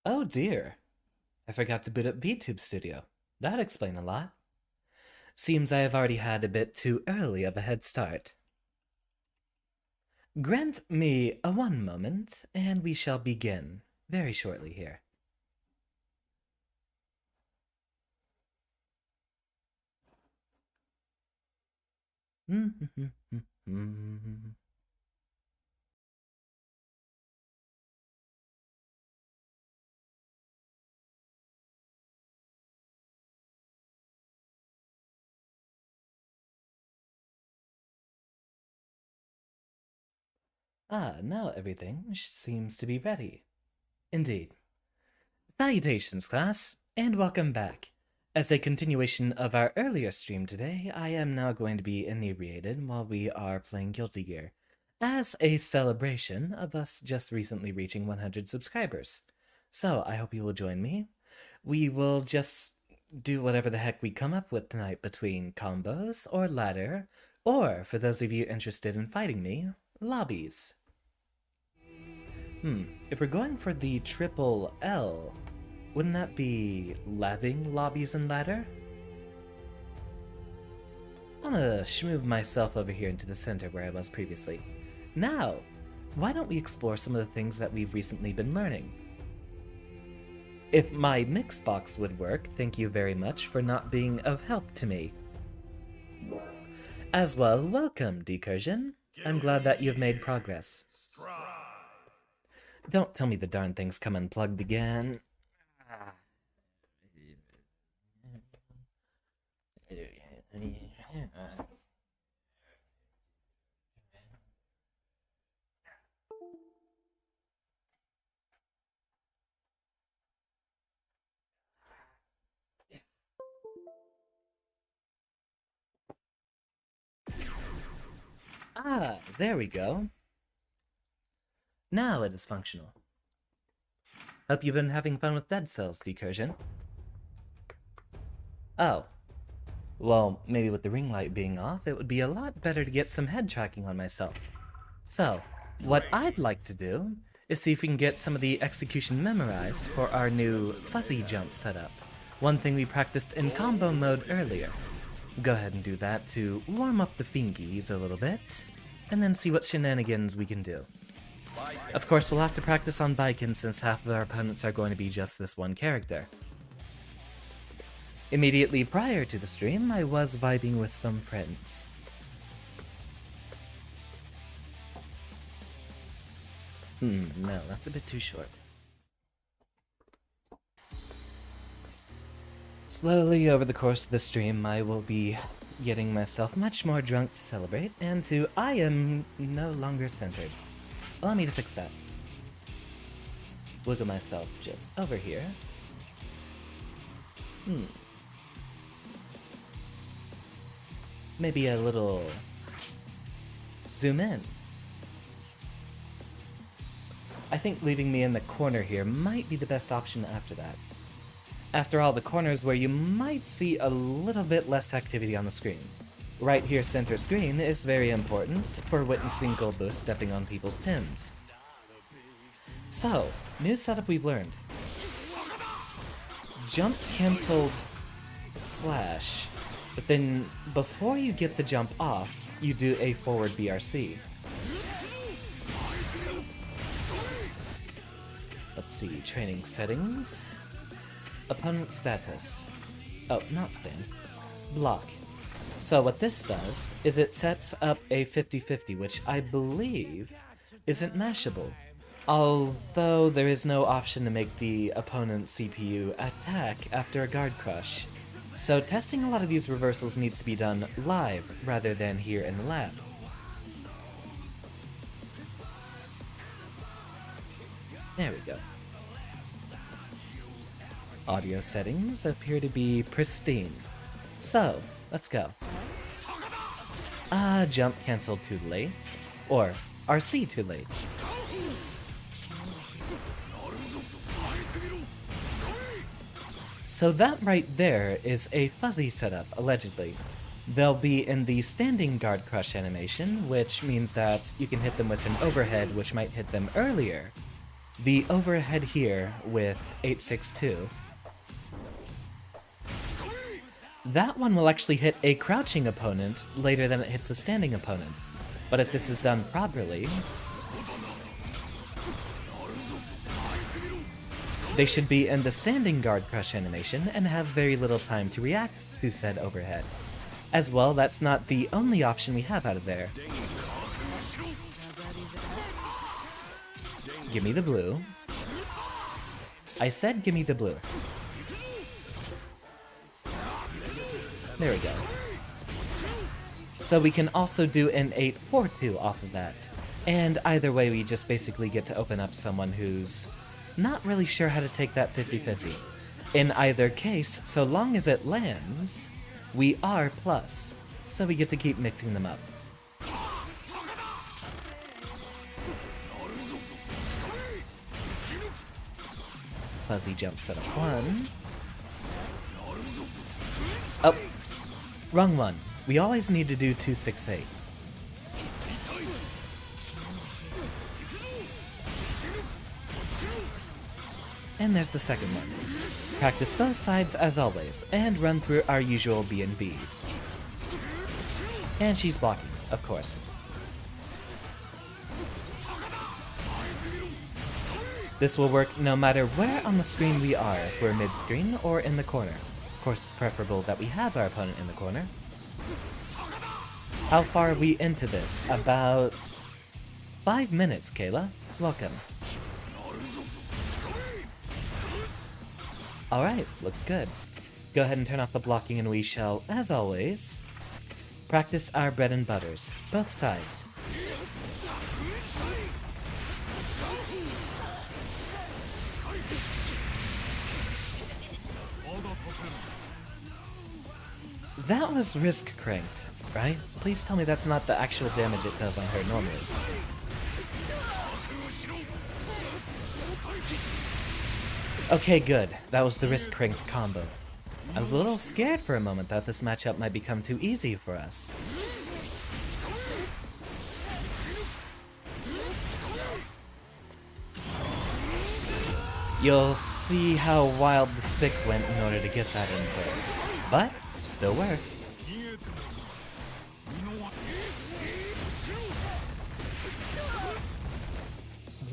Oh dear. I forgot to boot up VTube Studio. That'd explain a lot. Seems I have already had a bit too early of a head start. Grant me a one moment, and we shall begin very shortly here. Now everything seems to be ready. Indeed. Salutations, class, and welcome back. As a continuation of our earlier stream today, I am now going to be inebriated while we are playing Guilty Gear, as a celebration of us just recently reaching 100 subscribers. So I hope you will join me. We will just do whatever the heck we come up with tonight between combos or ladder, or for those of you interested in fighting me, lobbies. If we're going for the triple L, wouldn't that be labbing, lobbies, and ladder? I'm gonna schmoove myself over here into the center where I was previously. Now, why don't we explore some of the things that we've recently been learning? If my mix box would work, thank you very much for not being of help to me. As well, welcome, Decursion. I'm glad that you've made progress. Don't tell me the darn thing's come unplugged again. There we go. Now it is functional. Hope you've been having fun with Dead Cells, Decursion. Oh. Well, maybe with the ring light being off, it would be a lot better to get some head tracking on myself. So, what I'd like to do is see if we can get some of the execution memorized for our new fuzzy jump setup. One thing we practiced in combo mode earlier. Go ahead and do that to warm up the fingies a little bit, and then see what shenanigans we can do. Of course, we'll have to practice on Baiken since half of our opponents are going to be just this one character. Immediately prior to the stream, I was vibing with some friends. No, that's a bit too short. Slowly over the course of the stream, I will be getting myself much more drunk to celebrate, and to I am no longer centered. Allow me to fix that. Wiggle myself just over here. Maybe a little zoom in. I think leaving me in the corner here might be the best option after that. After all, the corner is where you might see a little bit less activity on the screen. Right here, center screen, is very important for witnessing Goldboost stepping on people's tins. So, new setup we've learned. Jump cancelled slash, but then before you get the jump off, you do a forward BRC. Let's see, training settings. Opponent status. Oh, not stand. Block. So what this does is it sets up a 50-50, which I believe isn't mashable. Although there is no option to make the opponent CPU attack after a guard crush. So testing a lot of these reversals needs to be done live rather than here in the lab. There we go. Audio settings appear to be pristine. So, let's go. Jump cancelled too late. Or, RC too late. So that right there is a fuzzy setup, allegedly. They'll be in the standing guard crush animation, which means that you can hit them with an overhead, which might hit them earlier. the overhead here with 862. That one will actually hit a crouching opponent later than it hits a standing opponent. But if this is done properly, they should be in the standing guard crush animation and have very little time to react to said overhead. As well, that's not the only option we have out of there. Gimme the blue. I said gimme the blue. There we go. So we can also do an 842 off of that. And either way, we just basically get to open up someone who's not really sure how to take that 50-50. In either case, so long as it lands, we are plus. So we get to keep mixing them up. Fuzzy jump set up 1. Oh, wrong one. We always need to do 268. And there's the second one. Practice both sides as always, and run through our usual B&Bs. And she's blocking, of course. This will work no matter where on the screen we are, if we're mid-screen or in the corner. Of course, it's preferable that we have our opponent in the corner. How far are we into this? About 5 minutes, Kayla. Welcome. Alright, looks good. Go ahead and turn off the blocking and we shall, as always, practice our bread and butters. Both sides. That was risk cranked, right? Please tell me that's not the actual damage it does on her normally. Okay, good. That was the risk cranked combo. I was a little scared for a moment that this matchup might become too easy for us. You'll see how wild the stick went in order to get that in there. But, still works.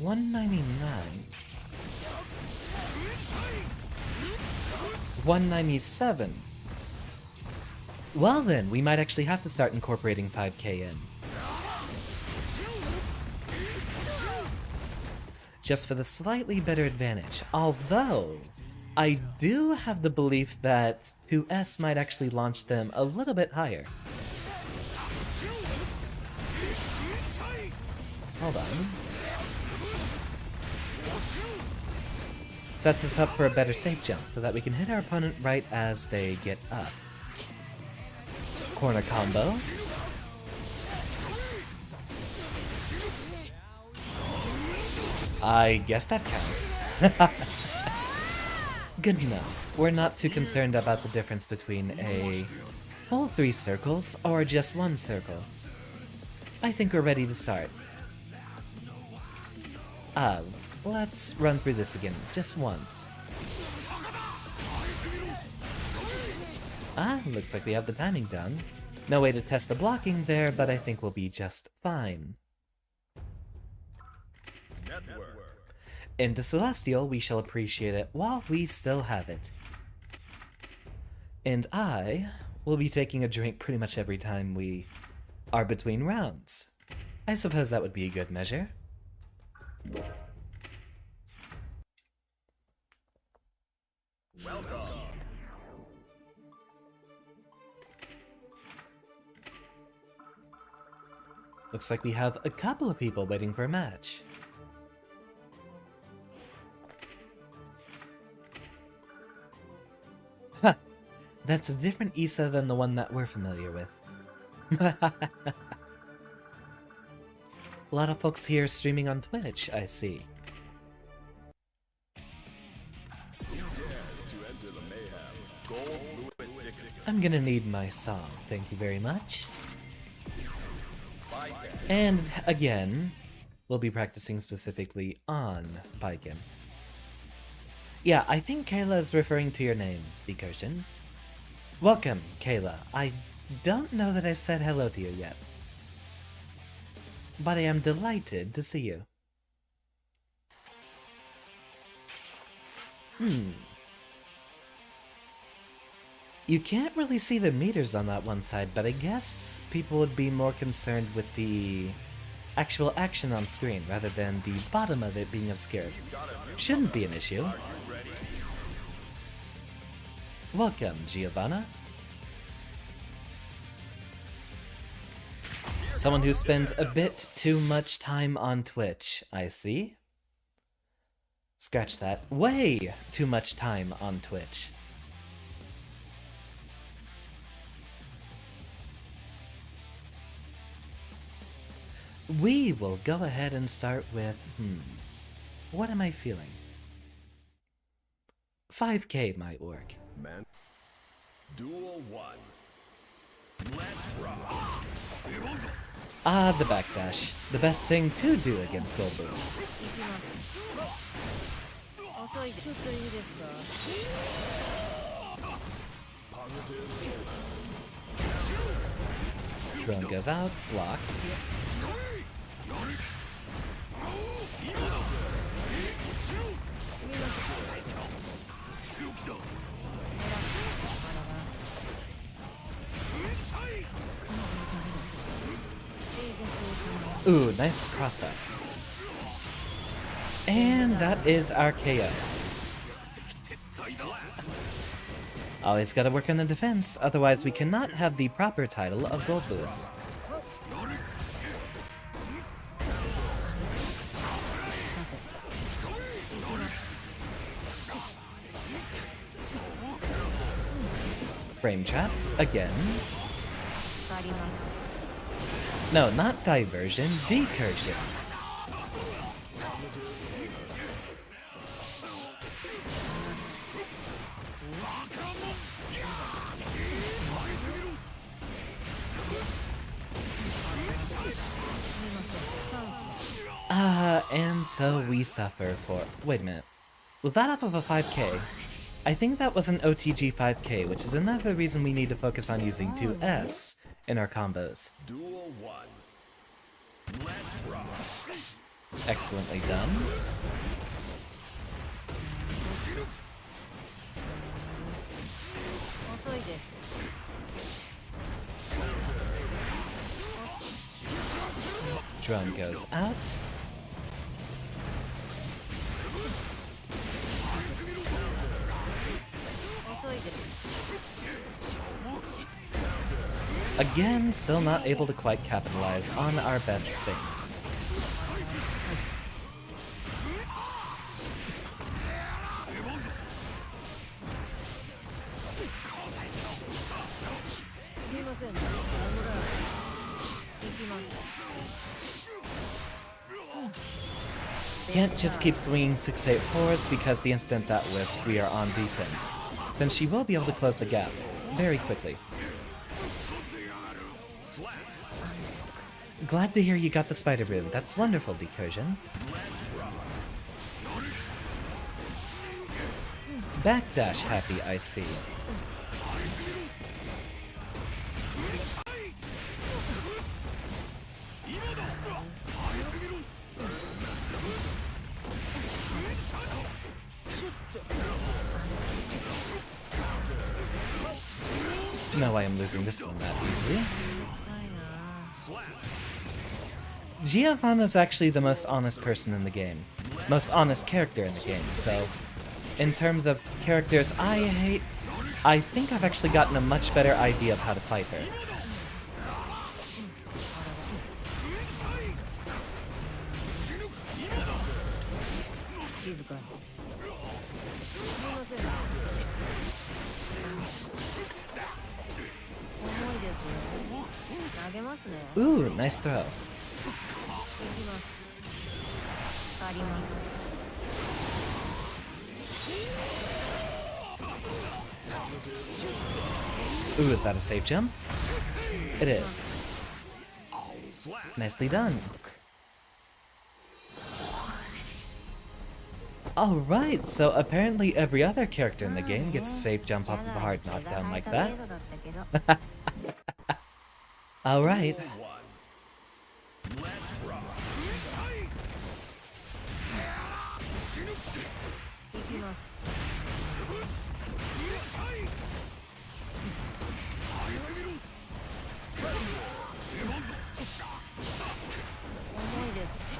$199. $197. Well then, we might actually have to start incorporating 5k in. Just for the slightly better advantage. Although, I do have the belief that 2S might actually launch them a little bit higher. Hold on. Sets us up for a better safe jump so that we can hit our opponent right as they get up. Corner combo. I guess that counts. Good enough. We're not too concerned about the difference between a full 3 circles or just 1 circle. I think we're ready to start. Let's run through this again, just once. Looks like we have the timing down. No way to test the blocking there, but I think we'll be just fine. Into Celestial, we shall appreciate it while we still have it. And I will be taking a drink pretty much every time we are between rounds. I suppose that would be a good measure. Welcome. Looks like we have a couple of people waiting for a match. Huh. That's a different Issa than the one that we're familiar with. A lot of folks here streaming on Twitch, I see. I'm gonna need my song, thank you very much. And again, we'll be practicing specifically on Baiken. Yeah, I think Kayla is referring to your name, Decursion. Welcome, Kayla. I don't know that I've said hello to you yet, but I am delighted to see you. You can't really see the meters on that one side, but I guess people would be more concerned with the actual action on screen rather than the bottom of it being obscured. Shouldn't be an issue. Welcome, Giovanna. Someone who spends a bit too much time on Twitch, I see. Scratch that. Way too much time on Twitch. We will go ahead and start with, what am I feeling? 5K might work. Man. Duel 1. Let's rock. Ah, the backdash. The best thing to do against gold boots. Drone goes out, block. Ooh, nice cross up. And that is our KO. Always gotta work on the defense, otherwise we cannot have the proper title of Gold Lewis. Frame trap, again. No, not diversion, decursion. And so we suffer for... Wait a minute. Was that up of a 5k? I think that was an OTG 5k, which is another reason we need to focus on using 2S in our combos. Duel 1. Let's rock. Excellently done. Drone goes out. Again, still not able to quite capitalize on our best things. Can't just keep swinging 6-8-4s because the instant that whiffs, we are on defense, since she will be able to close the gap very quickly. Glad to hear you got the spider boom. That's wonderful, Decursion. Backdash happy, I see. No, I am losing this one that easily. Giovanna's actually the most honest person in the game. Most honest character in the game, so... In terms of characters I hate, I think I've actually gotten a much better idea of how to fight her. Ooh, nice throw. Ooh, is that a safe jump? It is. Nicely done. Alright, so apparently every other character in the game gets a safe jump off of a hard knockdown like that. Alright. Duel 1. Let's rock. 行きます。重いです。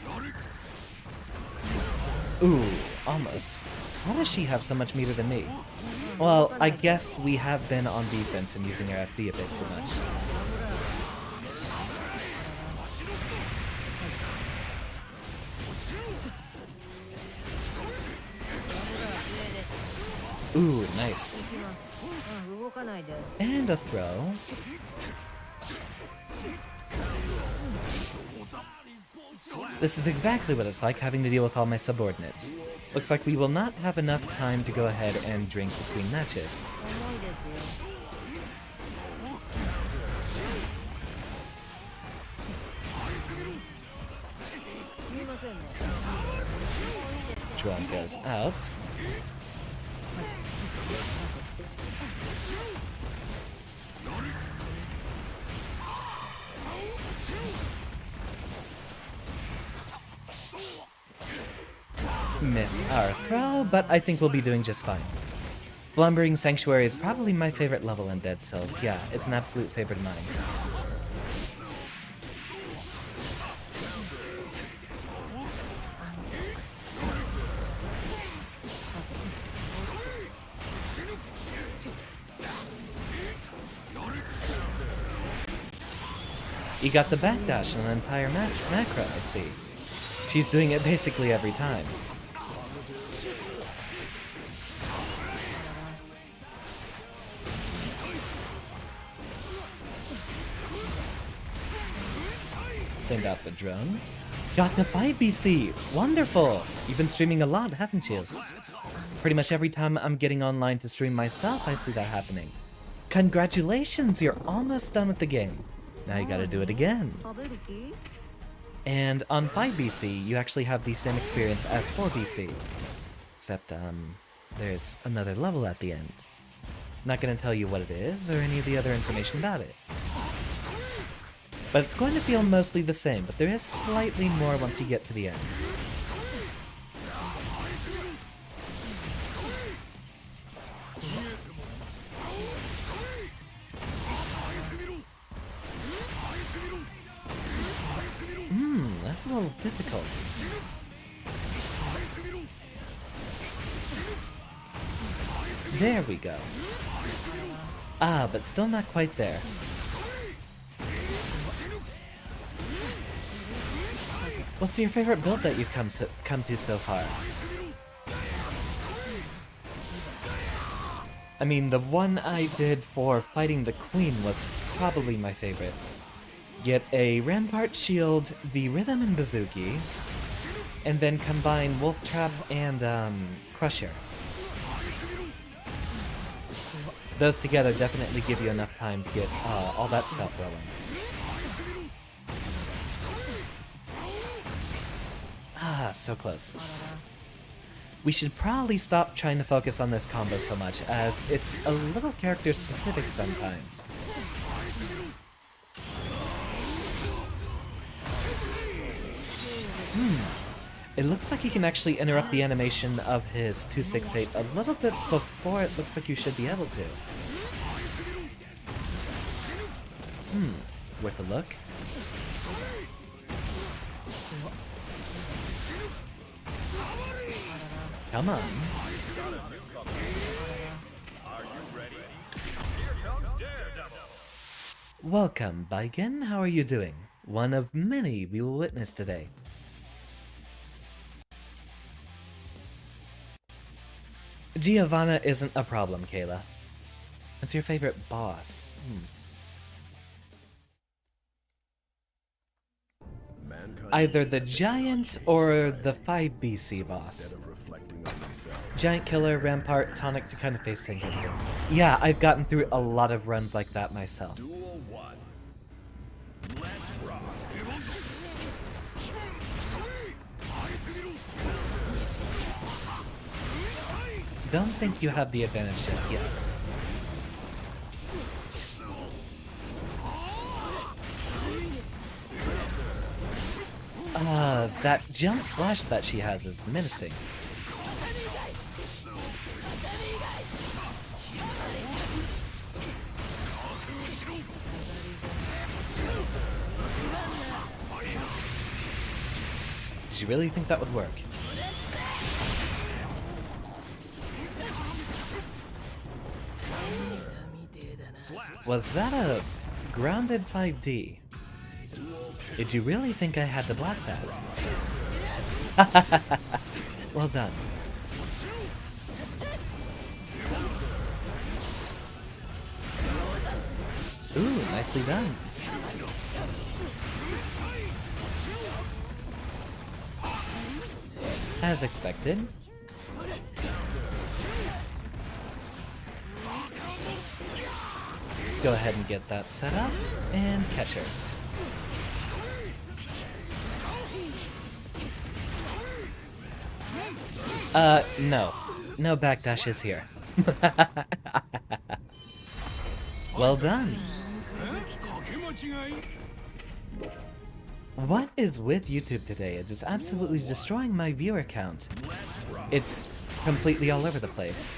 あらら。 Ooh, almost. Why does she have so much meter than me? Well, I guess we have been on defense and using our FD a bit too much. Ooh, nice. 動かないで。 And a throw. This is exactly what it's like having to deal with all my subordinates. Looks like we will not have enough time to go ahead and drink between matches. 重いですよ。 すみませんね。 Drone goes out. Miss our throw, but I think we'll be doing just fine. Slumbering Sanctuary is probably my favorite level in Dead Cells. Yeah, it's an absolute favorite of mine. You got the backdash in an entire macro, I see. She's doing it basically every time. Send out the drone. Got the 5 BC! Wonderful! You've been streaming a lot, haven't you? Pretty much every time I'm getting online to stream myself, I see that happening. Congratulations! You're almost done with the game. Now you gotta do it again. 食べる気？ And on 5 BC, you actually have the same experience as 4 BC. Except, there's another level at the end. Not gonna tell you what it is, or any of the other information about it. But it's going to feel mostly the same, but there is slightly more once you get to the end. That's a little difficult. There we go. Ah, but still not quite there. What's your favorite build that you've come to so far? I mean, the one I did for fighting the Queen was probably my favorite. Get a Rampart Shield, the Rhythm and Bazooki, and then combine Wolf Trap and Crusher. Those together definitely give you enough time to get all that stuff rolling. Ah, so close. We should probably stop trying to focus on this combo so much, as it's a little character specific sometimes. It looks like you can actually interrupt the animation of his 268 a little bit before it looks like you should be able to. Worth a look. Come on. Welcome, Baiken. How are you doing? One of many we will witness today. Giovanna isn't a problem, Kayla. What's your favorite boss? Either the Giant or the 5 BC boss. Giant Killer, Rampart, Tonic to kind of face tank everything. Yeah, I've gotten through a lot of runs like that myself. Duel 1. don't think you have the advantage just yet. That jump slash that she has is menacing. Did you really think that would work? Was that a grounded 5D? Did you really think I had to block that? Well done. Ooh, nicely done. As expected. Go ahead and get that set up, and catch her. No. No backdashes here. Well done. What is with YouTube today? It is absolutely destroying my viewer count. It's completely all over the place.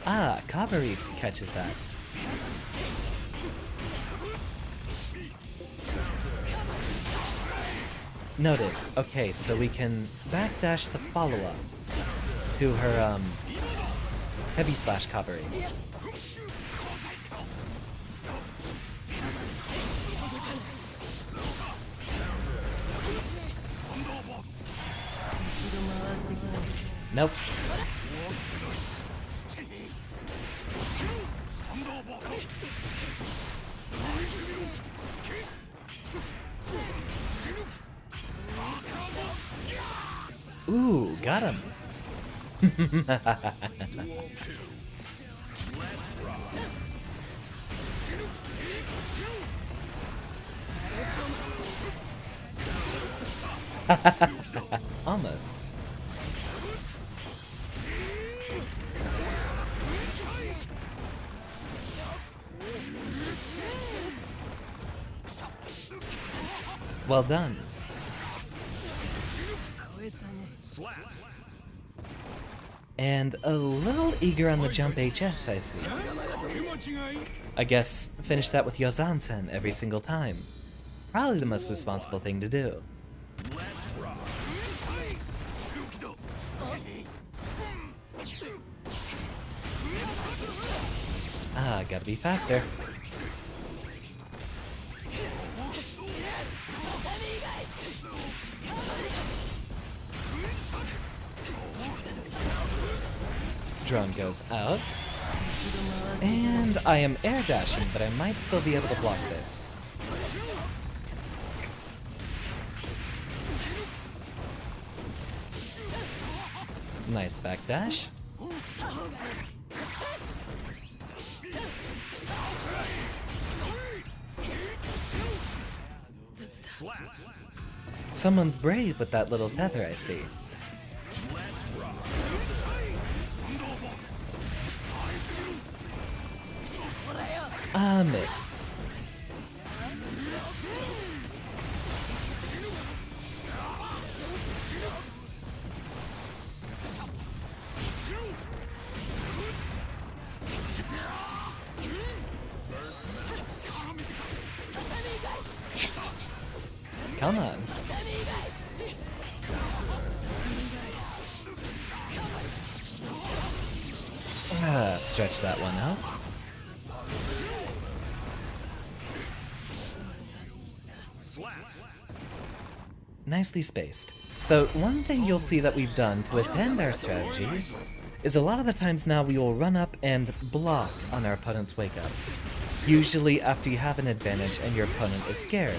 Ah, Cavalry catches that. Noted. Okay, so we can backdash the follow-up to her, heavy slash cavalry. Nope. Ooh, got him. Almost. Well done. And a little eager on the jump HS, I see. I guess finish that with Yozan-sen every single time. Probably the most responsible thing to do. Ah, gotta be faster. Drone goes out. And I am air dashing, but I might still be able to block this. Nice backdash. Someone's brave with that little tether, I see. Ah, miss. Come on. Ah, stretch that one out. Nicely spaced. So one thing you'll see that we've done to attend our strategy is a lot of the times now we will run up and block on our opponent's wake up. Usually after you have an advantage and your opponent is scared.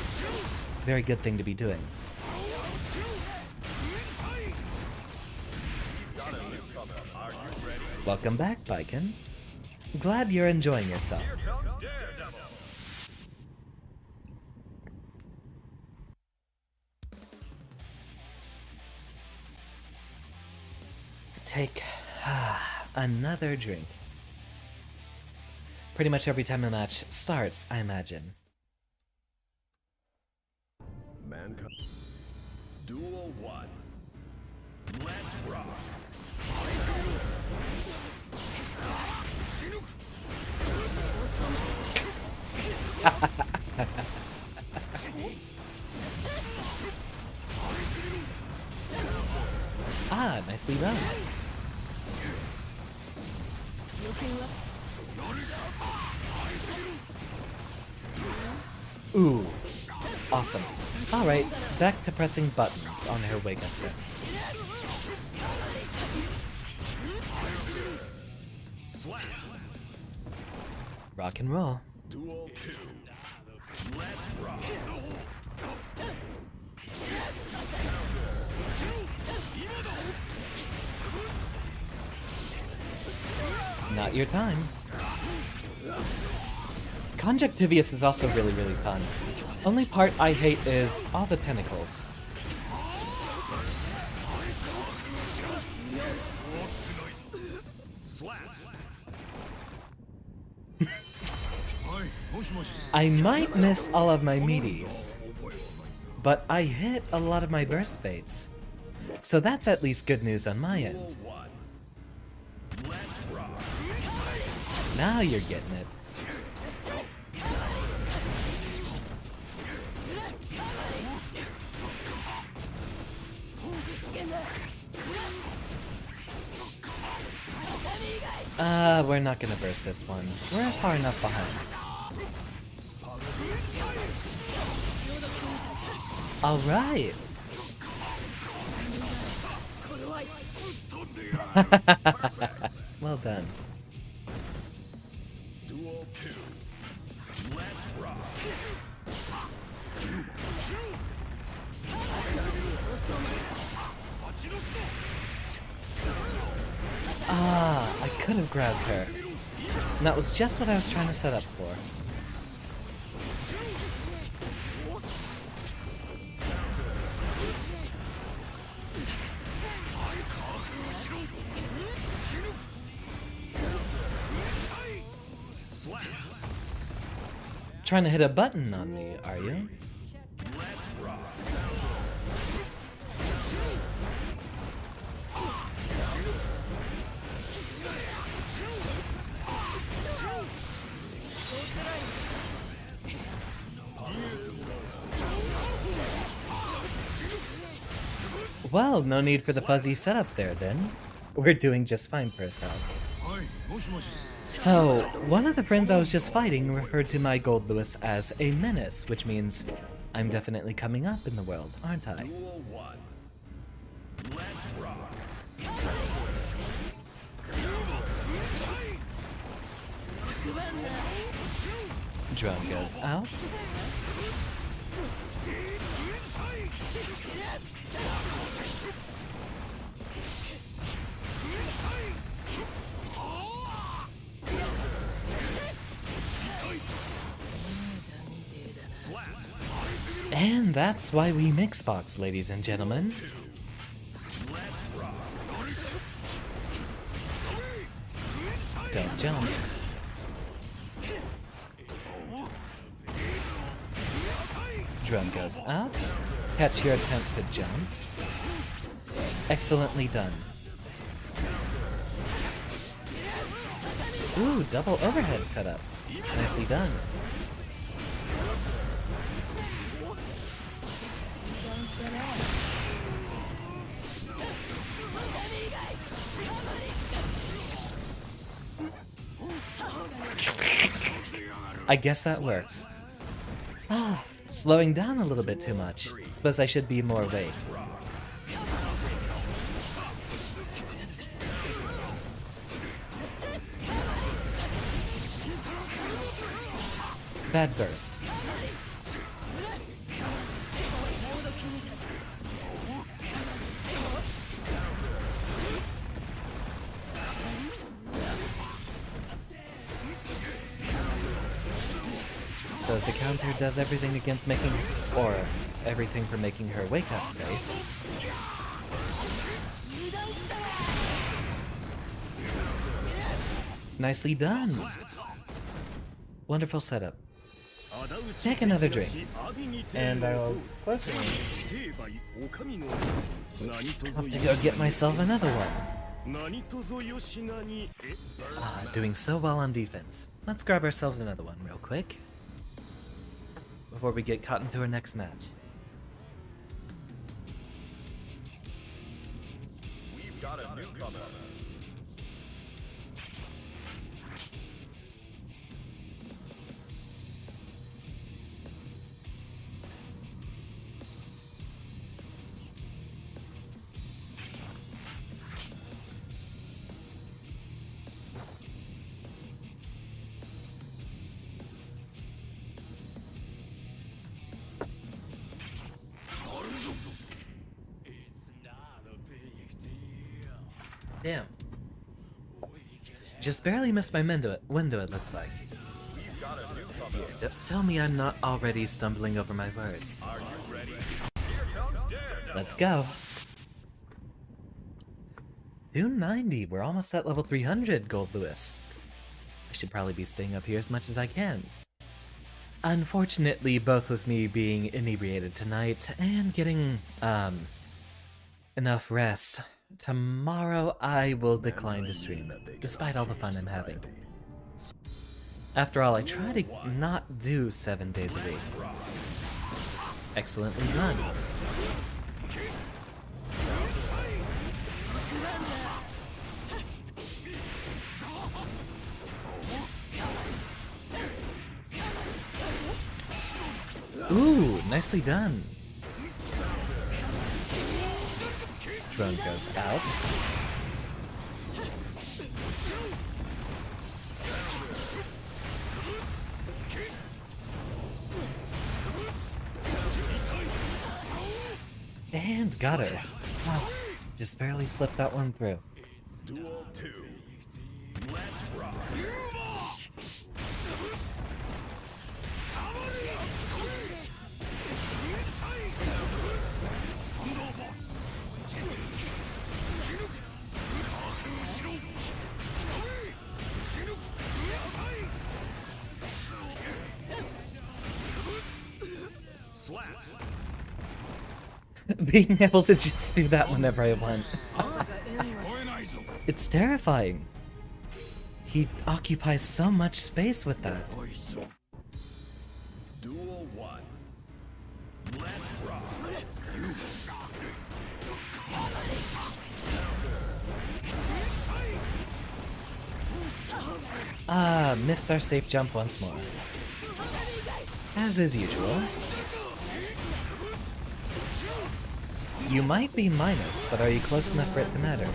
Very good thing to be doing. Welcome back, Baiken. Glad you're enjoying yourself. take another drink. Pretty much every time a match starts, I imagine. Mankind. Duel 1. Let's rock. Ah, nicely done. Ooh, awesome. Alright, back to pressing buttons on her wake up then. Rock and roll. Duel 2. Let's rock. Not your time. Conjunctivius is also really fun. Only part I hate is all the tentacles. I might miss all of my meaties, but I hit a lot of my burst fates. So that's at least good news on my end. Now you're getting it. We're not gonna burst this one. We're far enough behind. Alright! Well done. Duel 2. Let's rock. Ah, I could have grabbed her. And that was just what I was trying to set up for. Trying to hit a button on me, are you? Well, no need for the fuzzy setup there then. We're doing just fine for ourselves. So, one of the friends I was just fighting referred to my Gold Lewis as a menace, which means I'm definitely coming up in the world, aren't I? Duel 1. Let's rock. Drone goes out. And that's why we mixbox, ladies and gentlemen. Don't jump. Drum goes out. Catch your attempt to jump. Excellently done. Ooh, double overhead setup. Nicely done. I guess that works. Ah, slowing down a little bit too much. Suppose I should be more awake. Bad burst. Suppose the counter does everything against making, or everything for making her wake up safe. Nicely done. Wonderful setup. Take another drink, and I'll close it. Have to go get myself another one. Doing so well on defense. Let's grab ourselves another one real quick before we get caught into our next match. We've got a newcomer. Damn. Just barely missed my window, it looks like. We've got a newcomer. Dear, tell me I'm not already stumbling over my words. Are you ready? Here comes Daredevil. Let's go. 290. We're almost at level 300, Gold Lewis. I should probably be staying up here as much as I can. Unfortunately, both with me being inebriated tonight and getting, enough rest, tomorrow I will decline to stream, despite all the fun I'm having. After all, I try to not do 7 days a week. Excellently done. Ooh, nicely done. Drone goes out. And got her. Wow, just barely slipped that one through. Duel 2. Let's rock. Slap. Being able to just do that whenever I want. It's terrifying. He occupies so much space with that. Duel 1. Let's rock. Missed our safe jump once more. As is usual. You might be minus, but are you close enough for it to matter?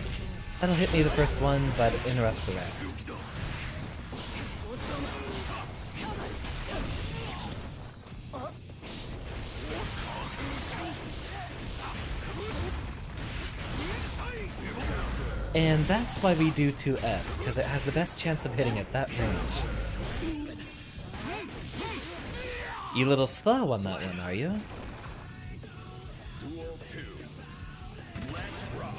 That'll hit me the first one, but interrupt the rest. And that's why we do 2S, because it has the best chance of hitting at that range. You little slow on that one, are you? Duel 2. Let's rock.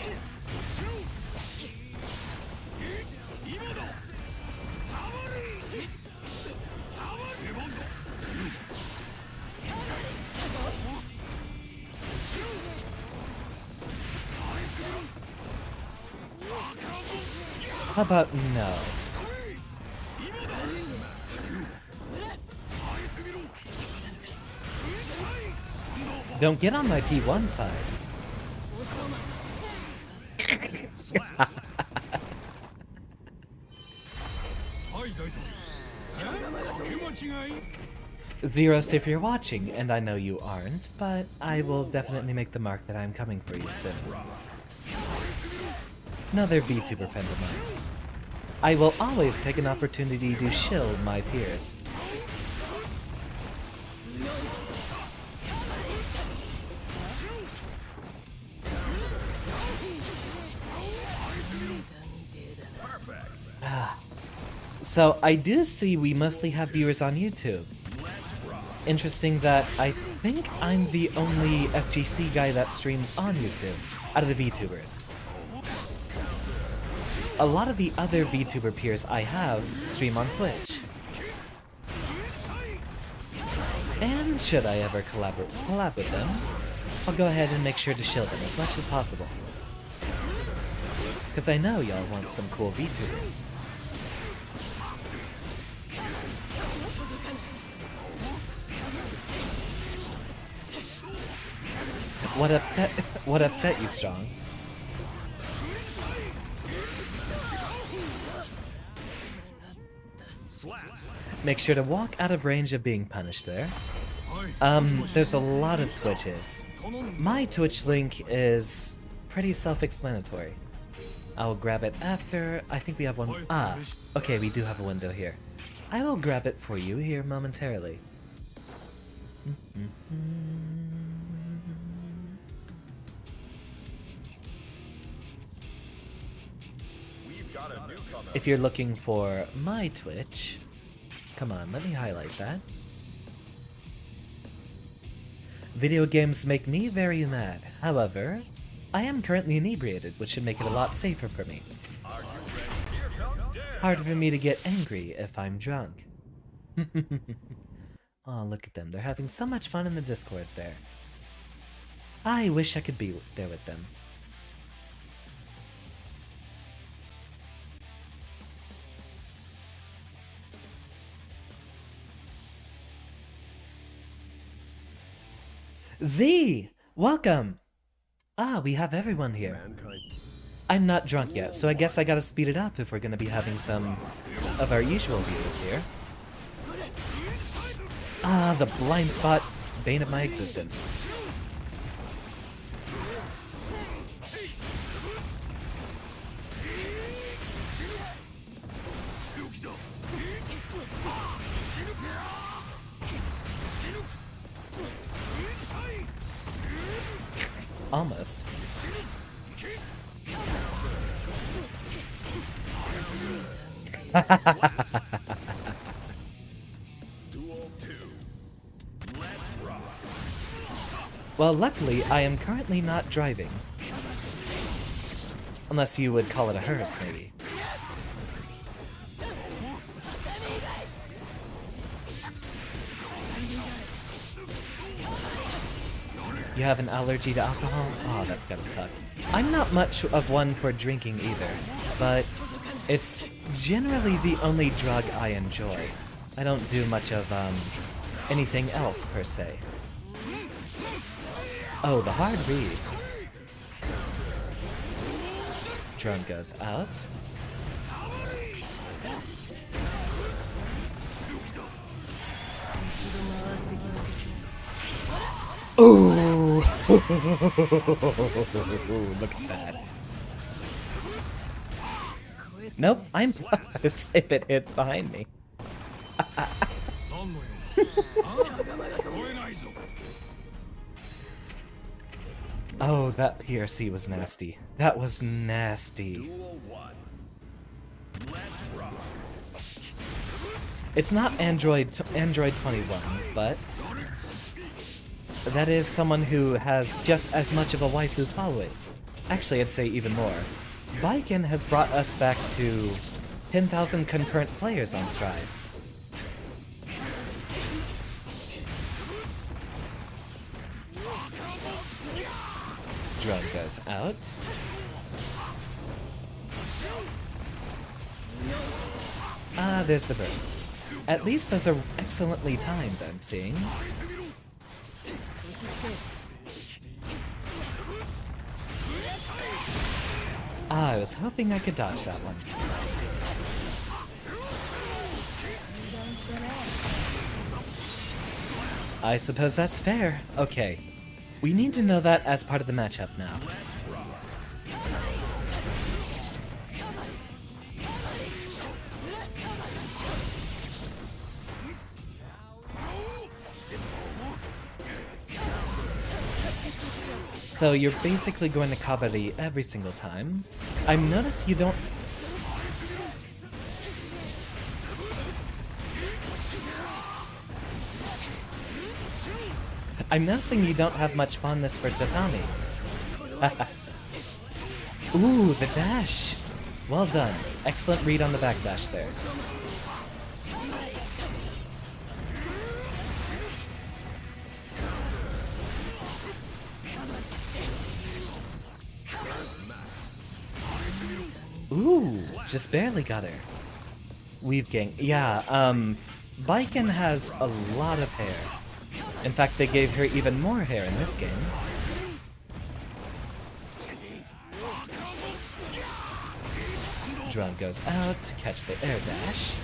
How about no? Don't get on my P1 side. Zeros if you're watching, and I know you aren't, but I will definitely make the mark that I'm coming for you soon. Another VTuber friend of mine. I will always take an opportunity to shill my peers. So I do see we mostly have viewers on YouTube. Interesting that I think I'm the only FGC guy that streams on YouTube out of the VTubers. a lot of the other VTuber peers I have stream on Twitch. And should I ever collab with them, I'll go ahead and make sure to shield them as much as possible. Because I know y'all want some cool VTubers. What upset you, Strong? Make sure to walk out of range of being punished there. There's a lot of Twitches. My Twitch link is pretty self-explanatory. I'll grab it after. I think we have one. Ah, okay, we do have a window here. I will grab it for you here momentarily. If you're looking for my Twitch, come on, let me highlight that. Video games make me very mad. However, I am currently inebriated, which should make it a lot safer for me. Harder for me to get angry if I'm drunk. Oh, look at them. They're having so much fun in the Discord there. I wish I could be there with them. Z! Welcome! Ah, we have everyone here. I'm not drunk yet, so I guess I gotta speed it up if we're gonna be having some of our usual viewers here. Ah, the blind spot, bane of my existence. Almost. Duel 2. Let's rock. Well, luckily, I am currently not driving. Unless you would call it a hearse, maybe. You have an allergy to alcohol? Oh, that's gotta suck. I'm not much of one for drinking either, but it's generally the only drug I enjoy. I don't do much of, anything else, per se. Oh, the hard read. Drone goes out. Ooh! Look at that. Nope, I'm plus if it hits behind me. Oh, that PRC was nasty. That was nasty. Duel 1. Let's rock. It's not Android 21, but that is someone who has just as much of a waifu following. Actually, I'd say even more. Baiken has brought us back to 10,000 concurrent players on Strive. Drone goes out. Ah, there's the burst. At least those are excellently timed, I'm seeing. Ah, I was hoping I could dodge that one. I suppose that's fair. Okay. We need to know that as part of the matchup now. So you're basically going to kabari every single time. I've noticed you don't... I'm noticing you don't have much fondness for tatami. Ooh, the dash! Well done. Excellent read on the backdash there. Ooh, just barely got her. Weave gang. Yeah, Baiken has a lot of hair. In fact, they gave her even more hair in this game. Drone goes out to catch the air dash.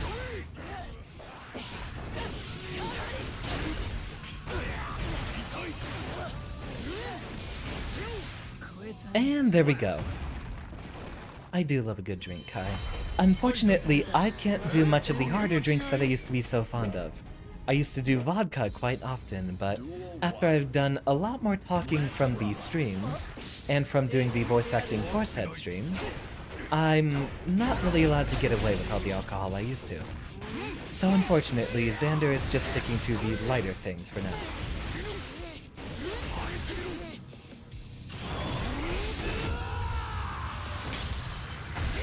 And there we go. I do love a good drink, Kai. Unfortunately, I can't do much of the harder drinks that I used to be so fond of. I used to do vodka quite often, but after I've done a lot more talking from these streams, and from doing the voice acting course head streams, I'm not really allowed to get away with all the alcohol I used to. So unfortunately, Xander is just sticking to the lighter things for now.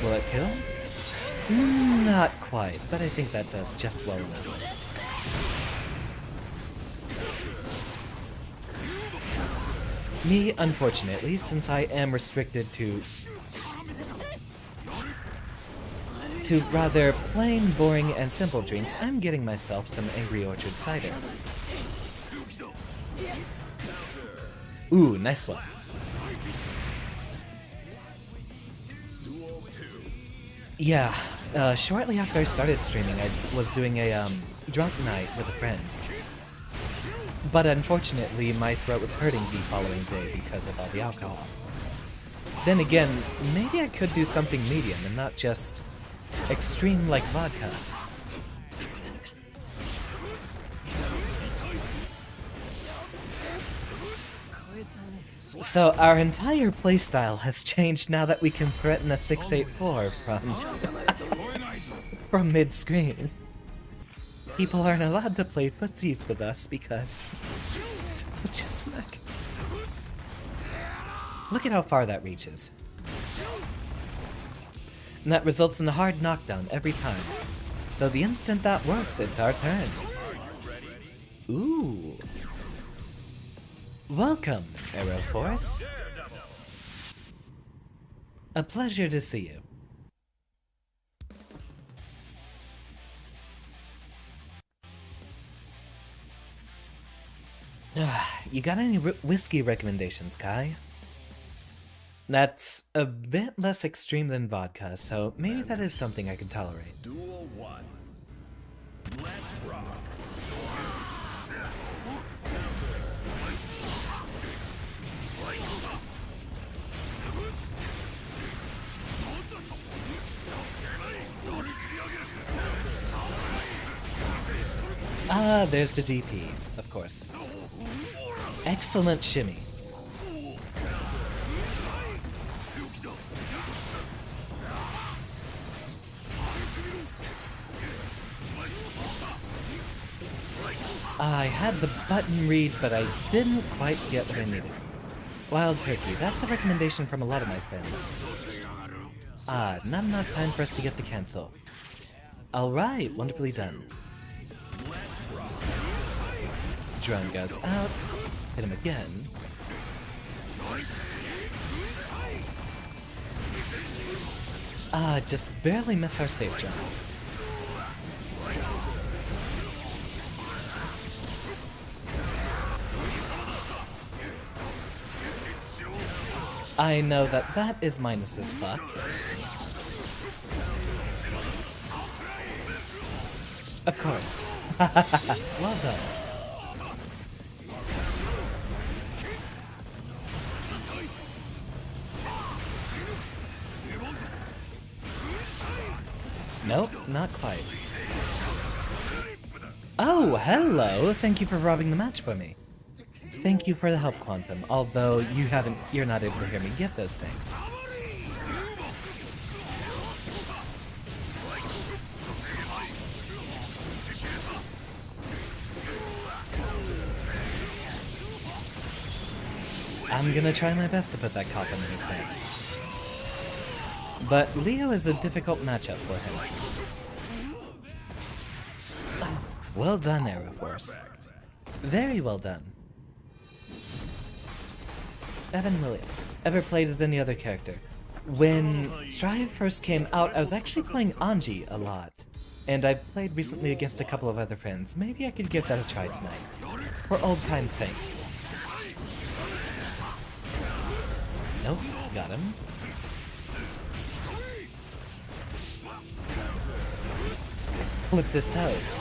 Will it kill? Not quite, but I think that does just well enough. Me, unfortunately, since I am restricted to rather plain, boring, and simple drink, I'm getting myself some Angry Orchard cider. Ooh, nice one. Yeah, shortly after I started streaming, I was doing a drunk night with a friend. But unfortunately, my throat was hurting the following day because of all the alcohol. Then again, maybe I could do something medium and not just extreme like vodka. So our entire playstyle has changed now that we can threaten a 684 from mid-screen. People aren't allowed to play footsies with us because we're just smack. Look at how far that reaches. And that results in a hard knockdown every time. So the instant that works, it's our turn. Ooh. Welcome, Arrow Force. A pleasure to see you. You got any whiskey recommendations, Kai? That's a bit less extreme than vodka, so maybe that is something I can tolerate. Duel 1. Let's rock. Ah, there's the DP, of course. Excellent shimmy. I had the button read, but I didn't quite get what I needed. Wild turkey, that's a recommendation from a lot of my friends. Ah, not enough time for us to get the cancel. Alright, wonderfully done. Drone goes out, hit him again. Ah, just barely miss our safe jump. I know that is minus as fuck. Of course. Well done. Nope, not quite. Oh, hello! Thank you for robbing the match for me. Thank you for the help, Quantum, although you're not able to hear me get those things. I'm gonna try my best to put that coffin in his head. But Leo is a difficult matchup for him. Well done, Arrow Force. Very well done. Evan William. Ever played as any other character? When Strive first came out, I was actually playing Anji a lot. And I played recently against a couple of other friends. Maybe I could give that a try tonight. For old time's sake. Nope, got him. Clip his toes.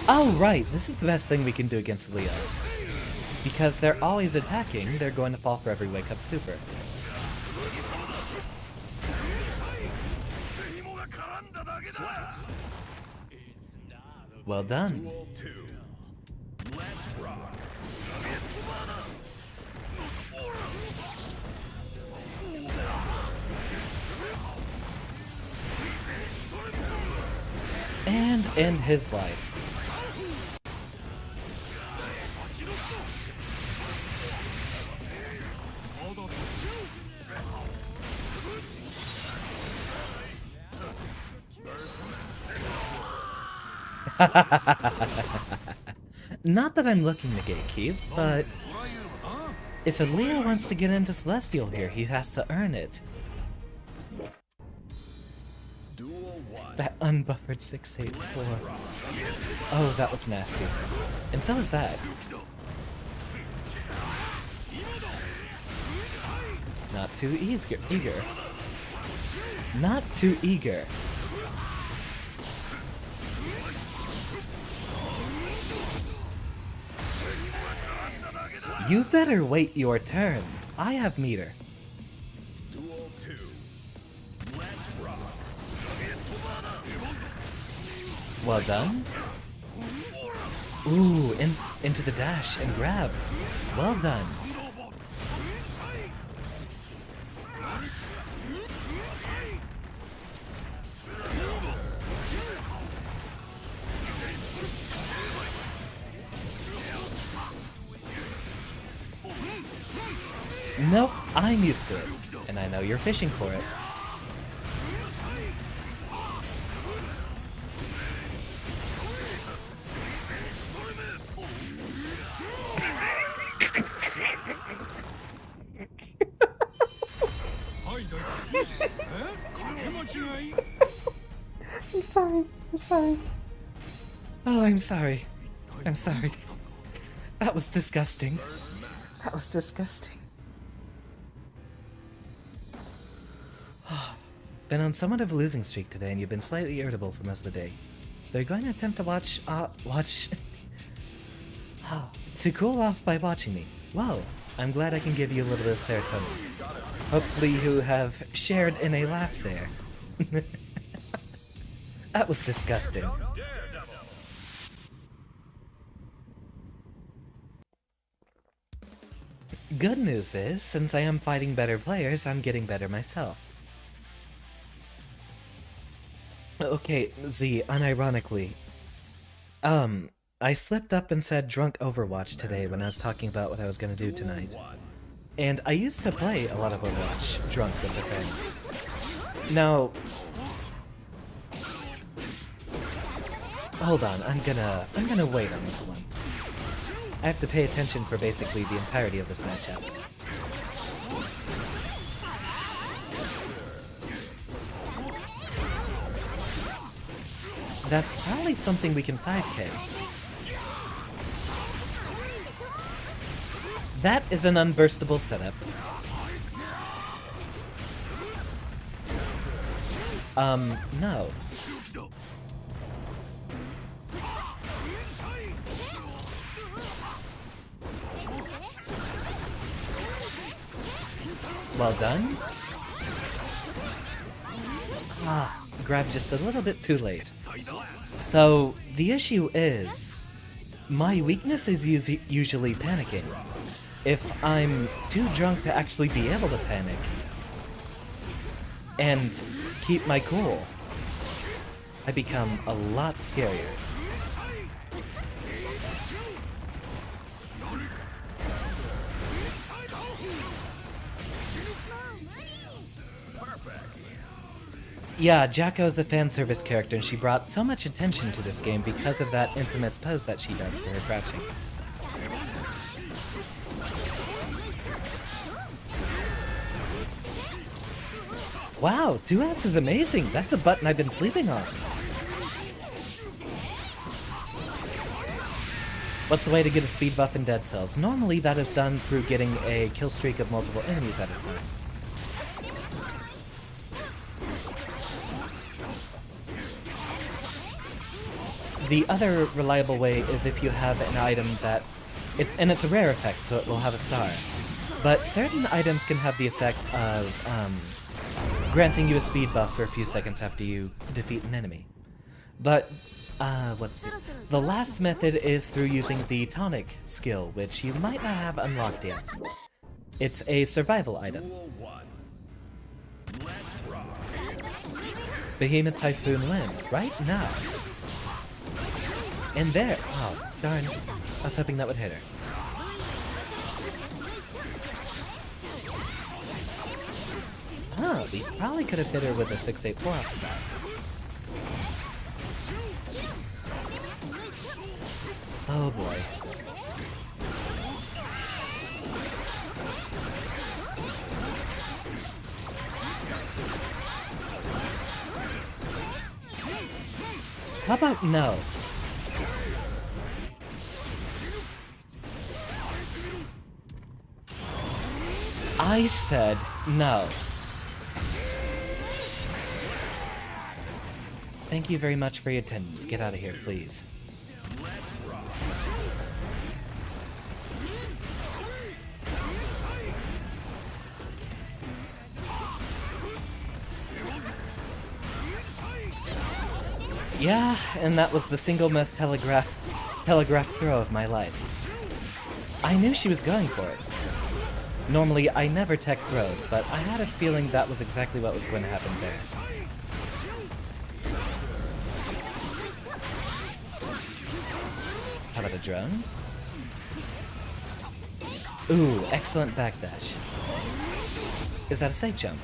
Oh, right, this is the best thing we can do against Leo. Because they're always attacking, they're going to fall for every wake-up super. Well done. Let's rock. And end his life. Not that I'm looking to gatekeep, but if a Leo wants to get into Celestial here, he has to earn it. That unbuffered 684. Oh, that was nasty. And so is that. Not too eager. Not too eager. You better wait your turn. I have meter. Duel 2. Let's rock. Well done. Ooh, into the dash and grab. Well done. Nope, I'm used to it, and I know you're fishing for it. I'm sorry. Oh, I'm sorry. That was disgusting. Been on somewhat of a losing streak today, and you've been slightly irritable for most of the day. So you're going to attempt to watch to cool off by watching me. Whoa, I'm glad I can give you a little bit of serotonin. Hopefully you have shared in a laugh there. That was disgusting. Good news is, since I am fighting better players, I'm getting better myself. Okay, Z, unironically. I slipped up and said drunk Overwatch today when I was talking about what I was gonna do tonight. And I used to play a lot of Overwatch drunk with the friends. Now... Hold on, I'm gonna wait on that one. I have to pay attention for basically the entirety of this matchup. That's probably something we can 5k. That is an unburstable setup. No. Well done. Grabbed just a little bit too late. So, the issue is, my weakness is usually panicking. If I'm too drunk to actually be able to panic and keep my cool, I become a lot scarier. Yeah, Jacko is a fan service character, and she brought so much attention to this game because of that infamous pose that she does for her crouching. Wow, 2S is amazing! That's a button I've been sleeping on! What's the way to get a speed buff in Dead Cells? Normally that is done through getting a kill streak of multiple enemies at a time. The other reliable way is if you have an item that it's a rare effect, so it will have a star. But certain items can have the effect of granting you a speed buff for a few seconds after you defeat an enemy. But let's see. The last method is through using the tonic skill, which you might not have unlocked yet. It's a survival item. Duel 1. Let's rock. Behemoth Typhoon win, right now. And there! Oh, darn. I was hoping that would hit her. Oh, we probably could have hit her with a 684 off the bat. Oh boy. How about no? I said no. Thank you very much for your attendance. Get out of here, please. Yeah, and that was the single most telegraphed throw of my life. I knew she was going for it. Normally, I never tech throws, but I had a feeling that was exactly what was going to happen there. How about a drone? Ooh, excellent backdash. Is that a safe jump?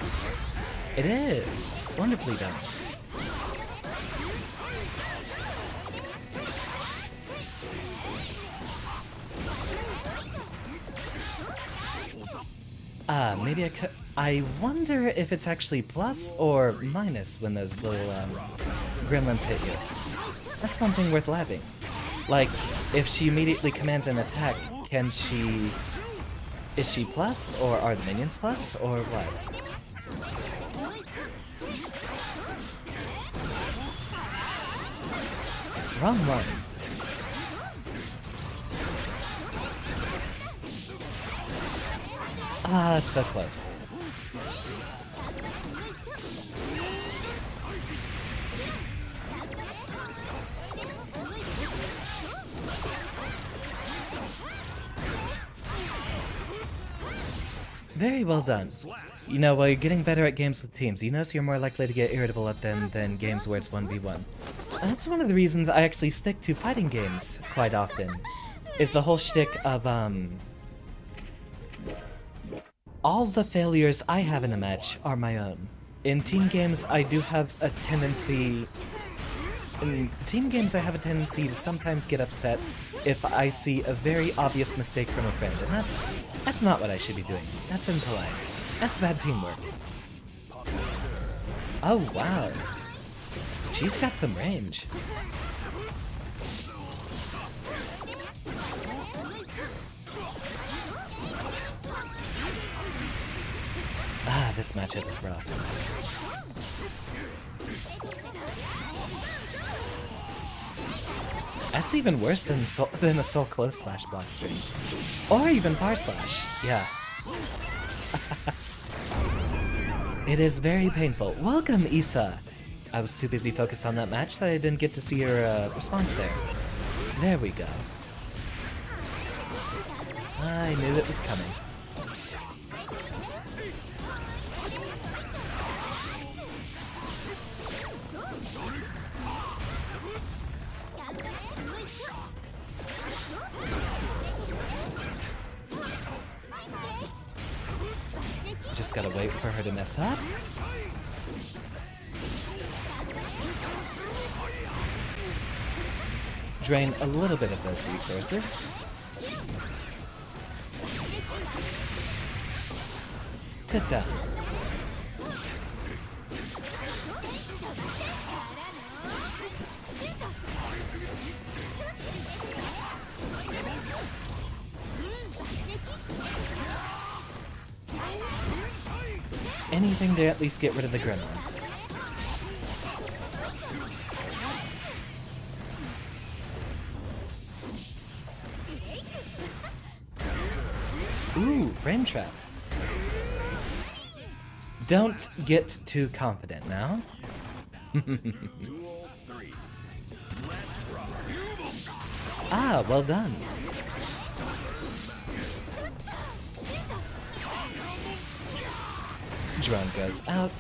It is! Wonderfully done. Maybe I could... I wonder if it's actually plus or minus when those little, gremlins hit you. That's one thing worth laughing. Like, if she immediately commands an attack, can she... Is she plus, or are the minions plus, or what? Wrong one. Ah, so close. Very well done. You know, while you're getting better at games with teams, you notice you're more likely to get irritable at them than games where it's 1v1. That's one of the reasons I actually stick to fighting games quite often, is the whole shtick of, all the failures I have in a match are my own. In team games, I do have a tendency... In team games, I have a tendency to sometimes get upset if I see a very obvious mistake from a friend, and that's not what I should be doing. That's impolite. That's bad teamwork. Oh, wow. She's got some range. Ah, this matchup is rough. That's even worse than a Soul Close slash block string. Or even Bar Slash. Yeah. It is very painful. Welcome, Issa! I was too busy focused on that match that I didn't get to see your response there. There we go. I knew it was coming. Just gotta wait for her to mess up. drain a little bit of those resources. Good down. Anything to at least get rid of the gremlins. Ooh, frame trap. Don't get too confident now. Duel 3. Let's rock. Ah, well done. Drone goes out.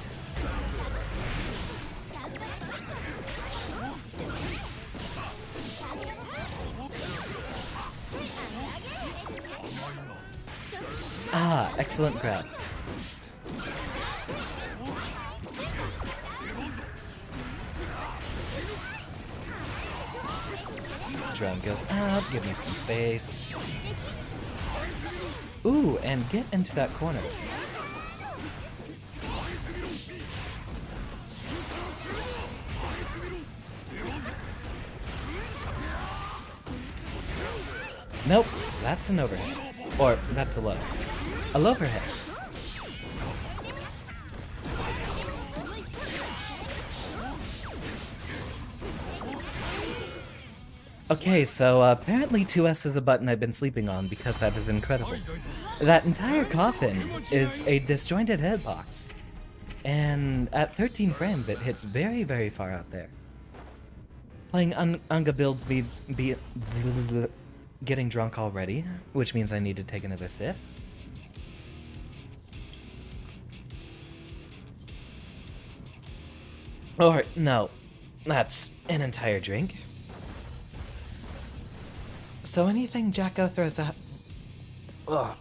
Ah, excellent grab. Drone goes out, give me some space. Ooh, and get into that corner. Nope, that's an overhead. Or, that's a low. A low overhead. Okay, so apparently 2S is a button I've been sleeping on because that is incredible. That entire coffin is a disjointed headbox. And at 13 frames it hits very, very far out there. Playing Unga builds means getting drunk already, which means I need to take another sip. Or, no, that's an entire drink. So anything Jacko throws out... Ugh.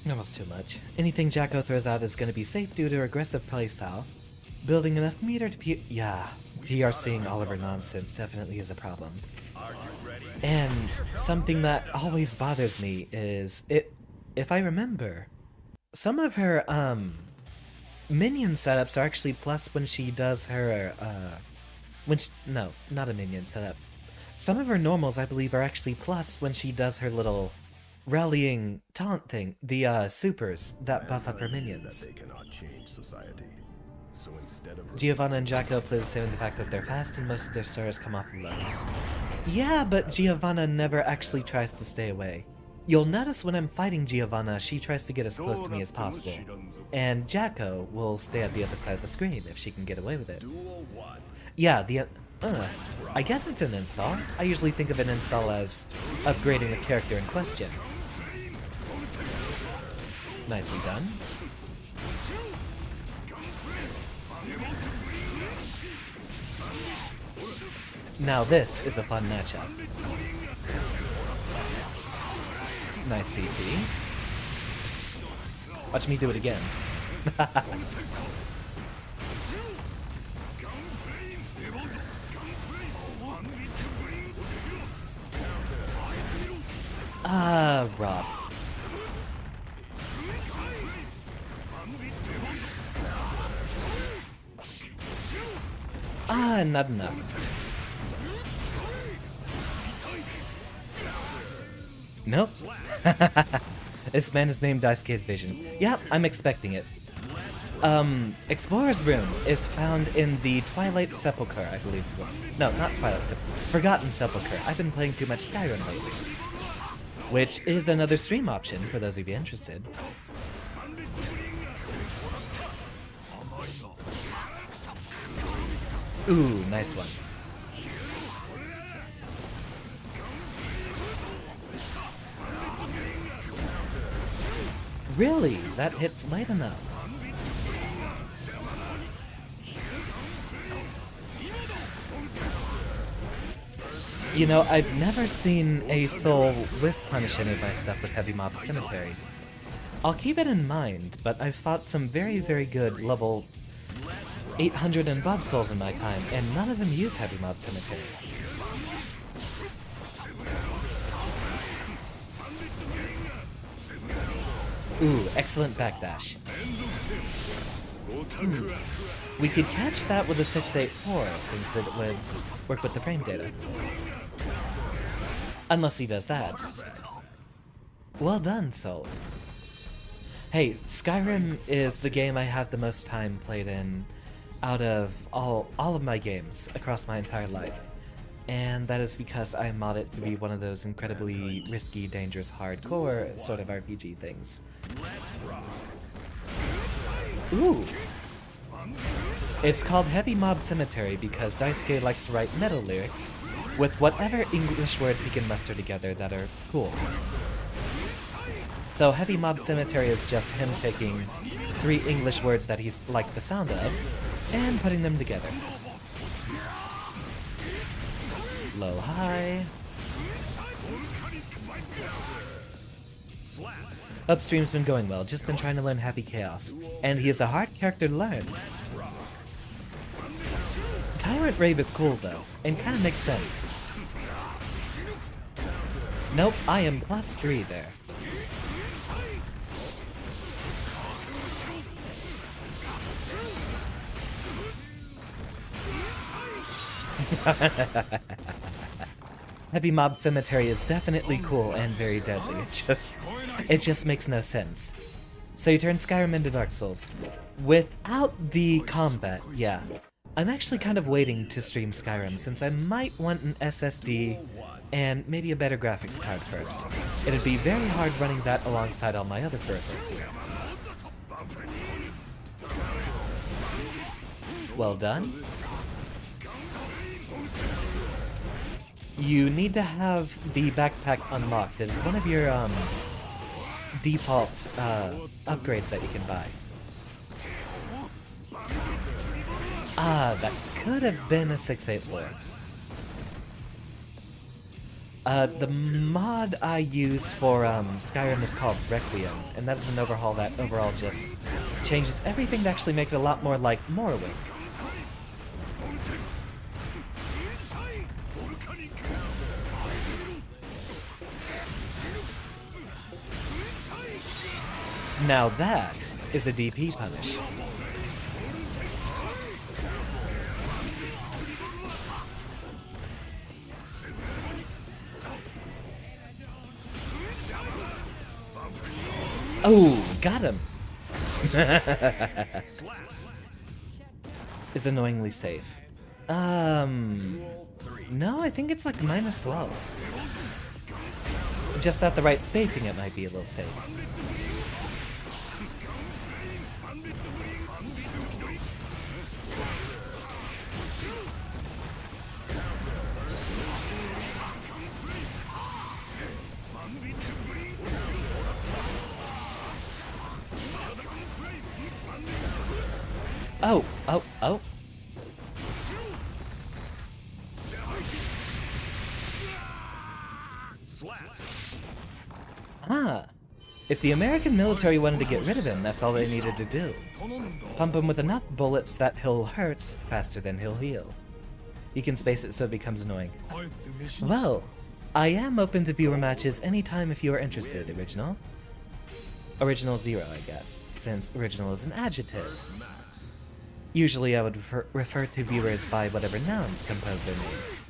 Almost too much. Anything Jacko throws out is going to be safe due to aggressive playstyle. Building enough meter to yeah, PRCing all of her nonsense definitely is a problem. And something that always bothers me is, if I remember, some of her, minion setups are actually plus when she does her, no, not a minion setup. Some of her normals, I believe, are actually plus when she does her little rallying taunt thing, the, supers that buff up her minions. They cannot change society. So instead of Giovanna and Jacko play the same in the fact that they're fast and most of their stars come off of lows. Yeah, but Giovanna never actually tries to stay away. You'll notice when I'm fighting Giovanna, she tries to get as close to me as possible. And Jacko will stay at the other side of the screen if she can get away with it. Duel 1. Yeah, I guess it's an install. I usually think of an install as upgrading the character in question. Nicely done. Now this is a fun matchup. Nice DP. Watch me do it again. Rob. Not enough. Nope. This man is named Daisuke's Vision. Yep, I'm expecting it. Explorer's Room is found in the Twilight Sepulchre, I believe is what's... No, not Twilight Sepulchre. Forgotten Sepulchre. I've been playing too much Skyrim lately. Which is another stream option for those of you interested. Ooh, nice one. Really? That hits light enough. You know, I've never seen a soul with punish any of my stuff with Heavy Mob Cemetery. I'll keep it in mind, but I've fought some very, very good level 800 and above souls in my time, and none of them use Heavy Mob Cemetery. Ooh, excellent backdash. We could catch that with a 684 since it would work with the frame data. Unless he does that. Well done, Soul. Hey, Skyrim is the game I have the most time played in out of all of my games across my entire life. And that is because I mod it to be one of those incredibly risky, dangerous, hardcore sort of RPG things. Ooh! It's called Heavy Mob Cemetery because Daisuke likes to write metal lyrics with whatever English words he can muster together that are cool. So Heavy Mob Cemetery is just him taking 3 English words that he's like the sound of and putting them together. Low high. Upstream's been going well, just been trying to learn Happy Chaos. And he is a hard character to learn. Tyrant Rave is cool though, and kinda makes sense. Nope, I am +3 there. Heavy Mob Cemetery is definitely cool and very deadly. It just makes no sense. So you turn Skyrim into Dark Souls. Without the combat, yeah. I'm actually kind of waiting to stream Skyrim since I might want an SSD and maybe a better graphics card first. It'd be very hard running that alongside all my other peripherals here. Well done. You need to have the backpack unlocked as one of your default upgrades that you can buy. Ah, that could have been a 684. The mod I use for Skyrim is called Requiem, and that is an overhaul that overall just changes everything to actually make it a lot more like Morrowind. Now that is a DP punish. Oh, got him. Is annoyingly safe. No, I think it's like -12. Just at the right spacing, it might be a little safe. Oh, oh, oh. Ah. If the American military wanted to get rid of him, that's all they needed to do. Pump him with enough bullets that he'll hurt faster than he'll heal. You can space it so it becomes annoying. Well, I am open to viewer matches anytime if you are interested, Original. Original 0, I guess, since original is an adjective. Usually I would refer to viewers by whatever nouns compose their names.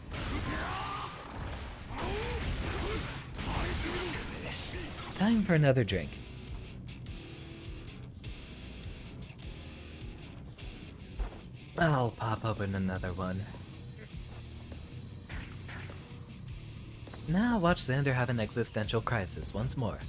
Time for another drink. I'll pop open another one. Now watch Xander have an existential crisis once more.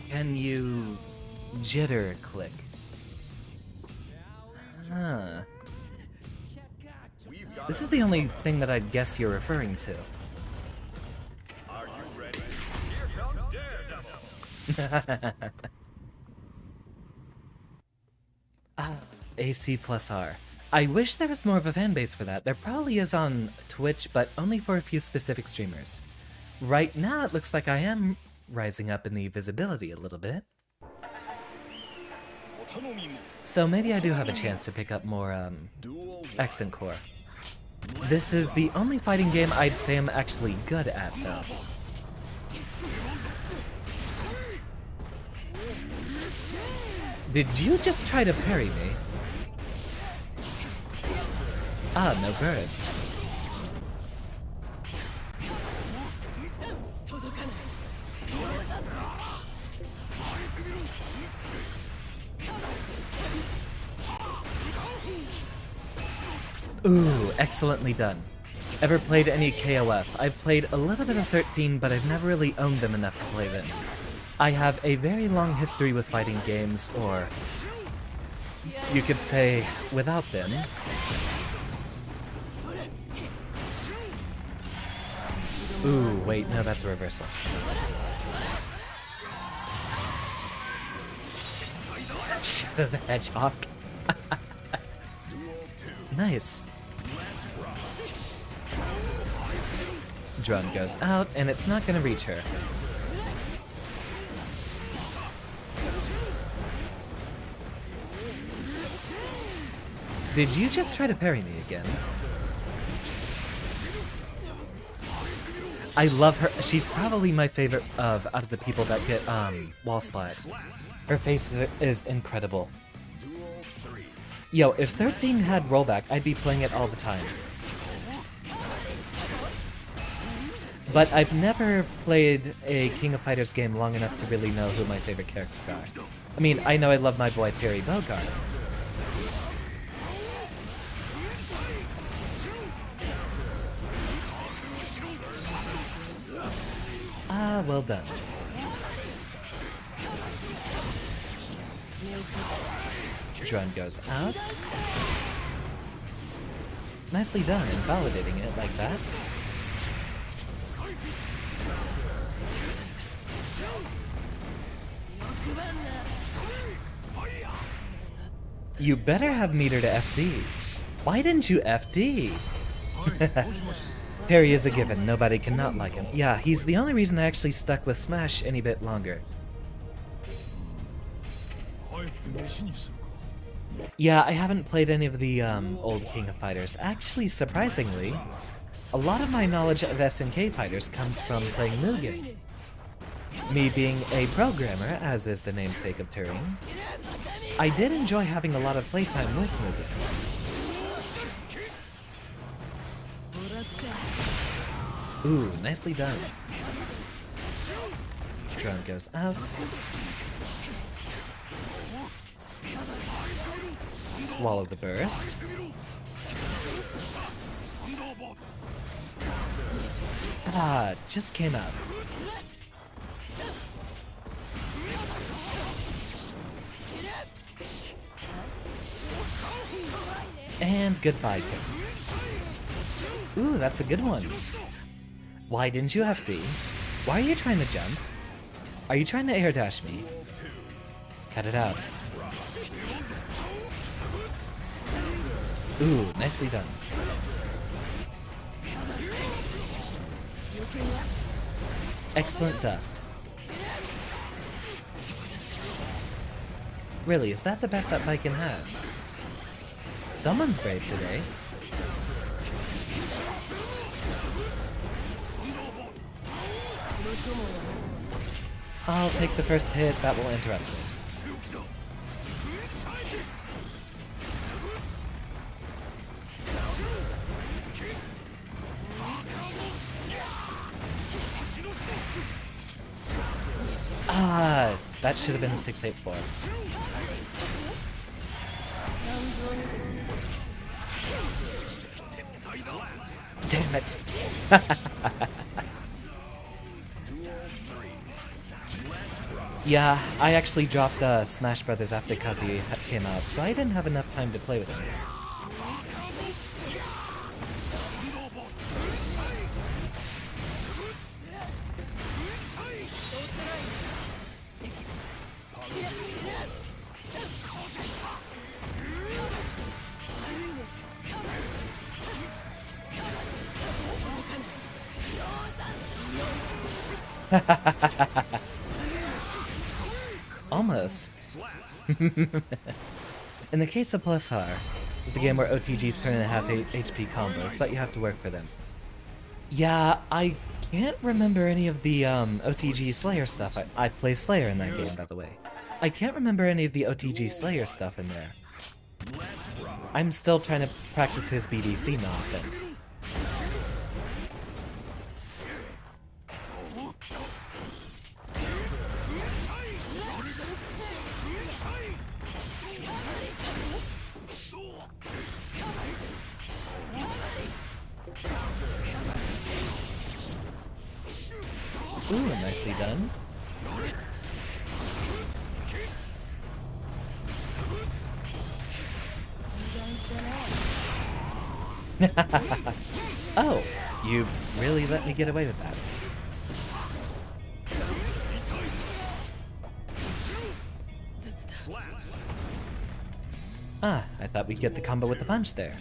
Can you jitter click? Huh. This is the only thing that I'd guess you're referring to. Ah, AC plus R. I wish there was more of a fan base for that. There probably is on Twitch, but only for a few specific streamers. Right now, it looks like I am rising up in the visibility a little bit. So maybe I do have a chance to pick up more, accent core. This is the only fighting game I'd say I'm actually good at, though. Did you just try to parry me? Ah, no burst. Ooh, excellently done. Ever played any KOF? I've played a little bit of 13, but I've never really owned them enough to play them. I have a very long history with fighting games, or you could say without them. Ooh, wait, no, that's a reversal. Shadow the Hedgehog. Nice. Drone goes out, and it's not gonna reach her. Did you just try to parry me again? I love her. She's probably my favorite out of the people that get wall splat. Her face is incredible. Yo, if 13 had rollback, I'd be playing it all the time. But I've never played a King of Fighters game long enough to really know who my favorite characters are. I mean, I know I love my boy Terry Bogard. Ah, well done. Drone goes out. Nicely done, invalidating it like that. You better have meter to FD. Why didn't you FD? Terry is a given, nobody can not like him. Yeah, he's the only reason I actually stuck with Smash any bit longer. Yeah, I haven't played any of the old King of Fighters. Actually, surprisingly, a lot of my knowledge of SNK fighters comes from playing Mugen. Me being a programmer, as is the namesake of Turing, I did enjoy having a lot of playtime with Mugen. Ooh, nicely done. Drone goes out. Swallow the burst. Ah, just came out. And goodbye, Kim. Ooh, that's a good one. Why didn't you FD? Why are you trying to jump? Are you trying to air dash me? Cut it out. Ooh, nicely done. Excellent dust. Really, is that the best that Baiken has? Someone's brave today. I'll take the first hit, that will interrupt me. Ah, that should have been a 684. Damn it. Yeah, I actually dropped Smash Brothers after Kazuya came out, so I didn't have enough time to play with him. Almost. In the case of Plus R, it's the game where OTGs turn into half HP combos, but you have to work for them. Yeah, I can't remember any of the OTG Slayer stuff. I play Slayer in that game, by the way. I can't remember any of the OTG Slayer stuff in there. I'm still trying to practice his BDC nonsense. Ooh, nicely done. Oh, you really let me get away with that. Ah, I thought we'd get the combo with the punch there.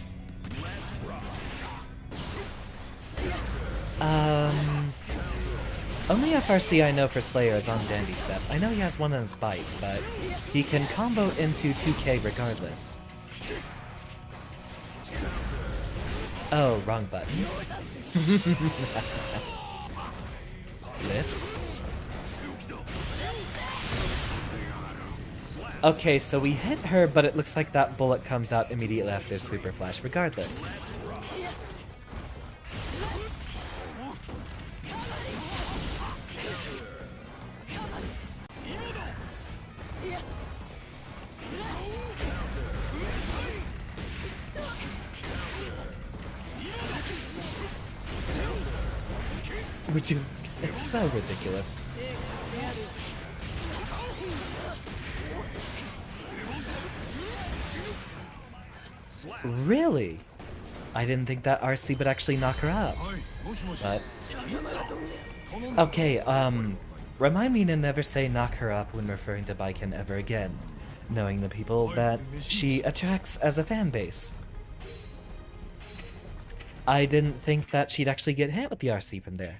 Only FRC I know for Slayer is on Dandy Step. I know he has one on his bike, but he can combo into 2K regardless. Oh, wrong button. Lift. Okay, so we hit her, but it looks like that bullet comes out immediately after Super Flash regardless. Would you? It's so ridiculous. Really? I didn't think that RC would actually knock her up. But... okay, remind me to never say knock her up when referring to Baiken ever again, knowing the people that she attracts as a fan base. I didn't think that she'd actually get hit with the RC from there.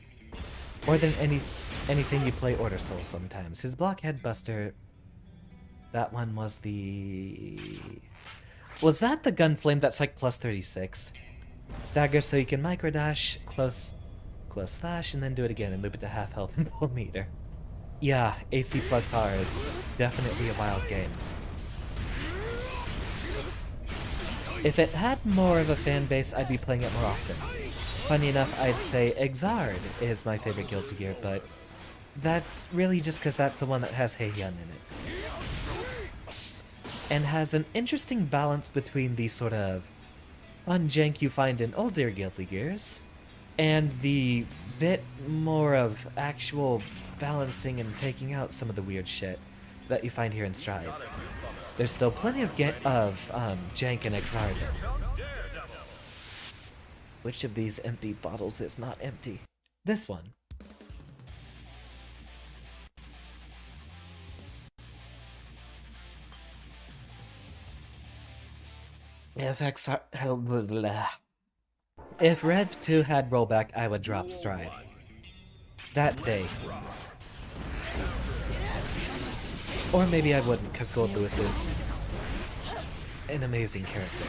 More than anything, you play Order Soul sometimes. His blockhead buster... that one was the... was that the gun flame that's like plus 36? Stagger so you can micro dash, close slash, and then do it again and loop it to half health and pull meter. Yeah, AC plus R is definitely a wild game. If it had more of a fan base, I'd be playing it more often. Funny enough, I'd say Xander is my favorite Guilty Gear, but that's really just because that's the one that has Heihyun in it. And has an interesting balance between the sort of fun jank you find in older Guilty Gears, and the bit more of actual balancing and taking out some of the weird shit that you find here in Strive. There's still plenty of jank in Xander. Which of these empty bottles is not empty? This one. If Rev 2 had rollback, I would drop Strive. That day. Or maybe I wouldn't, because Gold Lewis is an amazing character.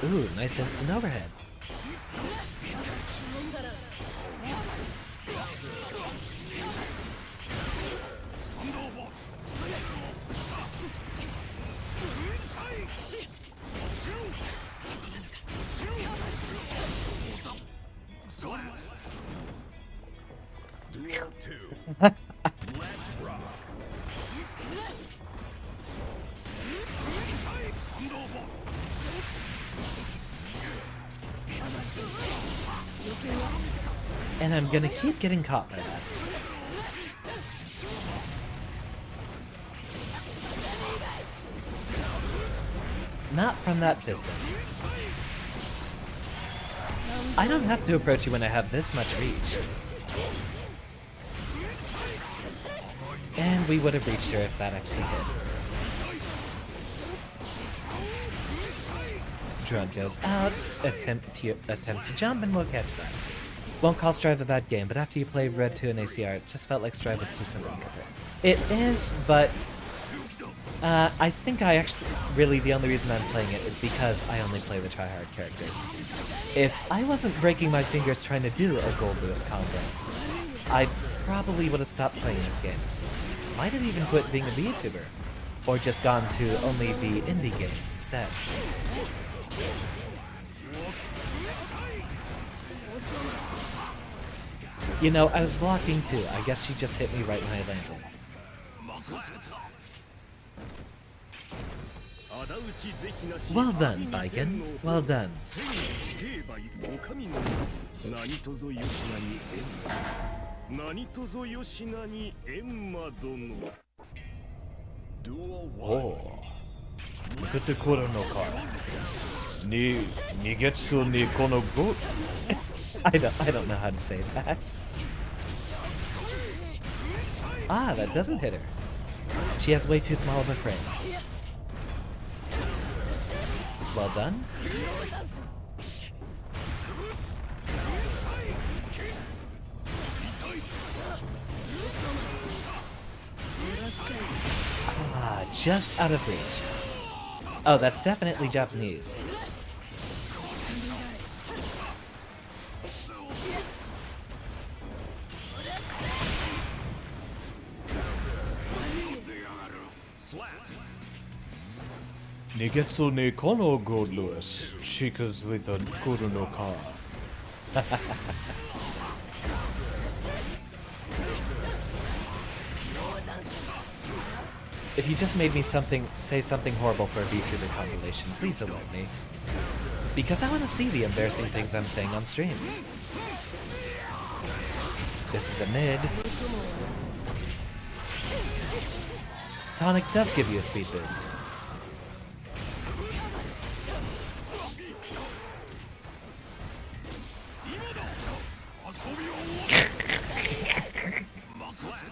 Ooh, nice instant overhead. Duel 2. Let's rock. And I'm gonna keep getting caught by that. Not from that distance. I don't have to approach you when I have this much reach. And we would have reached her if that actually hit. drone goes out, attempt to jump, and we'll catch that. Won't call Strive a bad game, but after you play Red 2 and ACR, it just felt like Strive was too simple to cover. It is, but I think really the only reason I'm playing it is because I only play the tryhard characters. If I wasn't breaking my fingers trying to do a Gold Lewis combo, I probably would have stopped playing this game. Might have even quit being a VTuber, or just gone to only the indie games instead. You know, I was blocking too. I guess she just hit me right when I landed. Well done, Baiken. Well done. Oh. Kutukuro no kara. Ni nigetsu ni kono go. I don't know how to say that. Ah, that doesn't hit her. She has way too small of a frame. Well done. Ah, just out of reach. Oh, that's definitely Japanese. Nigetsu ni kono Gold Lewis, Shika's with a Kuro no Kara. If you just made me say something horrible for a VTuber compilation, please alert me. Because I want to see the embarrassing things I'm saying on stream. This is a mid. Tonic does give you a speed boost.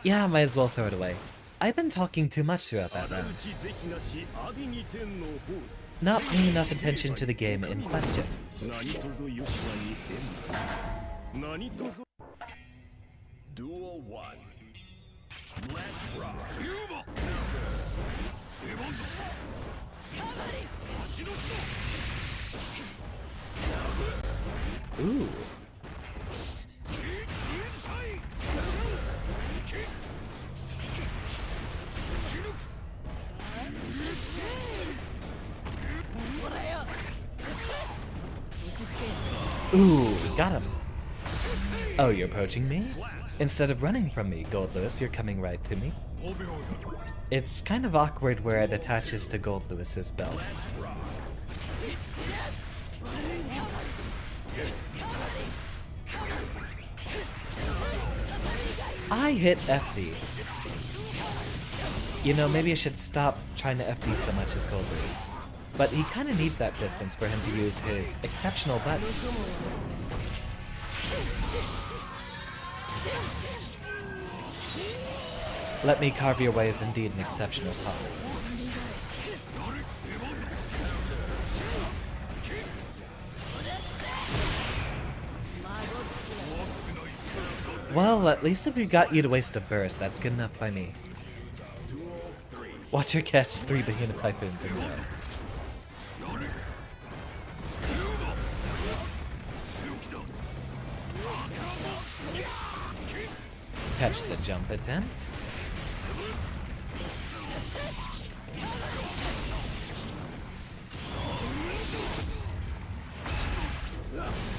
Yeah, might as well throw it away. I've been talking too much throughout that round. Not paying enough attention to the game in question. Duel 1. Let's rock. Ooh. Ooh, got him. Oh, you're approaching me? Instead of running from me, Gold Lewis, you're coming right to me. It's kind of awkward where it attaches to Gold Lewis's belt. I hit FD. You know, maybe I should stop trying to FD so much as Gold Lewis. But he kind of needs that distance for him to use his exceptional buttons. Let Me Carve Your Way is indeed an exceptional song. Well, at least if we got you to waste a burst, that's good enough by me. Watch her catch 3 Behemoth Typhoons in a row. Catch the jump attempt.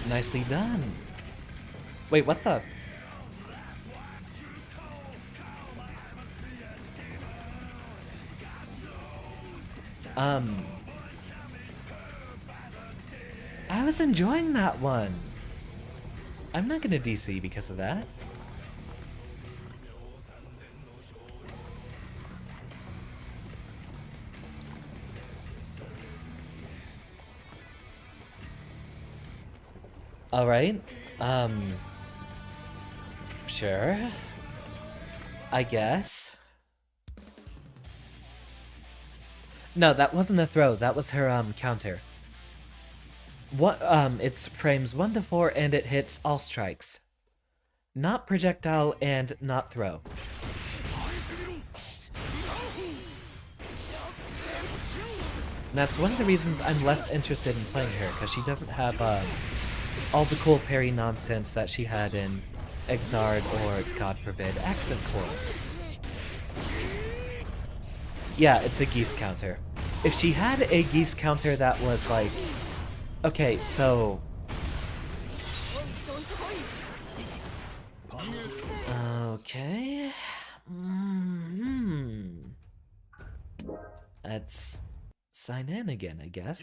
Nicely done. Wait, what the? I was enjoying that one. I'm not gonna DC because of that. Alright, sure. I guess. No, that wasn't a throw, that was her, counter. It's frames 1 to 4 and it hits all strikes. Not projectile and not throw. And that's one of the reasons I'm less interested in playing her, because she doesn't have all the cool parry nonsense that she had in Exard or, God forbid, Accent Core. Yeah, it's a geese counter. If she had a geese counter that was like... Okay, so... Okay... Let's sign in again, I guess.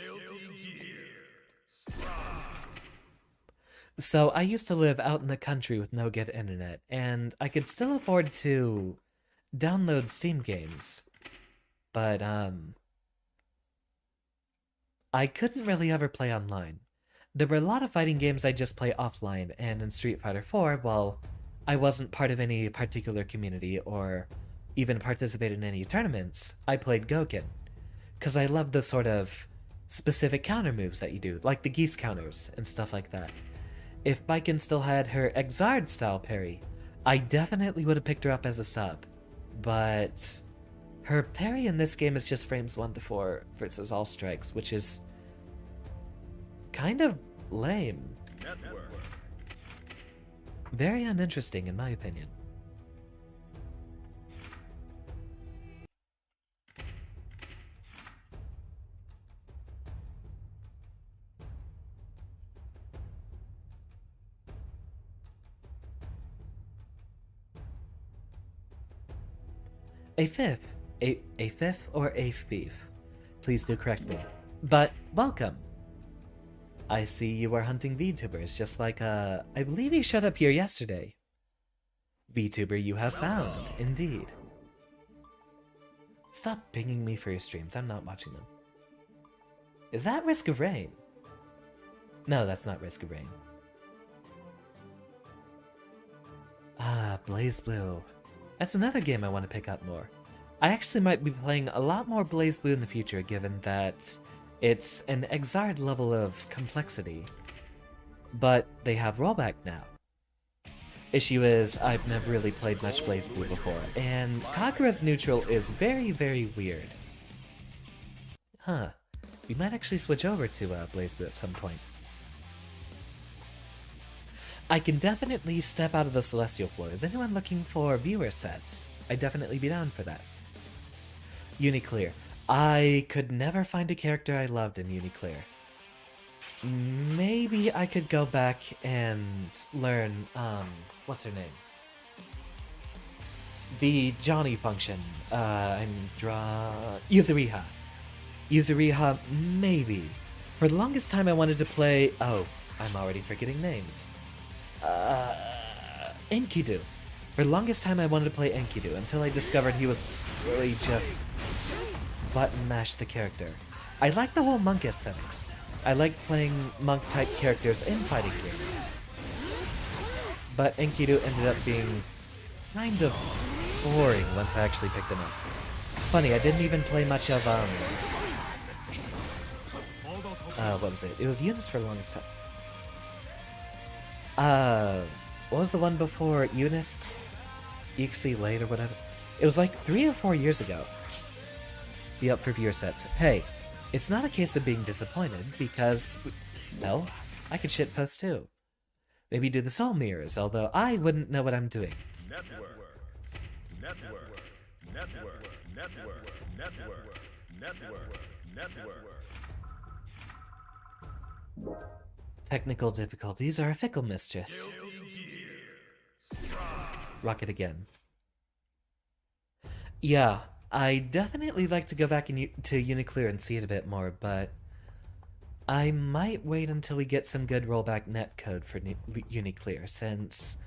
So I used to live out in the country with no good internet, and I could still afford to download Steam games. But, I couldn't really ever play online. There were a lot of fighting games I just play offline, and in Street Fighter 4, well, I wasn't part of any particular community or even participated in any tournaments, I played Gouken. Because I love the sort of specific counter moves that you do, like the geese counters and stuff like that. If Baiken still had her Exard style parry, I definitely would have picked her up as a sub. But her parry in this game is just frames 1 to 4 versus all strikes, which is kind of lame. Very uninteresting in my opinion. A fifth or a thief? Please do correct me. But welcome. I see you are hunting VTubers, just like I believe you showed up here yesterday. VTuber you have found, indeed. Stop pinging me for your streams, I'm not watching them. Is that Risk of Rain? No, that's not Risk of Rain. Ah, Blaze Blue. That's another game I want to pick up more. I actually might be playing a lot more Blaze Blue in the future, given that it's an Exard level of complexity. But they have rollback now. Issue is, I've never really played much Blaze Blue before, and Kagura's neutral is very, very weird. Huh. We might actually switch over to Blaze Blue at some point. I can definitely step out of the Celestial floor. Is anyone looking for viewer sets? I'd definitely be down for that. Uniclear. I could never find a character I loved in Uniclear. Maybe I could go back and learn, what's her name? The Johnny function. Yuzuriha. Yuzuriha, maybe. For the longest time I wanted to play... Oh, I'm already forgetting names. Enkidu. For the longest time I wanted to play Enkidu until I discovered he was really just button mash the character. I like the whole monk aesthetics. I like playing monk-type characters in fighting games. But Enkidu ended up being kind of boring once I actually picked him up. Funny, I didn't even play much of, what was it? It was Eunice for the longest time. What was the one before Eunice? EXE Late or whatever? It was like 3 or 4 years ago. Be up for viewer sets. Hey, it's not a case of being disappointed, because, well, I could shitpost too. Maybe do the soul mirrors, although I wouldn't know what I'm doing. Technical difficulties are a fickle mistress. Rocket again. Yeah, I definitely like to go back to Uniclear and see it a bit more, but I might wait until we get some good rollback netcode for Uniclear, since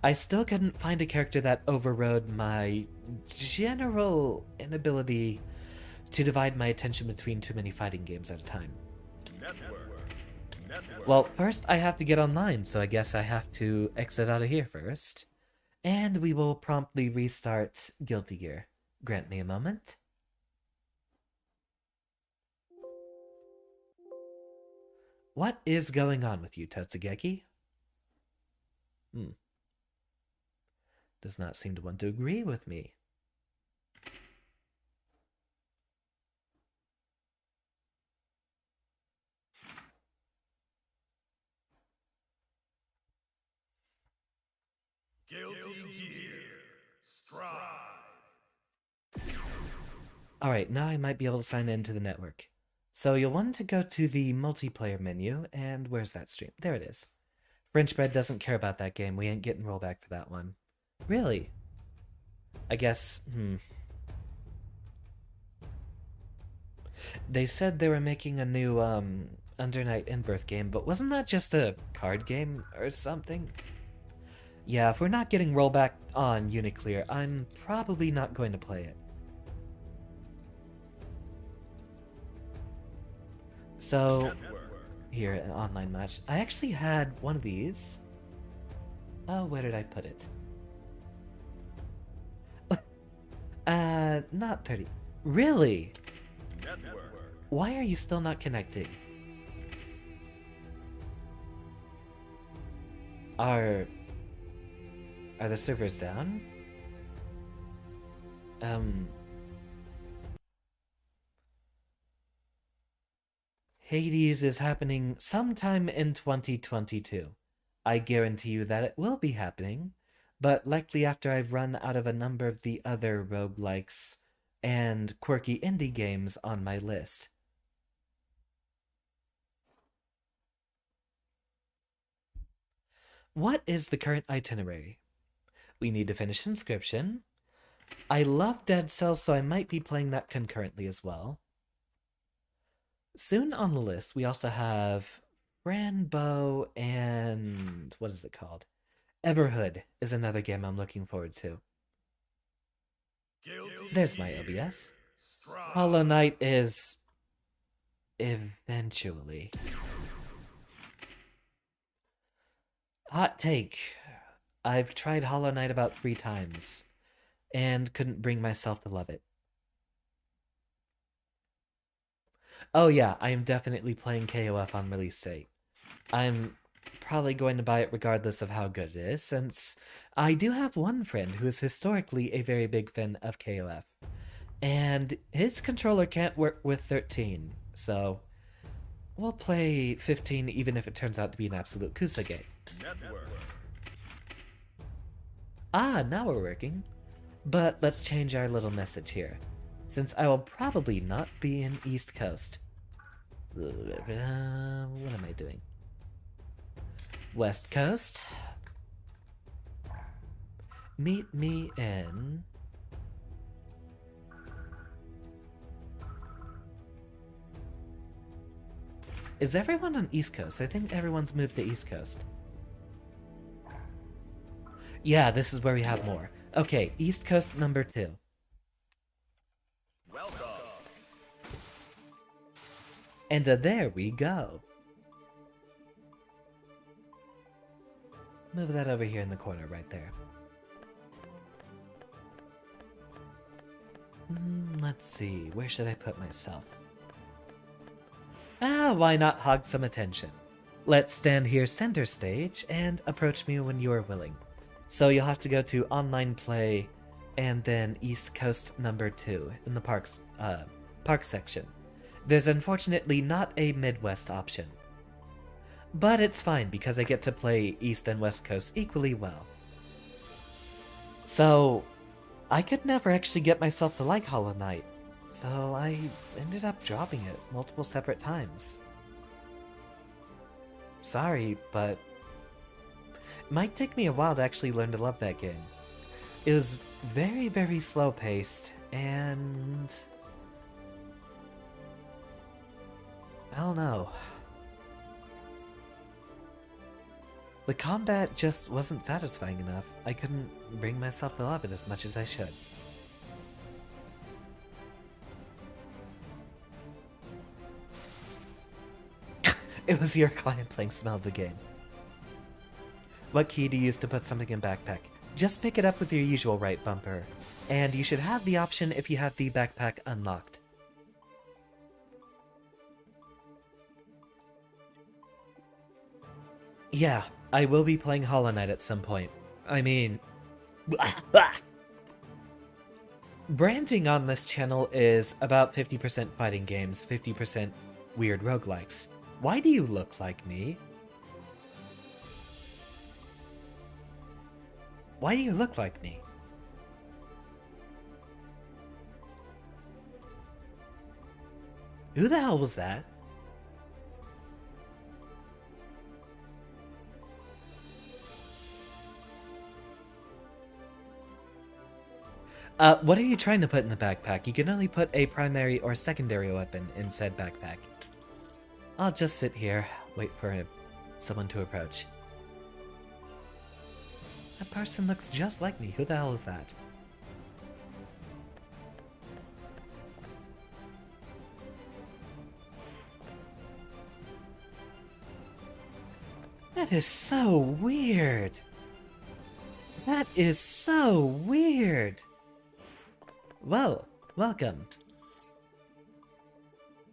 I still couldn't find a character that overrode my general inability to divide my attention between too many fighting games at a time. Well, first I have to get online, so I guess I have to exit out of here first. And we will promptly restart Guilty Gear. Grant me a moment. What is going on with you, Totsugeki? Does not seem to want to agree with me. Guilty Gear Strive. Alright, now I might be able to sign into the network. So you'll want to go to the multiplayer menu, and where's that stream? There it is. French Bread doesn't care about that game. We ain't getting rollback for that one. Really? I guess, They said they were making a new, Undernight In-Birth game, but wasn't that just a card game or something? Yeah, if we're not getting rollback on Uniclear, I'm probably not going to play it. So, here, an online match. I actually had one of these. Oh, where did I put it? Not 30. Really? Why are you still not connecting? Are the servers down? Hades is happening sometime in 2022. I guarantee you that it will be happening, but likely after I've run out of a number of the other roguelikes and quirky indie games on my list. What is the current itinerary? We need to finish Inscription. I love Dead Cells, so I might be playing that concurrently as well. Soon on the list, we also have Ranbo and... what is it called? Everhood is another game I'm looking forward to. There's my OBS. Hollow Knight is... eventually. Hot take. I've tried Hollow Knight about 3 times, and couldn't bring myself to love it. Oh yeah, I am definitely playing KOF on release date. I'm probably going to buy it regardless of how good it is, since I do have one friend who is historically a very big fan of KOF, and his controller can't work with 13, so we'll play 15 even if it turns out to be an absolute kusage. Ah, now we're working. But let's change our little message here, since I will probably not be in East Coast. What am I doing? West Coast. Meet me in... Is everyone on East Coast? I think everyone's moved to East Coast. Yeah, this is where we have more. Okay, East Coast number 2. Welcome. And there we go. Move that over here in the corner right there. Let's see, where should I put myself? Why not hog some attention? Let's stand here center stage and approach me when you are willing. So you'll have to go to online play and then East Coast number 2 in the park section. There's unfortunately not a Midwest option. But it's fine because I get to play East and West Coast equally well. So, I could never actually get myself to like Hollow Knight, so I ended up dropping it multiple separate times. Sorry, but it might take me a while to actually learn to love that game. It was very, very slow paced, and I don't know. The combat just wasn't satisfying enough. I couldn't bring myself to love it as much as I should. It was your client playing Smell the Game. What key do you use to put something in backpack? Just pick it up with your usual right bumper, and you should have the option if you have the backpack unlocked. Yeah, I will be playing Hollow Knight at some point. I mean, branding on this channel is about 50% fighting games, 50% weird roguelikes. Why do you look like me? Why do you look like me? Who the hell was that? What are you trying to put in the backpack? You can only put a primary or secondary weapon in said backpack. I'll just sit here, wait for someone to approach. That person looks just like me. Who the hell is that? That is so weird. That is so weird. Well, welcome.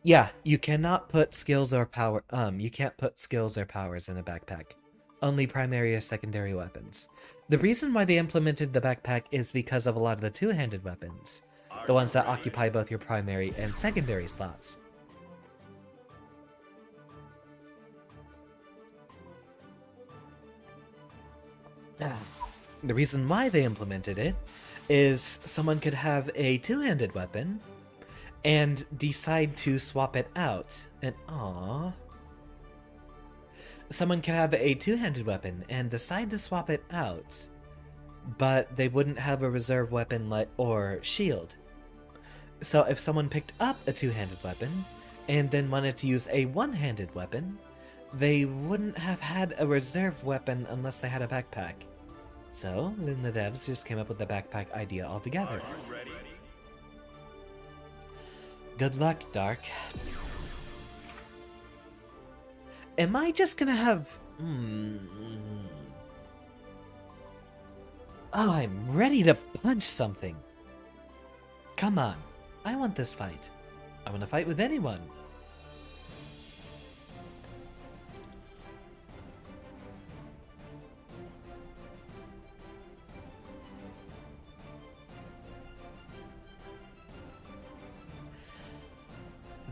Yeah, you cannot put skills or power. You can't put skills or powers in a backpack. Only primary or secondary weapons. The reason why they implemented the backpack is because of a lot of the two-handed weapons. The ones that occupy both your primary and secondary slots. The reason why they implemented it is someone could have a two-handed weapon and decide to swap it out. And someone can have a two-handed weapon and decide to swap it out, but they wouldn't have a reserve weapon or shield. So if someone picked up a two-handed weapon and then wanted to use a one-handed weapon, they wouldn't have had a reserve weapon unless they had a backpack. So then the devs just came up with the backpack idea altogether. Good luck, Dark. Am I just gonna have... Oh, I'm ready to punch something. Come on. I want this fight. I want to fight with anyone.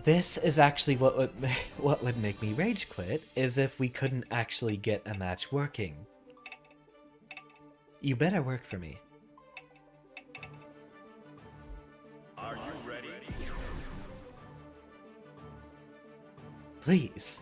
This is actually what would make me rage quit, is if we couldn't actually get a match working. You better work for me. Are you ready? Please.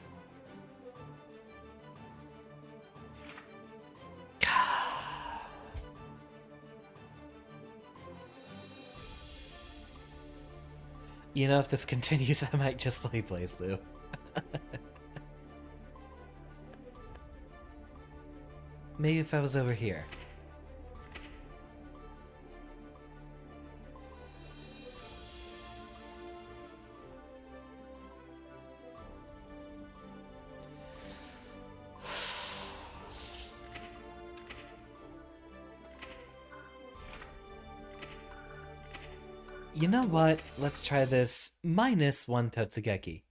You know, if this continues, I might just play BlazBlue. Maybe if I was over here. You know what? Let's try this -1 Totsugeki.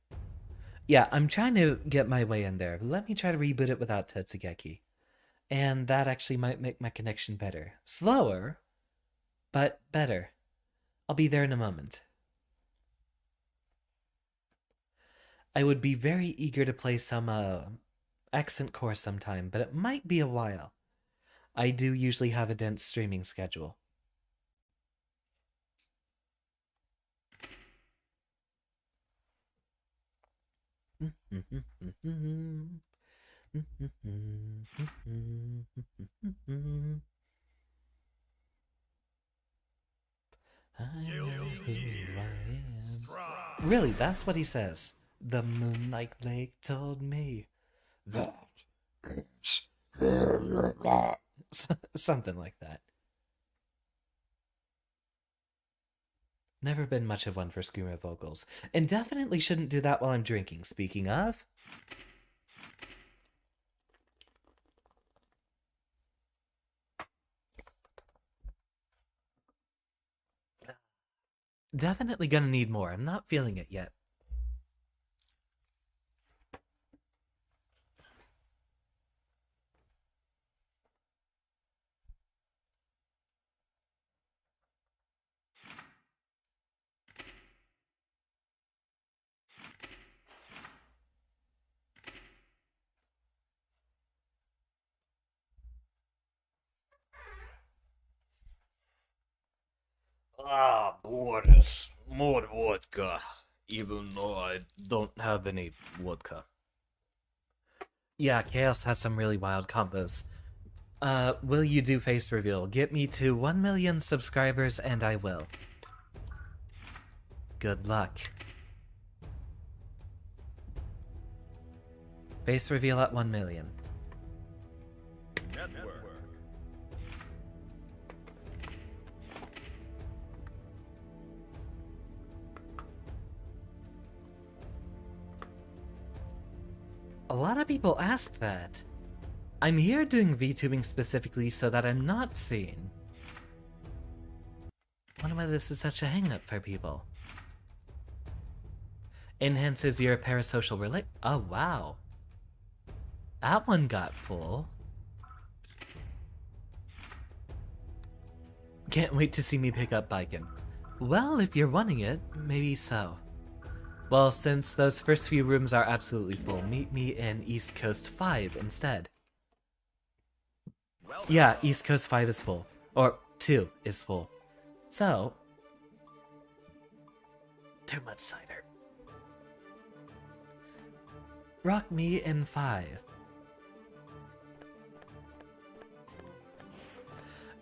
Yeah, I'm trying to get my way in there. Let me try to reboot it without Totsugeki. And that actually might make my connection better. Slower, but better. I'll be there in a moment. I would be very eager to play some accent course sometime, but it might be a while. I do usually have a dense streaming schedule. I know who I am. Really, that's what he says. The Moonlight Lake told me that it's something like that. Never been much of one for screamer vocals, and definitely shouldn't do that while I'm drinking. Speaking of, definitely gonna need more. I'm not feeling it yet. Ah, Boris, more vodka. Even though I don't have any vodka. Yeah, Chaos has some really wild combos. Will you do face reveal? Get me to 1 million subscribers and I will. Good luck. Face reveal at 1 million. Network. A lot of people ask that. I'm here doing VTubing specifically so that I'm not seen. Wonder why this is such a hang-up for people. Enhances your parasocial Oh, wow. That one got full. Can't wait to see me pick up Baiken. Well, if you're wanting it, maybe so. Well, since those first few rooms are absolutely full, meet me in East Coast 5 instead. Yeah, East Coast 5 is full. Or 2 is full. So... too much cider. Rock me in 5.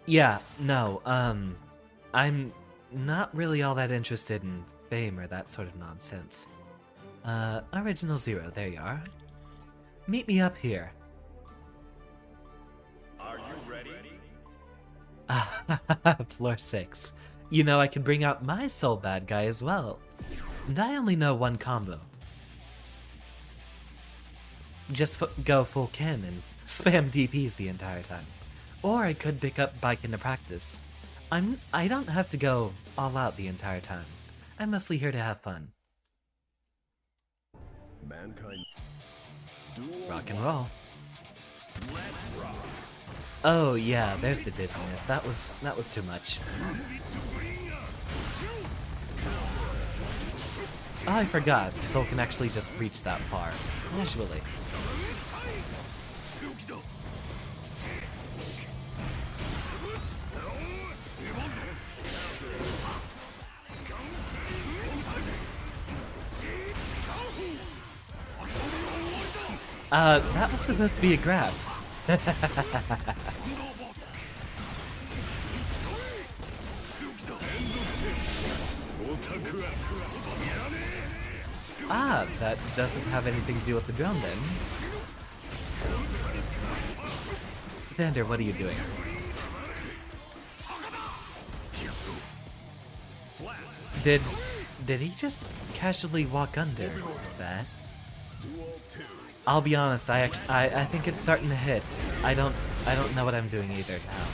Yeah, no, I'm not really all that interested in fame or that sort of nonsense. Original 0, there you are. Meet me up here. Are you ready? Floor 6. You know, I can bring out my soul bad guy as well. And I only know one combo. Just go full Ken and spam DPs the entire time. Or I could pick up Baiken to practice. I don't have to go all out the entire time. I'm mostly here to have fun. Mankind. Rock and roll. Let's rock. Oh yeah, there's the dizziness. That was too much. Oh, I forgot. Soul can actually just reach that far. Visually. That was supposed to be a grab. Ah, that doesn't have anything to do with the drum then. Xander, what are you doing? Did he just casually walk under that? I'll be honest, I think it's starting to hit. I don't know what I'm doing either now.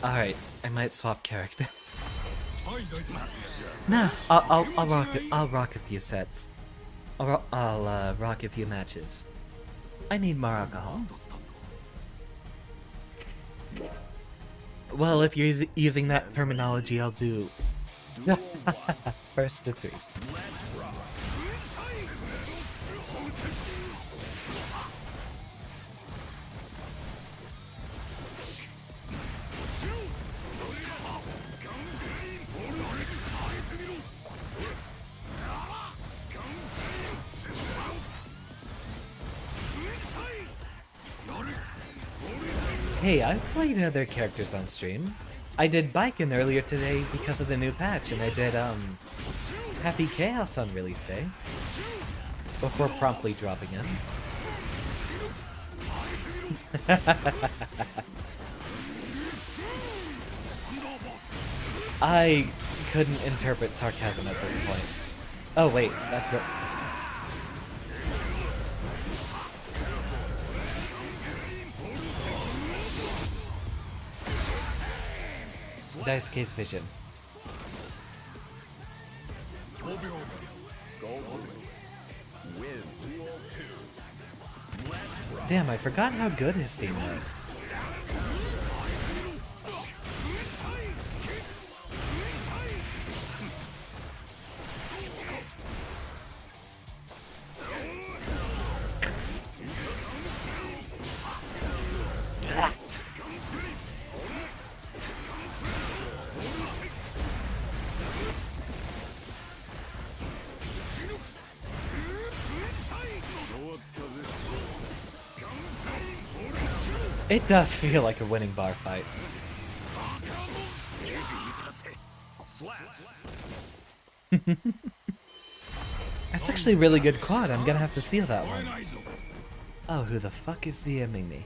Alright, I might swap character. Nah, I'll rock a few sets. I'll rock a few matches. I need more alcohol. Well, if you're using that terminology, I'll do first to 3. Hey, I've played other characters on stream. I did Baiken earlier today because of the new patch, and I did, Happy Chaos on release day. Before promptly dropping in. I couldn't interpret sarcasm at this point. Oh wait, that's what... Dice case vision. Damn, I forgot how good his theme was. It does feel like a winning bar fight. That's actually a really good quad. I'm gonna have to seal that one. Oh, who the fuck is DMing me?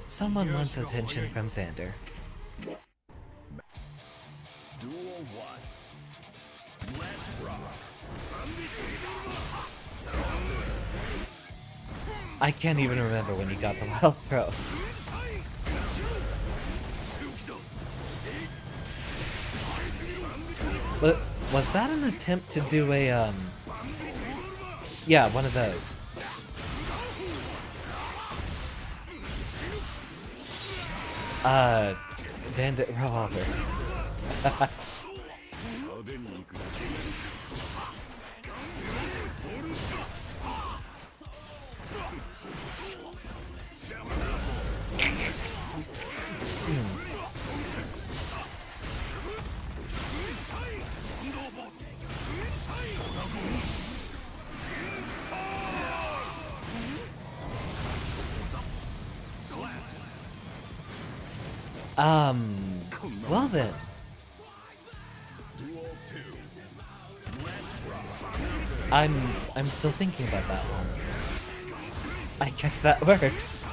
Someone wants attention from Xander. Duel 1. Let's rock. I can't even remember when he got the wild throw. But was that an attempt to do a yeah, one of those. Bandit revolver. Well then. I'm still thinking about that one. I guess that works.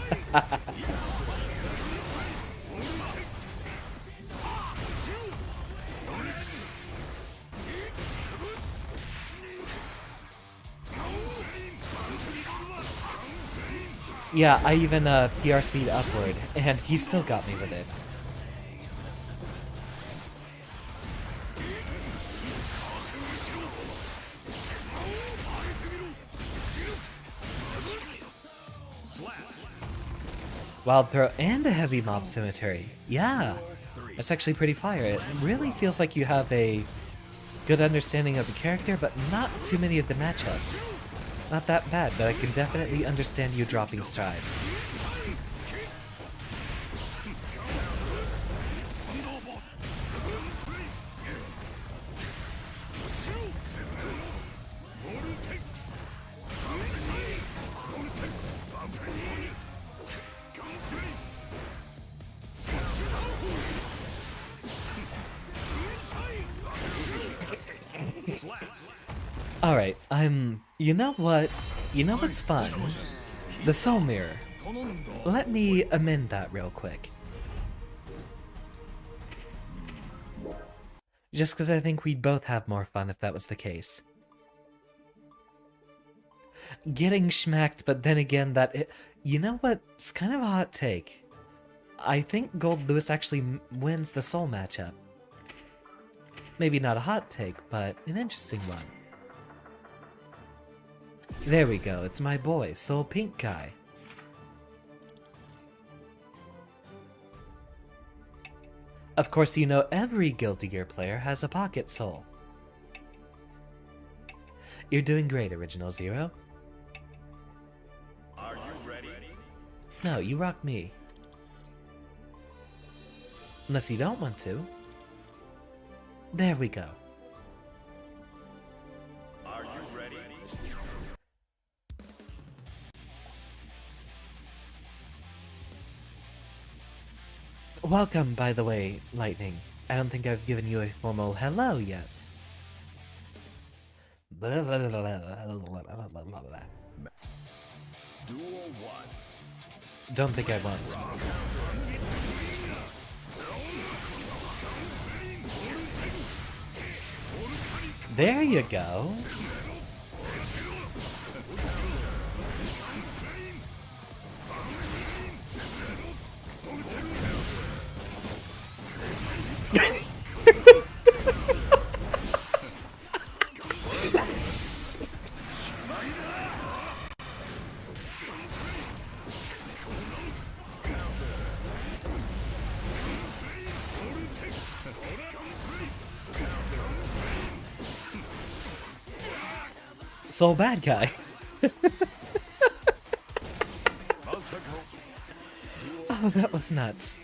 Yeah, I even PRC'd upward, and he still got me with it. Wild throw and a heavy mob cemetery. Yeah, that's actually pretty fire. It really feels like you have a good understanding of the character, but not too many of the matchups. Not that bad, but I can definitely understand you dropping stride. Alright, you know what? You know what's fun? The soul mirror. Let me amend that real quick. Just because I think we'd both have more fun if that was the case. Getting schmacked, but then again, you know what? It's kind of a hot take. I think Gold Lewis actually wins the soul matchup. Maybe not a hot take, but an interesting one. There we go, it's my boy, Soul Pink Guy. Of course, you know every Guilty Gear player has a pocket soul. You're doing great, Original Zero. Are you ready? No, you rock me. Unless you don't want to. There we go. Are you ready? Welcome, by the way, Lightning. I don't think I've given you a formal hello yet. Duel 1. Don't think I won't. There you go. So bad guy. Oh, that was nuts.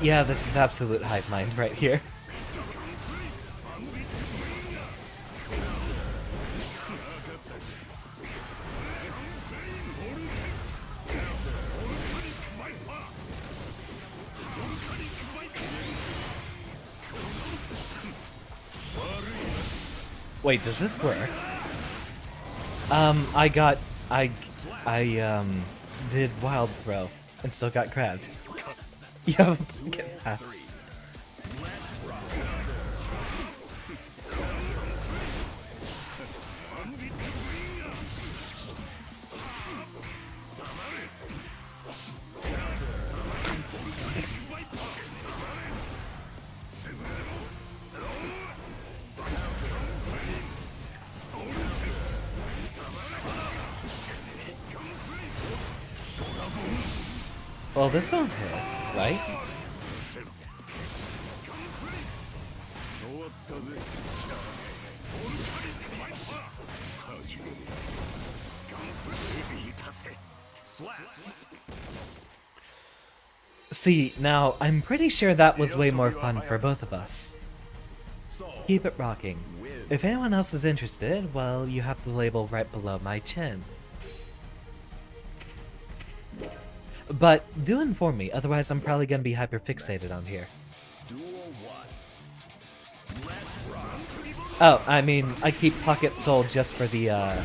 Yeah, this is absolute hive mind right here. Wait, does this work? I did wild throw and still got grabbed. Yo, get past. Well, this don't hit, right? See, now, I'm pretty sure that was way more fun for both of us. Keep it rocking. If anyone else is interested, well, you have the label right below my chin. But do inform me, otherwise I'm probably gonna be hyperfixated on here. Oh, I mean, I keep Pocket Soul just for the,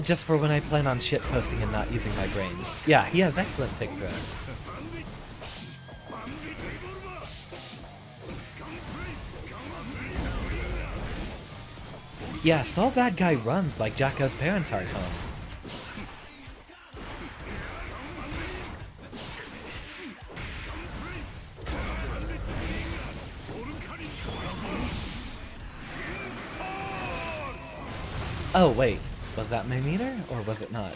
just for when I plan on shit posting and not using my brain. Yeah, he has excellent tick throws. Yeah, Soul Bad Guy runs like Jacko's parents aren't home. Oh, wait. Was that my meter, or was it not?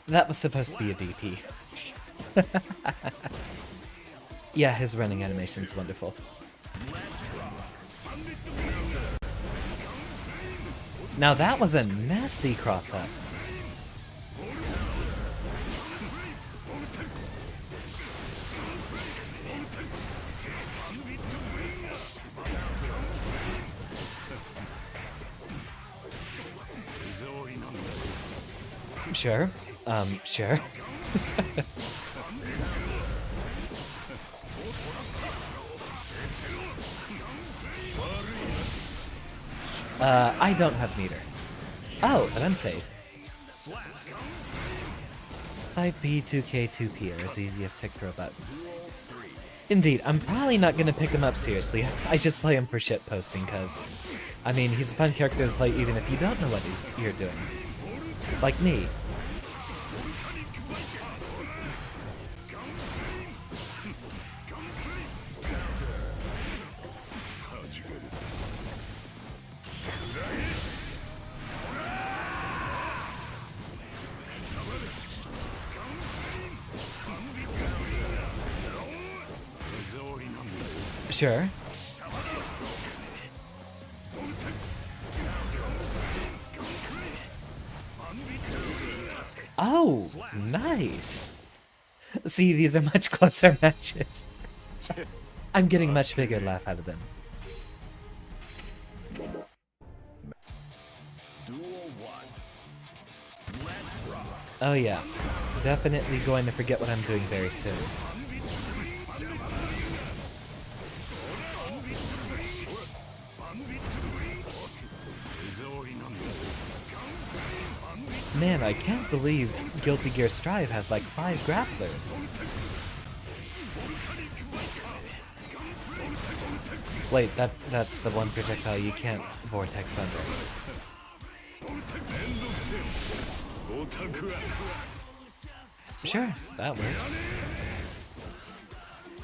That was supposed to be a DP. Yeah, his running animation's wonderful. Now that was a nasty cross-up. Sure. Sure. I don't have meter. Oh, but I'm safe. 5P, 2K, 2P are his easiest tick throw buttons. Indeed, I'm probably not gonna pick him up seriously. I just play him for shit posting, cause, I mean, he's a fun character to play even if you don't know what you're doing. Like me. Sure. Oh, nice. See, these are much closer matches. I'm getting much bigger laugh out of them. Oh yeah, definitely going to forget what I'm doing very soon. Man, I can't believe Guilty Gear Strive has like 5 grapplers. Wait, that's the one projectile you can't vortex under. Sure, that works.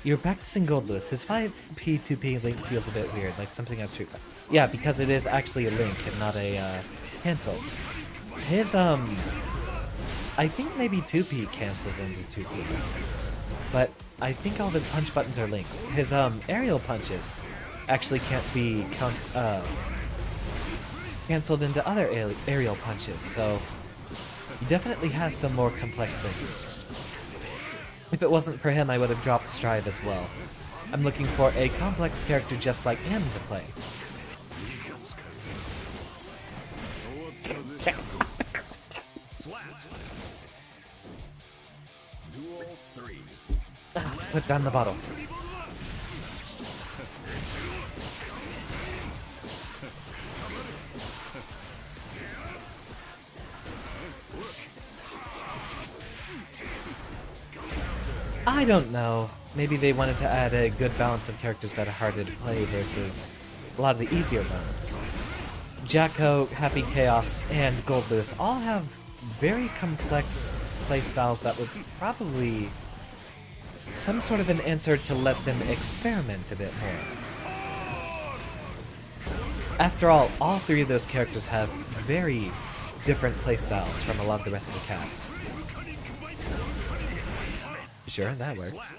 You're practicing Gold Lewis. His 5P2P link feels a bit weird, like something I've Street Fighter. Yeah, because it is actually a link and not a cancel. His I think maybe 2P cancels into 2P. But I think all of his punch buttons are links. His aerial punches actually can't be canceled into other aerial punches, so He definitely has some more complex things. If it wasn't for him, I would have dropped Strive as well. I'm looking for a complex character just like him to play. Put down the bottle. I don't know. Maybe they wanted to add a good balance of characters that are harder to play versus a lot of the easier ones. Jacko, Happy Chaos, and Gold Lewis all have very complex playstyles that would probably some sort of an answer to let them experiment a bit more. After all three of those characters have very different playstyles from a lot of the rest of the cast. Sure, that works.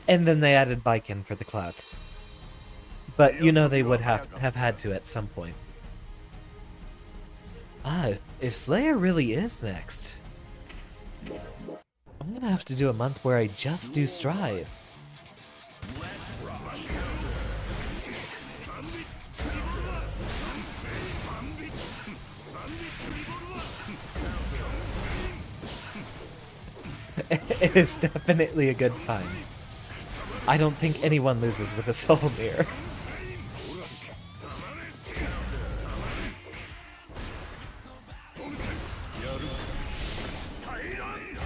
And then they added Baiken for the clout. But you know they would have had to at some point. If Slayer really is next, I'm gonna have to do a month where I just do Strive. It is definitely a good time. I don't think anyone loses with a soul mirror.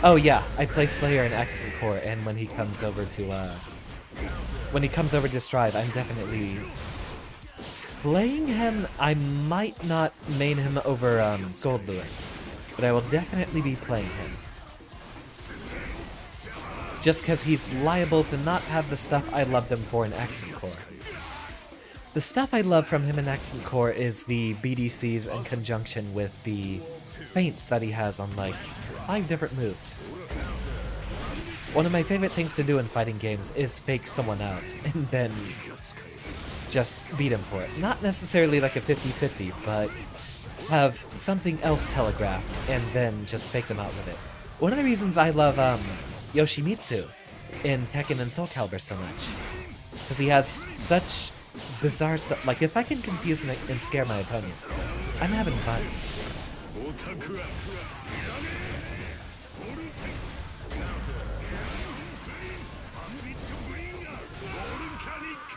Oh yeah, I play Slayer in Accent Core, and when he comes over to Strive, I'm definitely playing him. I might not main him over Gold Lewis, but I will definitely be playing him. Just because he's liable to not have the stuff I loved him for in Accent Core. The stuff I love from him in Accent Core is the BDCs in conjunction with the feints that he has on like 5 different moves. One of my favorite things to do in fighting games is fake someone out and then just beat him for it. Not necessarily like a 50-50, but have something else telegraphed and then just fake them out with it. One of the reasons I love Yoshimitsu in Tekken and Soul Calibur so much, because he has such bizarre stuff. Like, if I can confuse and scare my opponent, I'm having fun.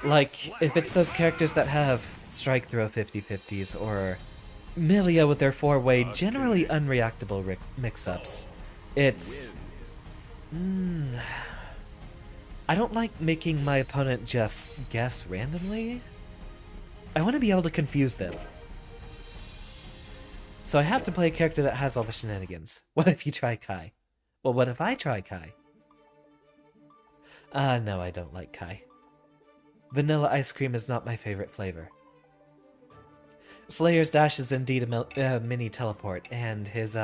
Like, if it's those characters that have strike throw 50-50s or Milia with their 4-way, generally unreactable mix-ups, it's... I don't like making my opponent just guess randomly. I want to be able to confuse them. So I have to play a character that has all the shenanigans. What if you try Kai? Well, what if I try Kai? No, I don't like Kai. Vanilla ice cream is not my favorite flavor. Slayer's dash is indeed a mini teleport, and his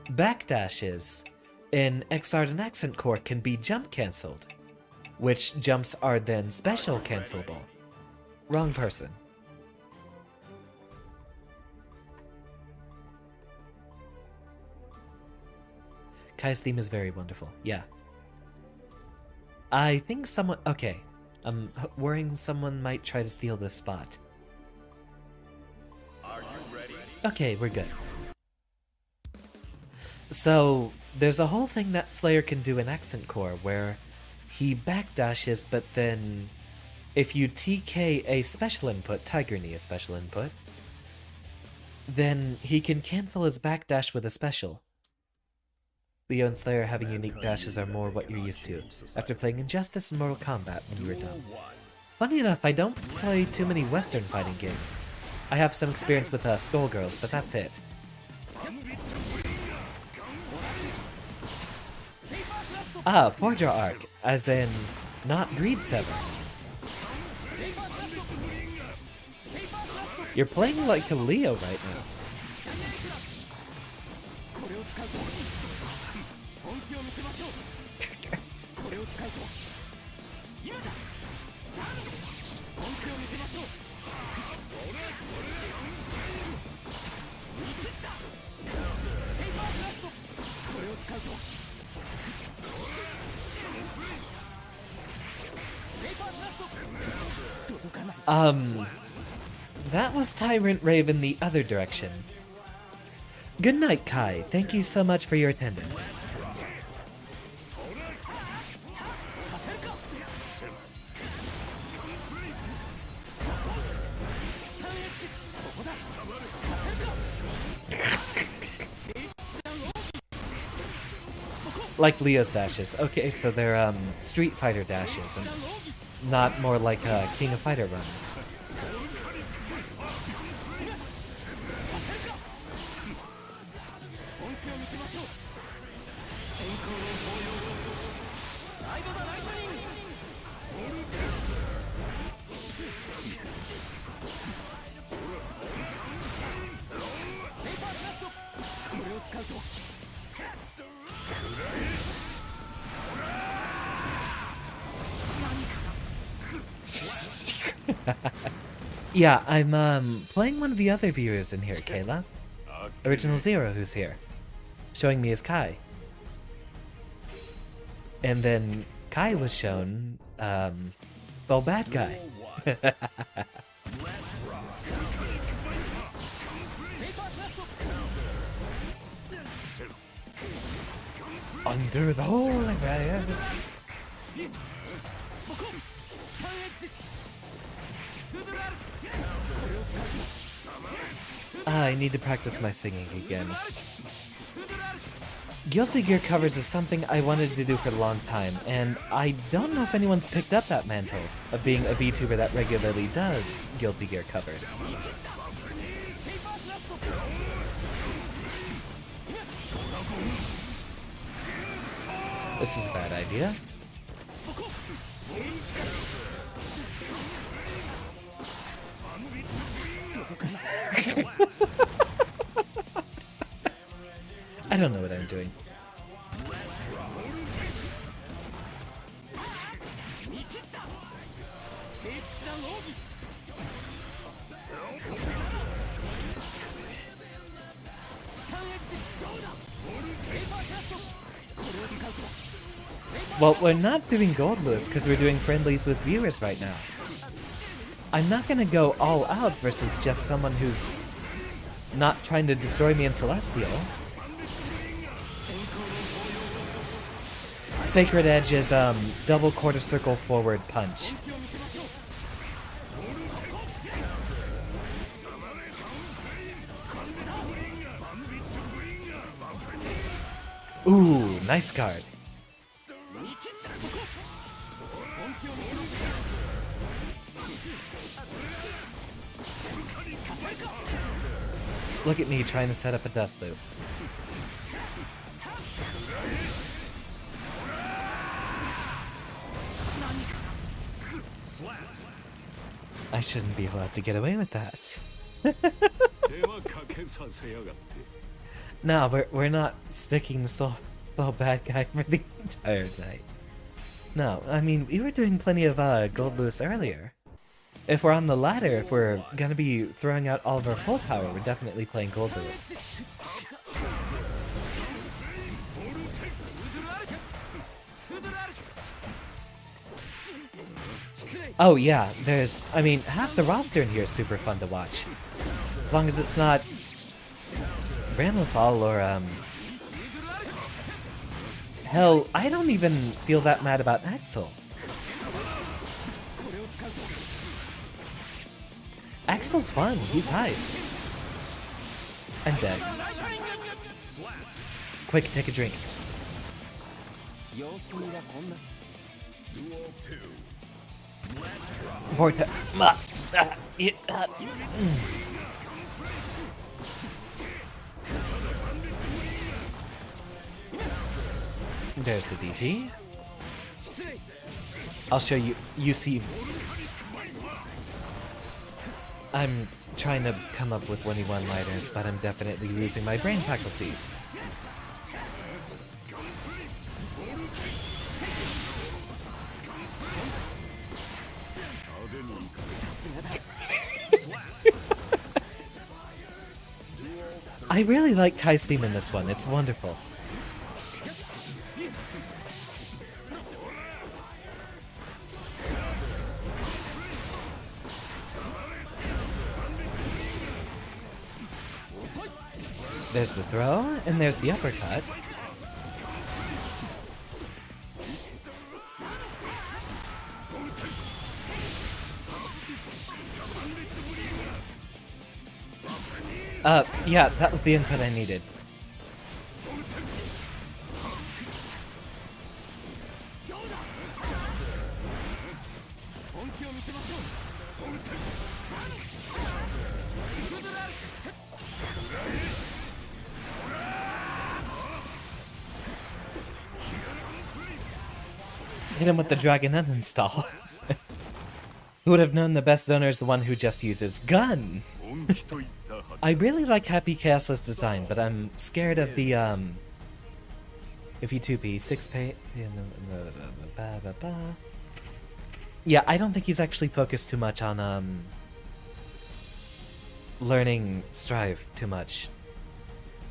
back dashes in Xrd and Accent Core can be jump cancelled, which jumps are then special cancelable. Wrong person. Kai's theme is very wonderful, yeah. I think someone... Okay, I'm worrying someone might try to steal this spot. Are you ready? Okay, we're good. So, there's a whole thing that Slayer can do in Accent Core where he backdashes, but then if you TK a special input, Tiger Knee a special input, then he can cancel his backdash with a special. Leo and Slayer having unique dashes are more what you're used to, after playing Injustice and Mortal Kombat when you were done. Funny enough, I don't play too many Western fighting games. I have some experience with Skullgirls, but that's it. Ah, Forger Arc, as in, not Greed Sever. You're playing like a Leo right now. That was Tyrant Raven the other direction. Good night, Kai. Thank you so much for your attendance. Like Leo's dashes. Okay, so they're Street Fighter dashes and not more like King of Fighter runs. Yeah, I'm playing one of the other viewers in here, Kayla. Original Zero, who's here. Showing me as Kai. And then Kai was shown, the bad guy. Under the holy rails. I need to practice my singing again. Guilty Gear covers is something I wanted to do for a long time, and I don't know if anyone's picked up that mantle of being a VTuber that regularly does Guilty Gear covers. This is a bad idea. I don't know what I'm doing. Well, we're not doing Gold Lewis because we're doing friendlies with viewers right now. I'm not gonna go all out versus just someone who's not trying to destroy me in Celestial. Sacred Edge is double quarter circle forward punch. Ooh, nice guard. Look at me trying to set up a dust loop. I shouldn't be allowed to get away with that. No, we're not sticking so bad guy for the entire night. No, I mean, we were doing plenty of Gold Lewis earlier. If we're on the ladder, if we're gonna be throwing out all of our full power, we're definitely playing Gold Lewis. Oh yeah, I mean, half the roster in here is super fun to watch. As long as it's not Bramlethal or, hell, I don't even feel that mad about Axel. Axel's fun, he's hype. I'm dead. Quick, take a drink. Vortex. There's the DP. I'll show you. You see. I'm trying to come up with witty one-liners, but I'm definitely losing my brain faculties. I really like Kai's theme in this one. It's wonderful. There's the throw, and there's the uppercut. Yeah, that was the input I needed. Hit him with the dragon uninstall. Who would have known the best zoner is the one who just uses gun? I really like Happy Chaosless design, but I'm scared of the if you 2p 6p. Yeah, I don't think he's actually focused too much on learning Strive too much.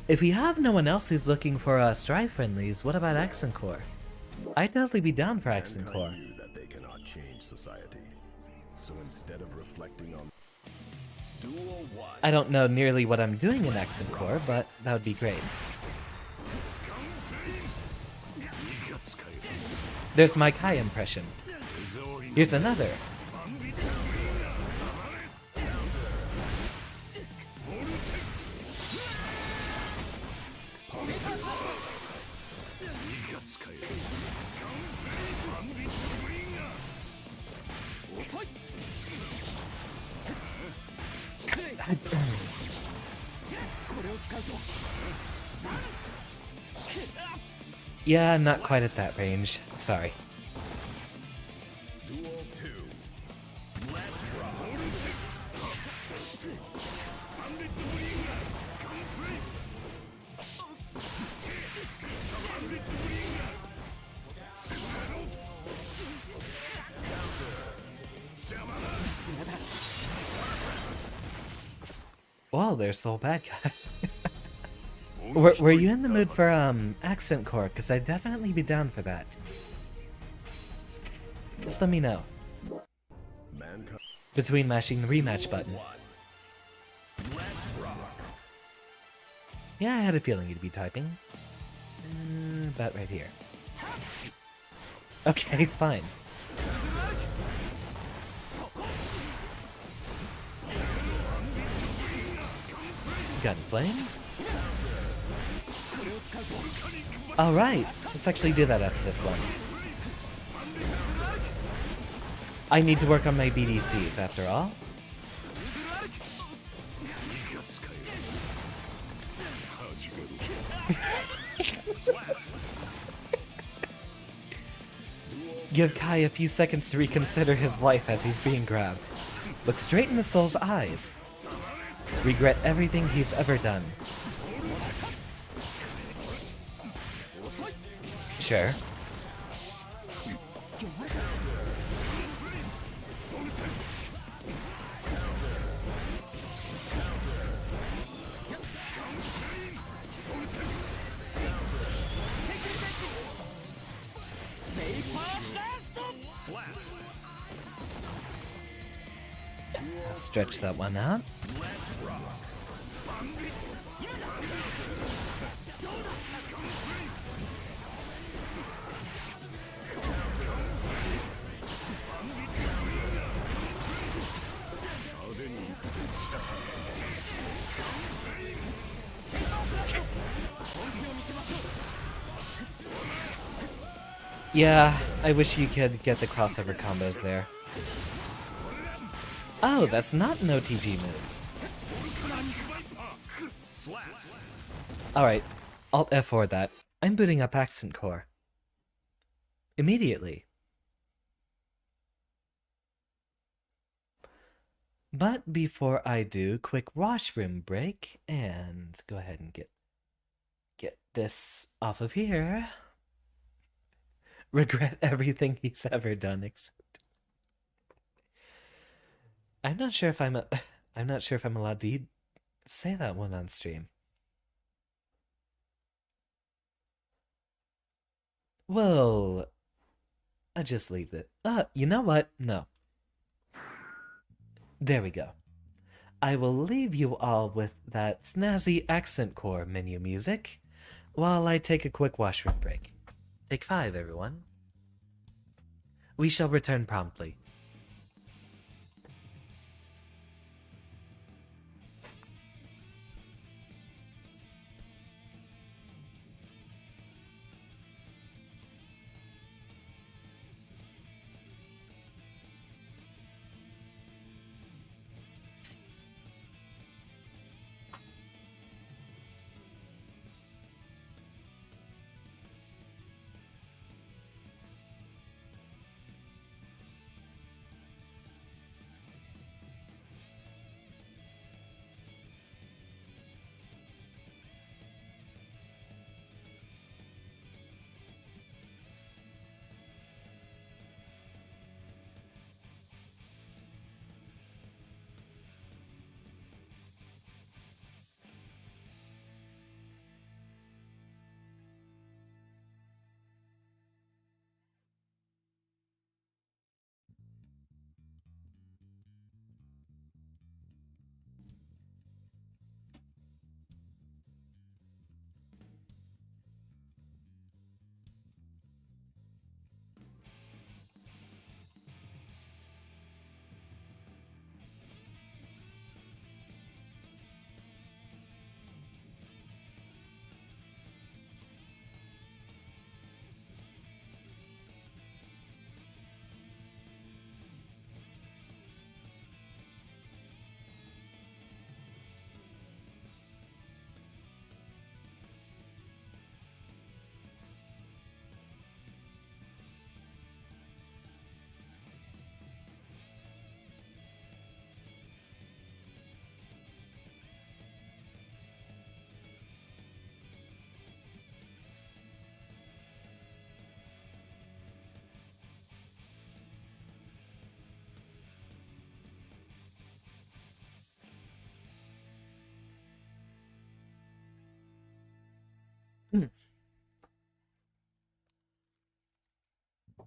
If we have no one else who's looking for Strive friendlies, what about Accent Core? I'd totally be down for Accent Core. Mankind knew that they cannot change society. So instead of reflecting on Duel 1. I don't know nearly what I'm doing in Accent Core, but that would be great. There's my Kai impression. Here's another. Yeah, not quite at that range. Sorry. Duel 2. Let's rock. Well, there's the whole bad guy. Were you in the mood for Accent Core? Because I'd definitely be down for that. Just let me know. Mankind. Between mashing the rematch button. Let's rock. Yeah, I had a feeling you'd be typing. About right here. Okay, fine. Gunflame? Alright, let's actually do that after this one. I need to work on my BDCs after all. Give Kai a few seconds to reconsider his life as he's being grabbed. Look straight into Soul's eyes. Regret everything he's ever done. Sure. I'll stretch that one out. Yeah, I wish you could get the crossover combos there. Oh, that's not an OTG move. Alright, Alt F4 that. I'm booting up Accent Core. Immediately. But before I do, quick washroom break, and go ahead and get this off of here. Regret everything he's ever done, except I'm not sure if I'm allowed to say that one on stream. Well, I'll just leave it. You know what? No. There we go. I will leave you all with that snazzy accent core menu music while I take a quick washroom break. Take 5, everyone. We shall return promptly.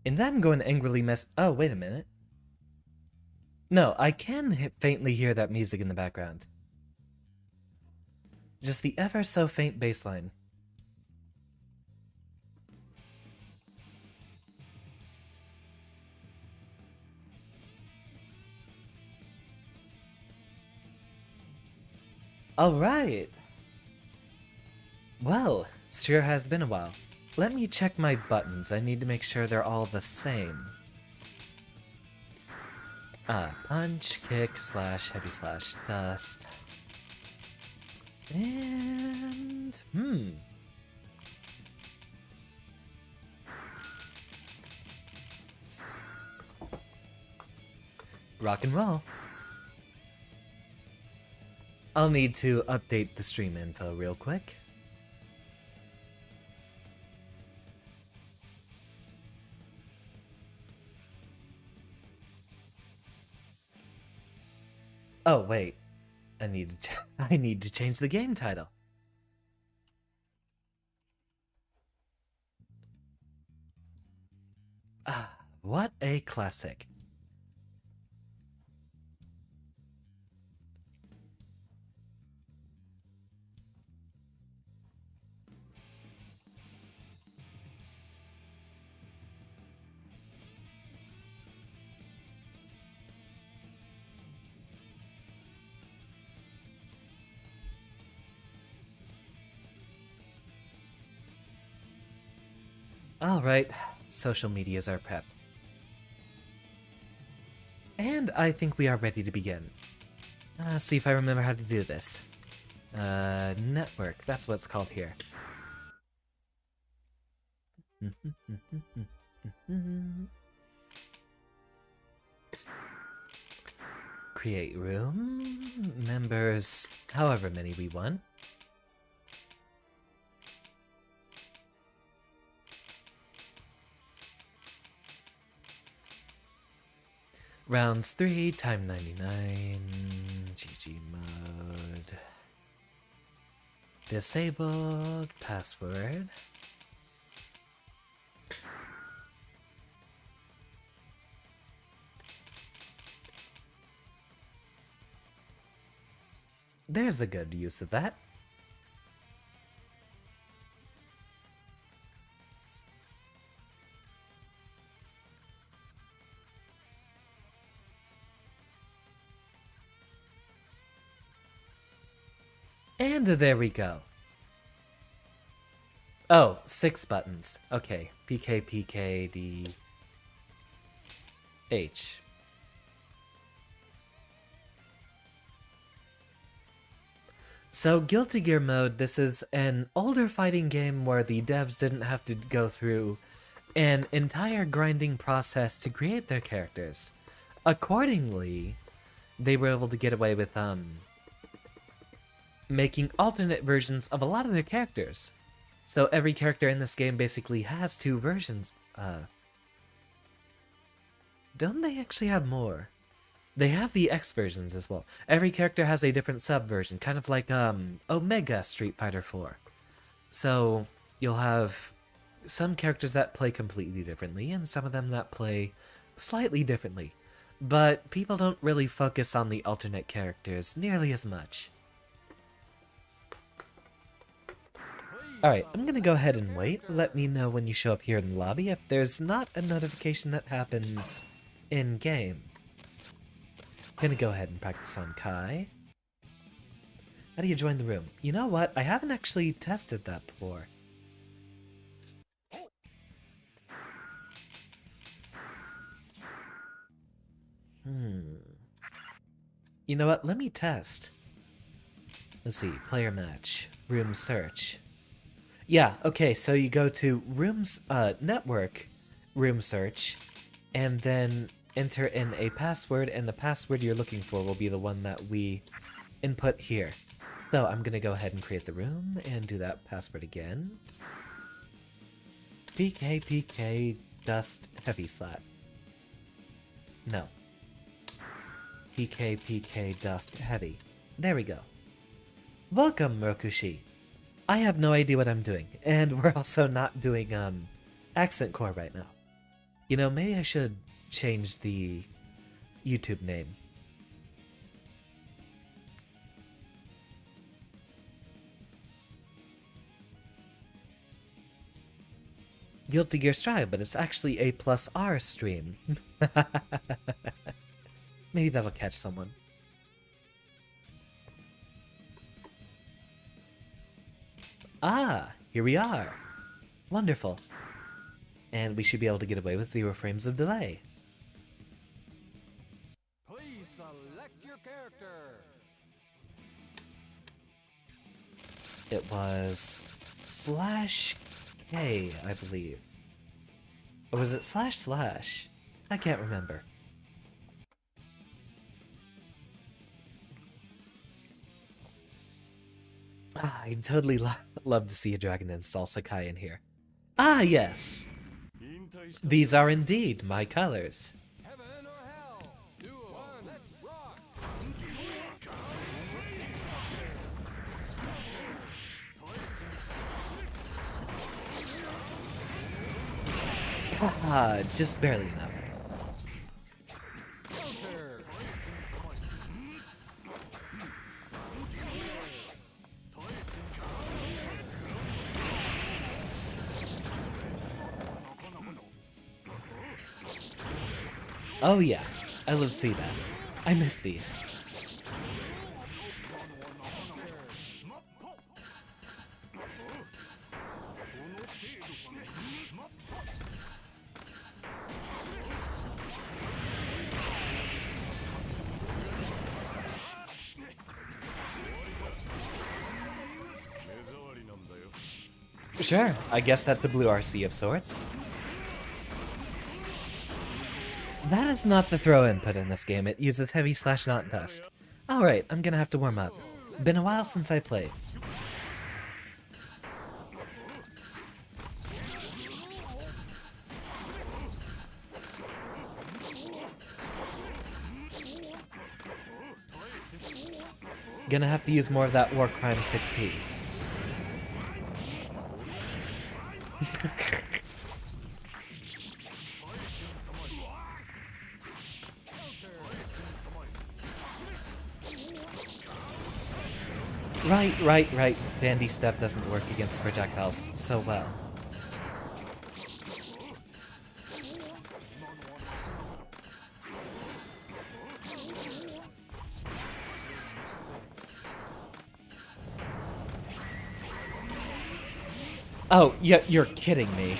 And I'm going to angrily mess. Oh, wait a minute. No, I can faintly hear that music in the background. Just the ever so faint bass line. Alright. Well, sure has been a while. Let me check my buttons. I need to make sure they're all the same. Punch, kick, slash, heavy slash, dust. And... rock and roll. I'll need to update the stream info real quick. Oh, wait. I need to change the game title. What a classic. Alright, social medias are prepped. And I think we are ready to begin. See if I remember how to do this. Network, that's what it's called here. Create room, members, however many we want. Rounds 3, time 99, GG mode. Disabled, password. There's a good use of that. And there we go. Oh, 6 buttons. Okay. PK, PK, D, H. So, Guilty Gear mode, this is an older fighting game where the devs didn't have to go through an entire grinding process to create their characters. Accordingly, they were able to get away with, making alternate versions of a lot of their characters. So every character in this game basically has 2 versions. Don't they actually have more? They have the X versions as well. Every character has a different sub-version, kind of like Omega Street Fighter 4. So you'll have some characters that play completely differently, and some of them that play slightly differently. But people don't really focus on the alternate characters nearly as much. Alright, I'm gonna go ahead and wait. Let me know when you show up here in the lobby if there's not a notification that happens in-game. Gonna go ahead and practice on Kai. How do you join the room? You know what? I haven't actually tested that before. You know what? Let me test. Let's see. Player match. Room search. Yeah, okay, so you go to network room search, and then enter in a password, and the password you're looking for will be the one that we input here. So I'm gonna go ahead and create the room and do that password again. PK dust heavy slap. No. PK dust heavy. There we go. Welcome, Rokushi. I have no idea what I'm doing, and we're also not doing accent core right now. You know, maybe I should change the YouTube name. Guilty Gear Strive, but it's actually a +R stream. Maybe that'll catch someone. Ah, here we are. Wonderful. And we should be able to get away with 0 frames of delay. Please select your character. It was /K, I believe. Or was it //? I can't remember. Ah, I'd totally love to see a Dragon and Salsa Kai in here. Ah, yes! These are indeed my colors. Heaven or hell? Duo. One, let's rock. Haha, just barely enough. Counter. Oh yeah, I love to see that. I miss these. Sure, I guess that's a blue RC of sorts. That is not the throw input in this game. It uses heavy / not dust. Alright, I'm gonna have to warm up. Been a while since I played. Gonna have to use more of that War Crime 6P. Right. Dandy Step doesn't work against projectiles so well. Oh, yeah, you're kidding me.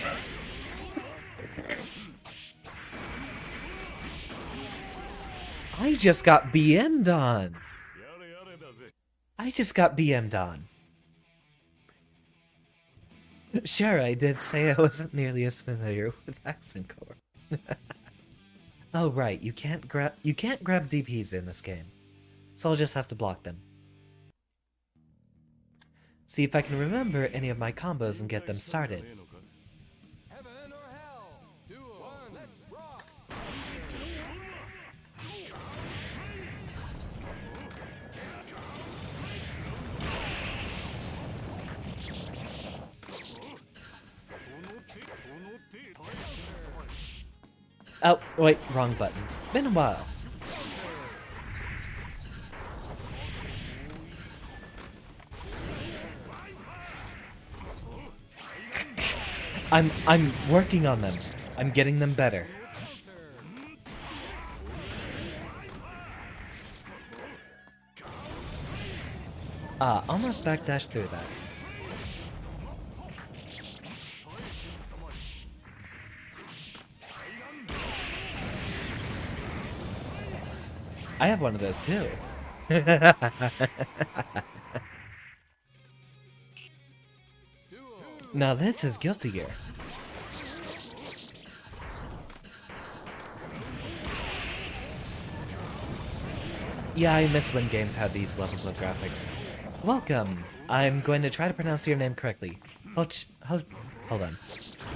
I just got BM'd on. I just got BM'd on. Sure, I did say I wasn't nearly as familiar with accent core. Oh right, you can't grab DPs in this game. So I'll just have to block them. See if I can remember any of my combos and get them started. Heaven or hell? Duo. One, let's rock. Oh, wait, wrong button. Been a while. I'm working on them. I'm getting them better. Ah, almost backdash through that. I have one of those too. Now this is Guilty Gear. Yeah, I miss when games had these levels of graphics. Welcome! I'm going to try to pronounce your name correctly. Hold on.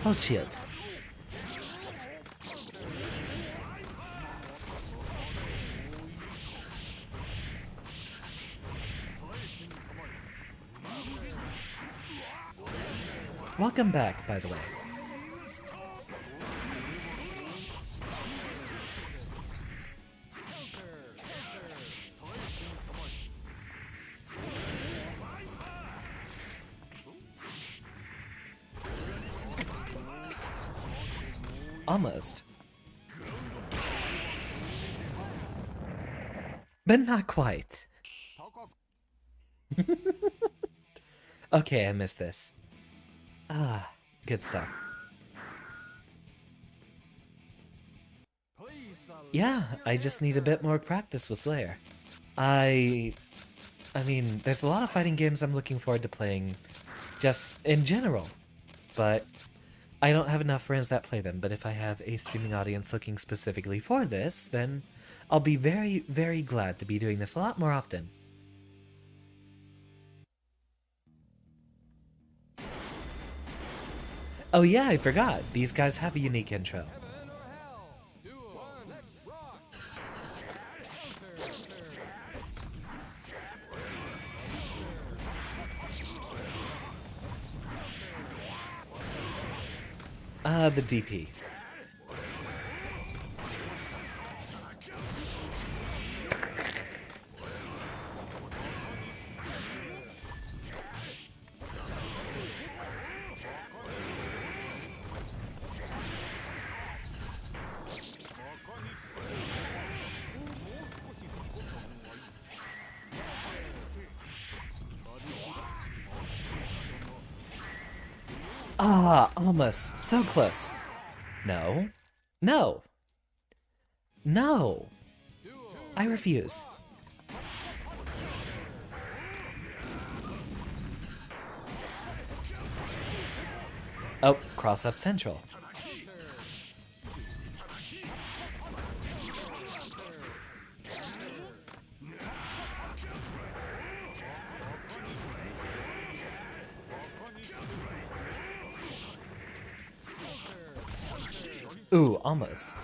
Hold shield. Welcome back, by the way. Almost. But not quite. Okay, I missed this. Ah, good stuff. Yeah, I just need a bit more practice with Slayer. I mean, there's a lot of fighting games I'm looking forward to playing, just in general. But I don't have enough friends that play them, but if I have a streaming audience looking specifically for this, then I'll be very, very glad to be doing this a lot more often. Oh yeah, I forgot. These guys have a unique intro. Heaven or hell? Duo. One, let's rock. The DP. Ah, almost. So close. No. No. No. I refuse. Oh, cross up central. Ooh, almost.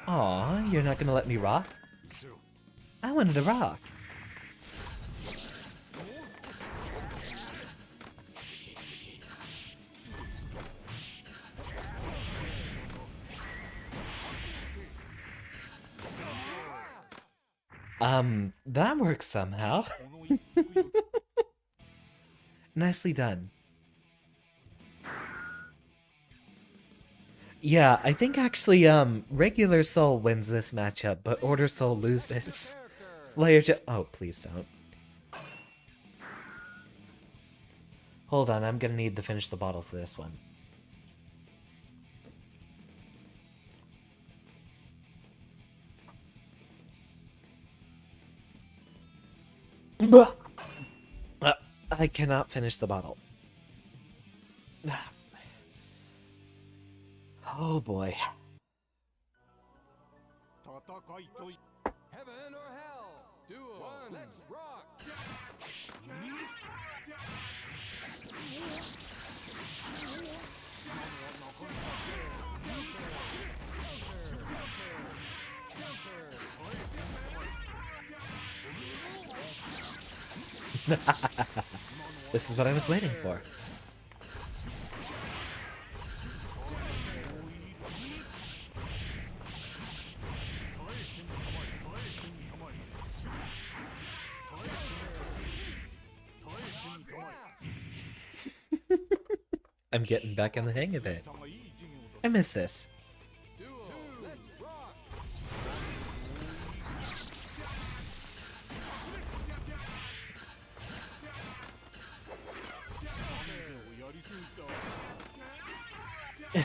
Aw, you're not gonna let me rock? I wanted to rock. That works somehow. Nicely done. Yeah, I think actually, regular Soul wins this matchup, but Order Soul loses. Slayer oh, please don't. Hold on, I'm gonna need to finish the bottle for this one. I cannot finish the bottle. Oh boy. Heaven or hell? Duel. One. Let's rock. This is what I was waiting for. I'm getting back in the hang of it. I miss this. Duel. Let's rock.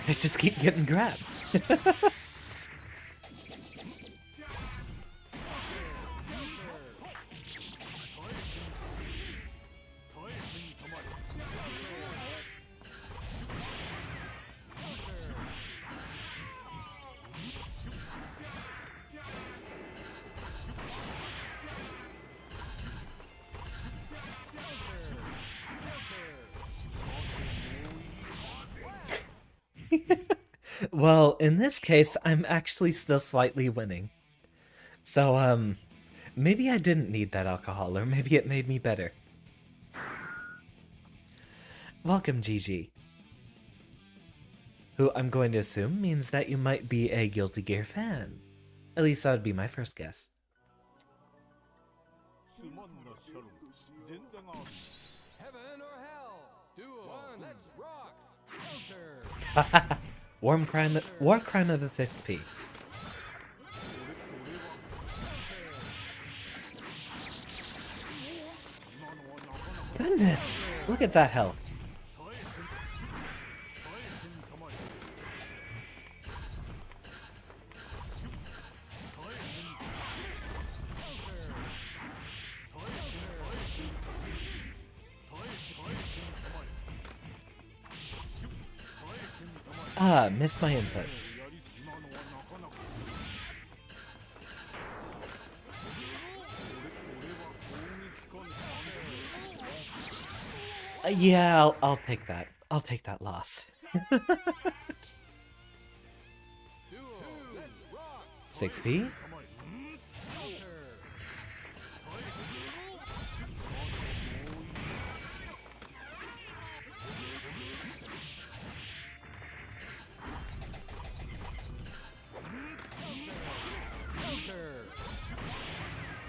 I just keep getting grabbed. Well, in this case, I'm actually still slightly winning. So, maybe I didn't need that alcohol, or maybe it made me better. Welcome, Gigi. Who I'm going to assume means that you might be a Guilty Gear fan. At least that would be my first guess. Heaven or hell? Duel. One. Let's rock. Counter. War crime of a 6P. Goodness, look at that health. Ah, missed my input. Yeah, I'll take that. I'll take that loss. Duel. Let's rock. 6P?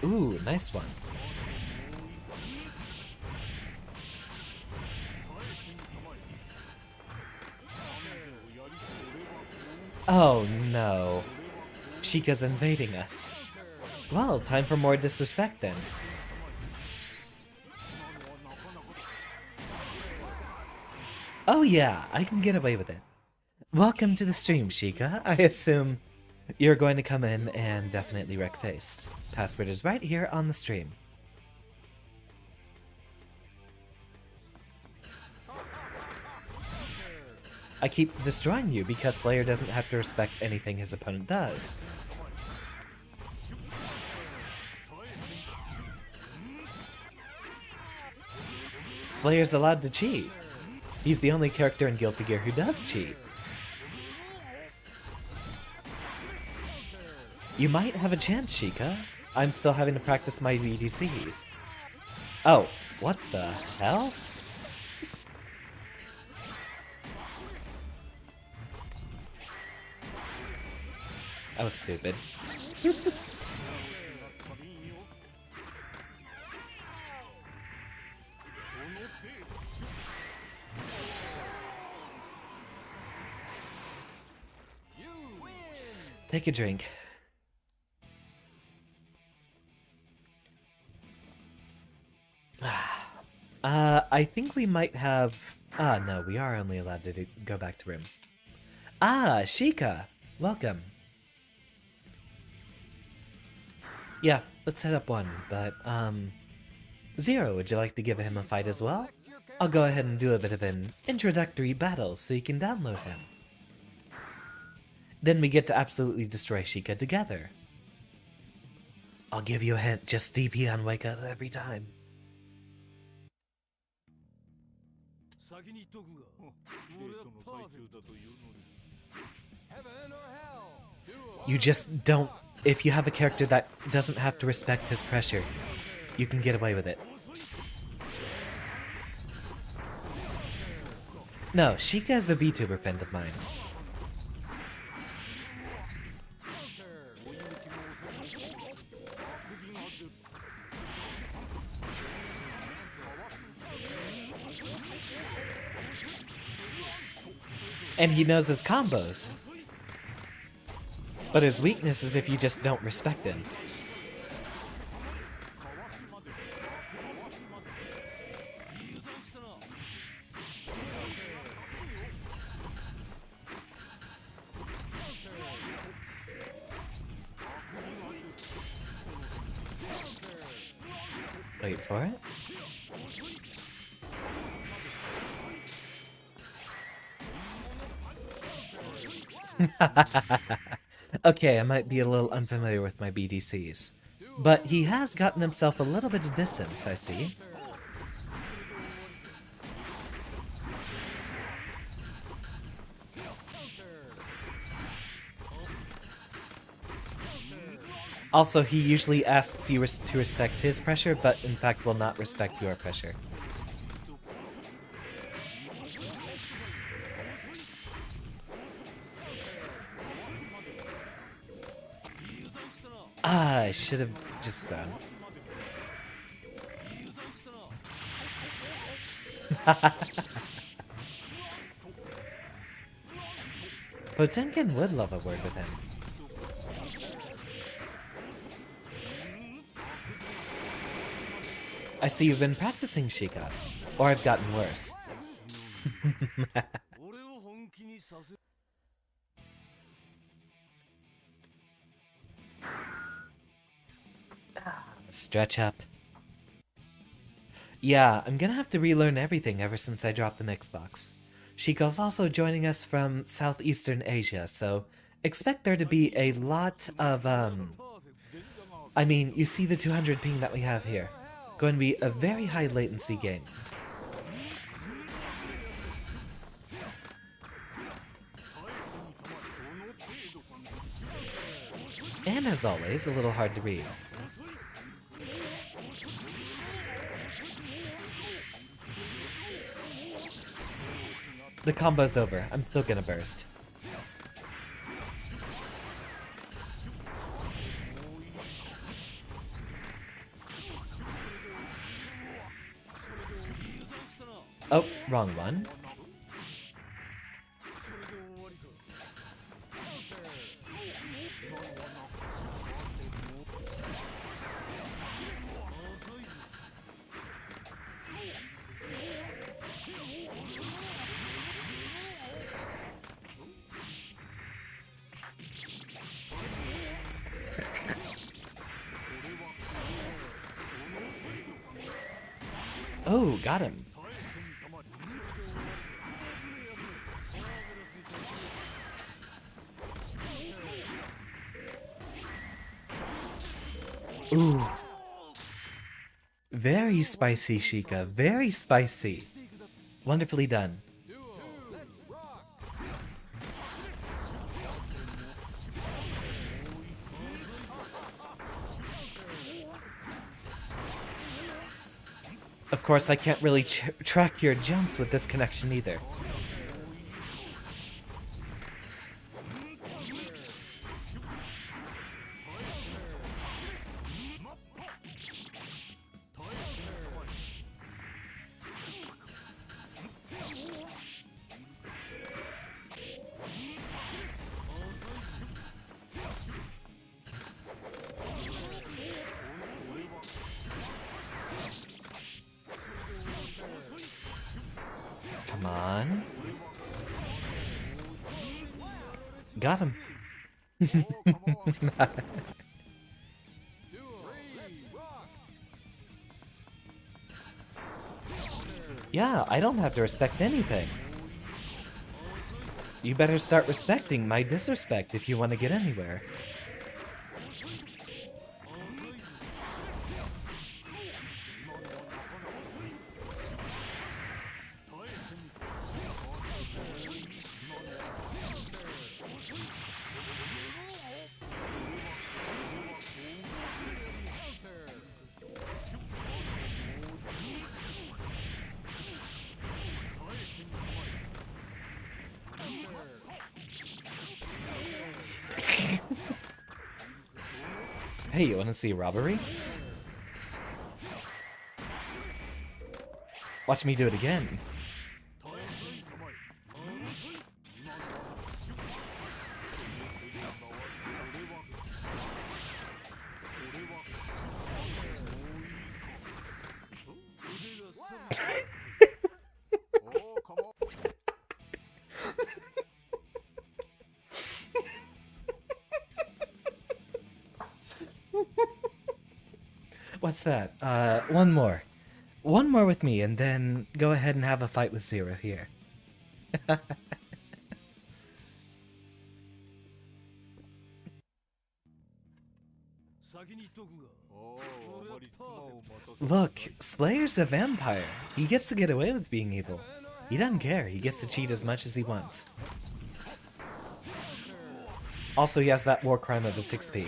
Ooh, nice one. Oh no. Sheikah's invading us. Well, time for more disrespect then. Oh yeah, I can get away with it. Welcome to the stream, Sheikah. I assume you're going to come in and definitely wreck face. Password is right here on the stream. I keep destroying you because Slayer doesn't have to respect anything his opponent does. Slayer's allowed to cheat. He's the only character in Guilty Gear who does cheat. You might have a chance, Sheikah. I'm still having to practice my VDCs. Oh, what the hell? That was stupid. Take a drink. I think we might have... Ah, no, we are only allowed to go back to room. Ah, Sheikah! Welcome. Yeah, let's set up one, but, Zero, would you like to give him a fight as well? I'll go ahead and do a bit of an introductory battle so you can download him. Then we get to absolutely destroy Sheikah together. I'll give you a hint, just DP on Wake Up every time. Heaven or hell? You just don't... If you have a character that doesn't have to respect his pressure, you can get away with it. No, Sheikah is a VTuber friend of mine. And he knows his combos. But his weakness is if you just don't respect him. Wait for it. Okay, I might be a little unfamiliar with my BDCs. But he has gotten himself a little bit of distance, I see. Also, he usually asks you to respect his pressure, but in fact will not respect your pressure. Ah, I should have just done. Potemkin would love a word with him. I see you've been practicing, Sheikah. Or I've gotten worse. Stretch up. Yeah, I'm gonna have to relearn everything ever since I dropped the Mixbox. Sheikah's also joining us from Southeastern Asia, so expect there to be a lot of, I mean, you see the 200 ping that we have here. Going to be a very high latency game. And as always, a little hard to read. The combo's over. I'm still gonna burst. Oh, wrong one. Oh, got him. Ooh. Very spicy, Sheikah. Very spicy. Wonderfully done. Of course, I can't really track your jumps with this connection either. on. Got him. Duel. Let's rock. Yeah, I don't have to respect anything. You better start respecting my disrespect if you want to get anywhere. Hey, you want to see robbery? Watch me do it again. Oh, come on. What's that? One more. One more with me, and then go ahead and have a fight with Zero here. Look, Slayer's a vampire. He gets to get away with being evil. He doesn't care. He gets to cheat as much as he wants. Also, he has that war crime of a 6p.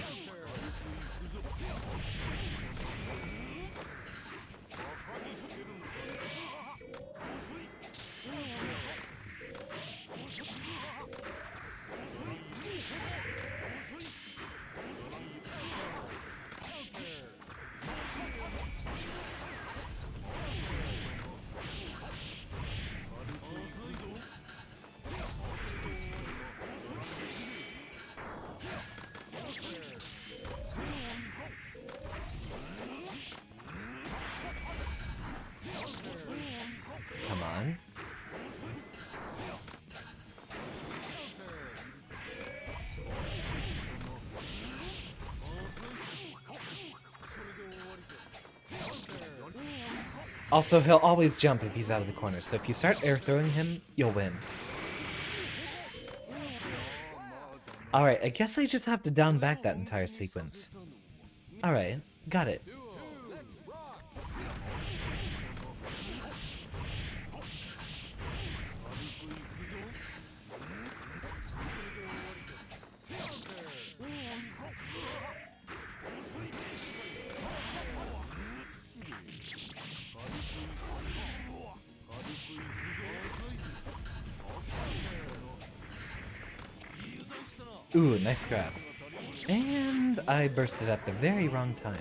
Come on. Also, he'll always jump if he's out of the corner, so if you start air throwing him, you'll win. Alright, I guess I just have to down back that entire sequence. Alright, got it. Let's rock. Ooh, nice grab. And I bursted at the very wrong time.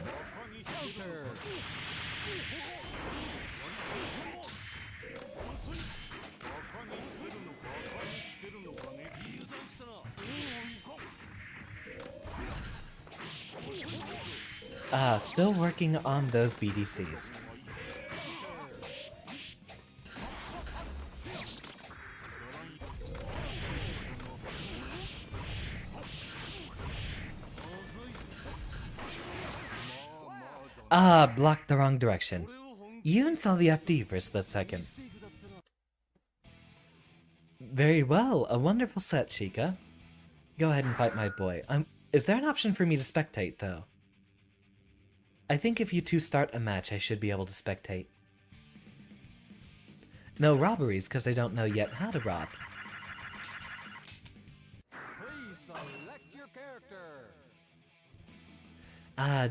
Still working on those BDCs. Blocked the wrong direction. You even saw the FD for a split second. Very well, a wonderful set, Chica. Go ahead and fight my boy. Is there an option for me to spectate, though? I think if you two start a match, I should be able to spectate. No robberies, because I don't know yet how to rob. Please select your character.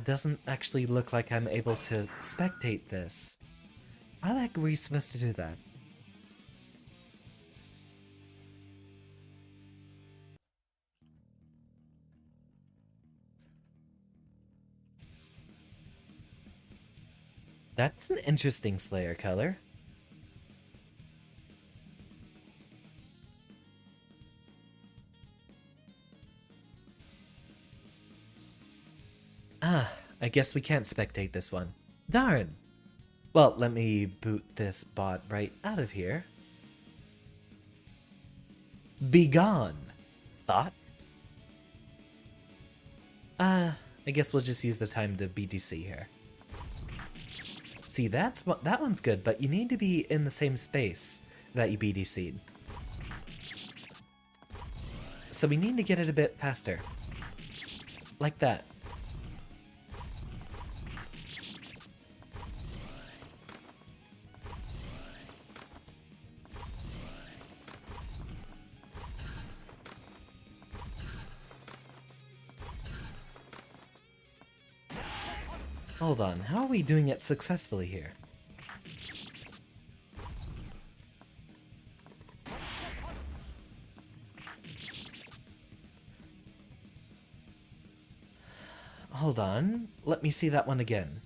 Doesn't actually look like I'm able to spectate this. How the heck were you supposed to do that? That's an interesting Slayer color. I guess we can't spectate this one. Darn! Well, let me boot this bot right out of here. Begone, thought. I guess we'll just use the time to BDC here. See, that one's good, but you need to be in the same space that you BDC'd. So we need to get it a bit faster. Like that. Hold on, how are we doing it successfully here? Hold on, let me see that one again.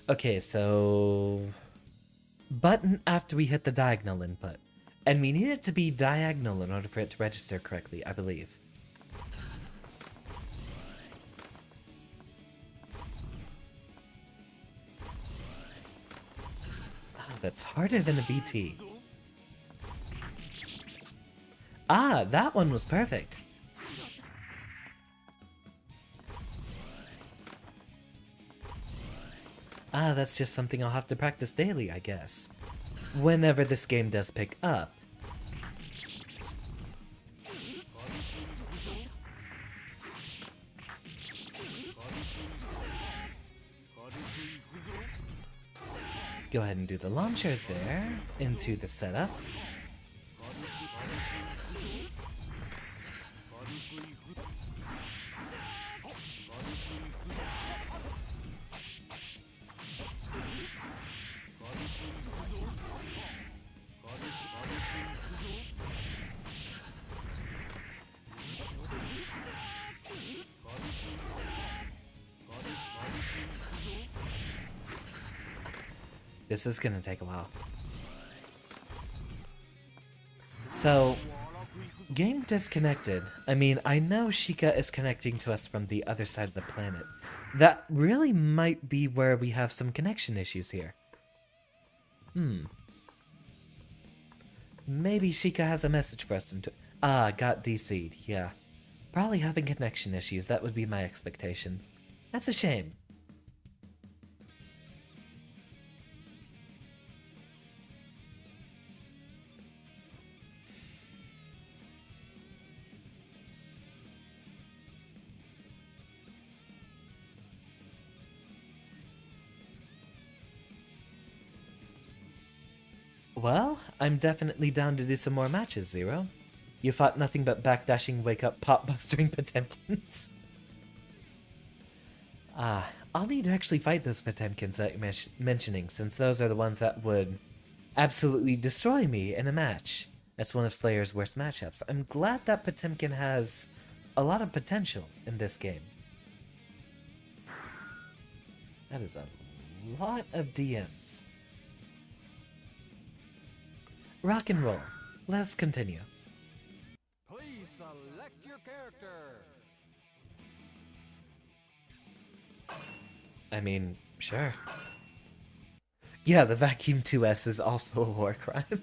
Okay, so... button after we hit the diagonal input. And we need it to be diagonal in order for it to register correctly, I believe. Ah, that's harder than a BT. Ah, that one was perfect. Ah, that's just something I'll have to practice daily, I guess. Whenever this game does pick up. Go ahead and do the launcher there, into the setup. This is gonna take a while. So, game disconnected. I mean, I know Sheikah is connecting to us from the other side of the planet. That really might be where we have some connection issues here. Maybe Sheikah has a message for us into... Ah, got DC'd, yeah. Probably having connection issues, that would be my expectation. That's a shame. Well, I'm definitely down to do some more matches, Zero. You fought nothing but backdashing, wake-up, pop-bustering Potemkins. I'll need to actually fight those Potemkins that you're mentioning, since those are the ones that would absolutely destroy me in a match. That's one of Slayer's worst matchups. I'm glad that Potemkin has a lot of potential in this game. That is a lot of DMs. Rock and roll. Let us continue. Please select your character. I mean, sure. Yeah, the Vacuum 2S is also a war crime.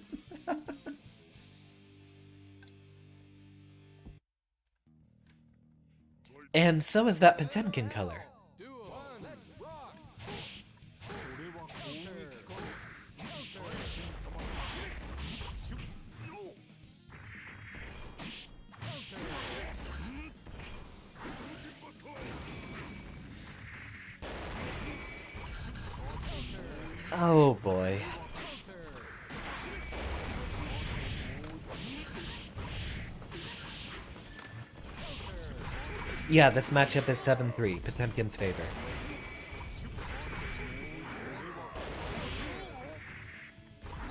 And so is that Potemkin color. Let's rock. Oh boy. Yeah, this matchup is 7-3, Potemkin's favor.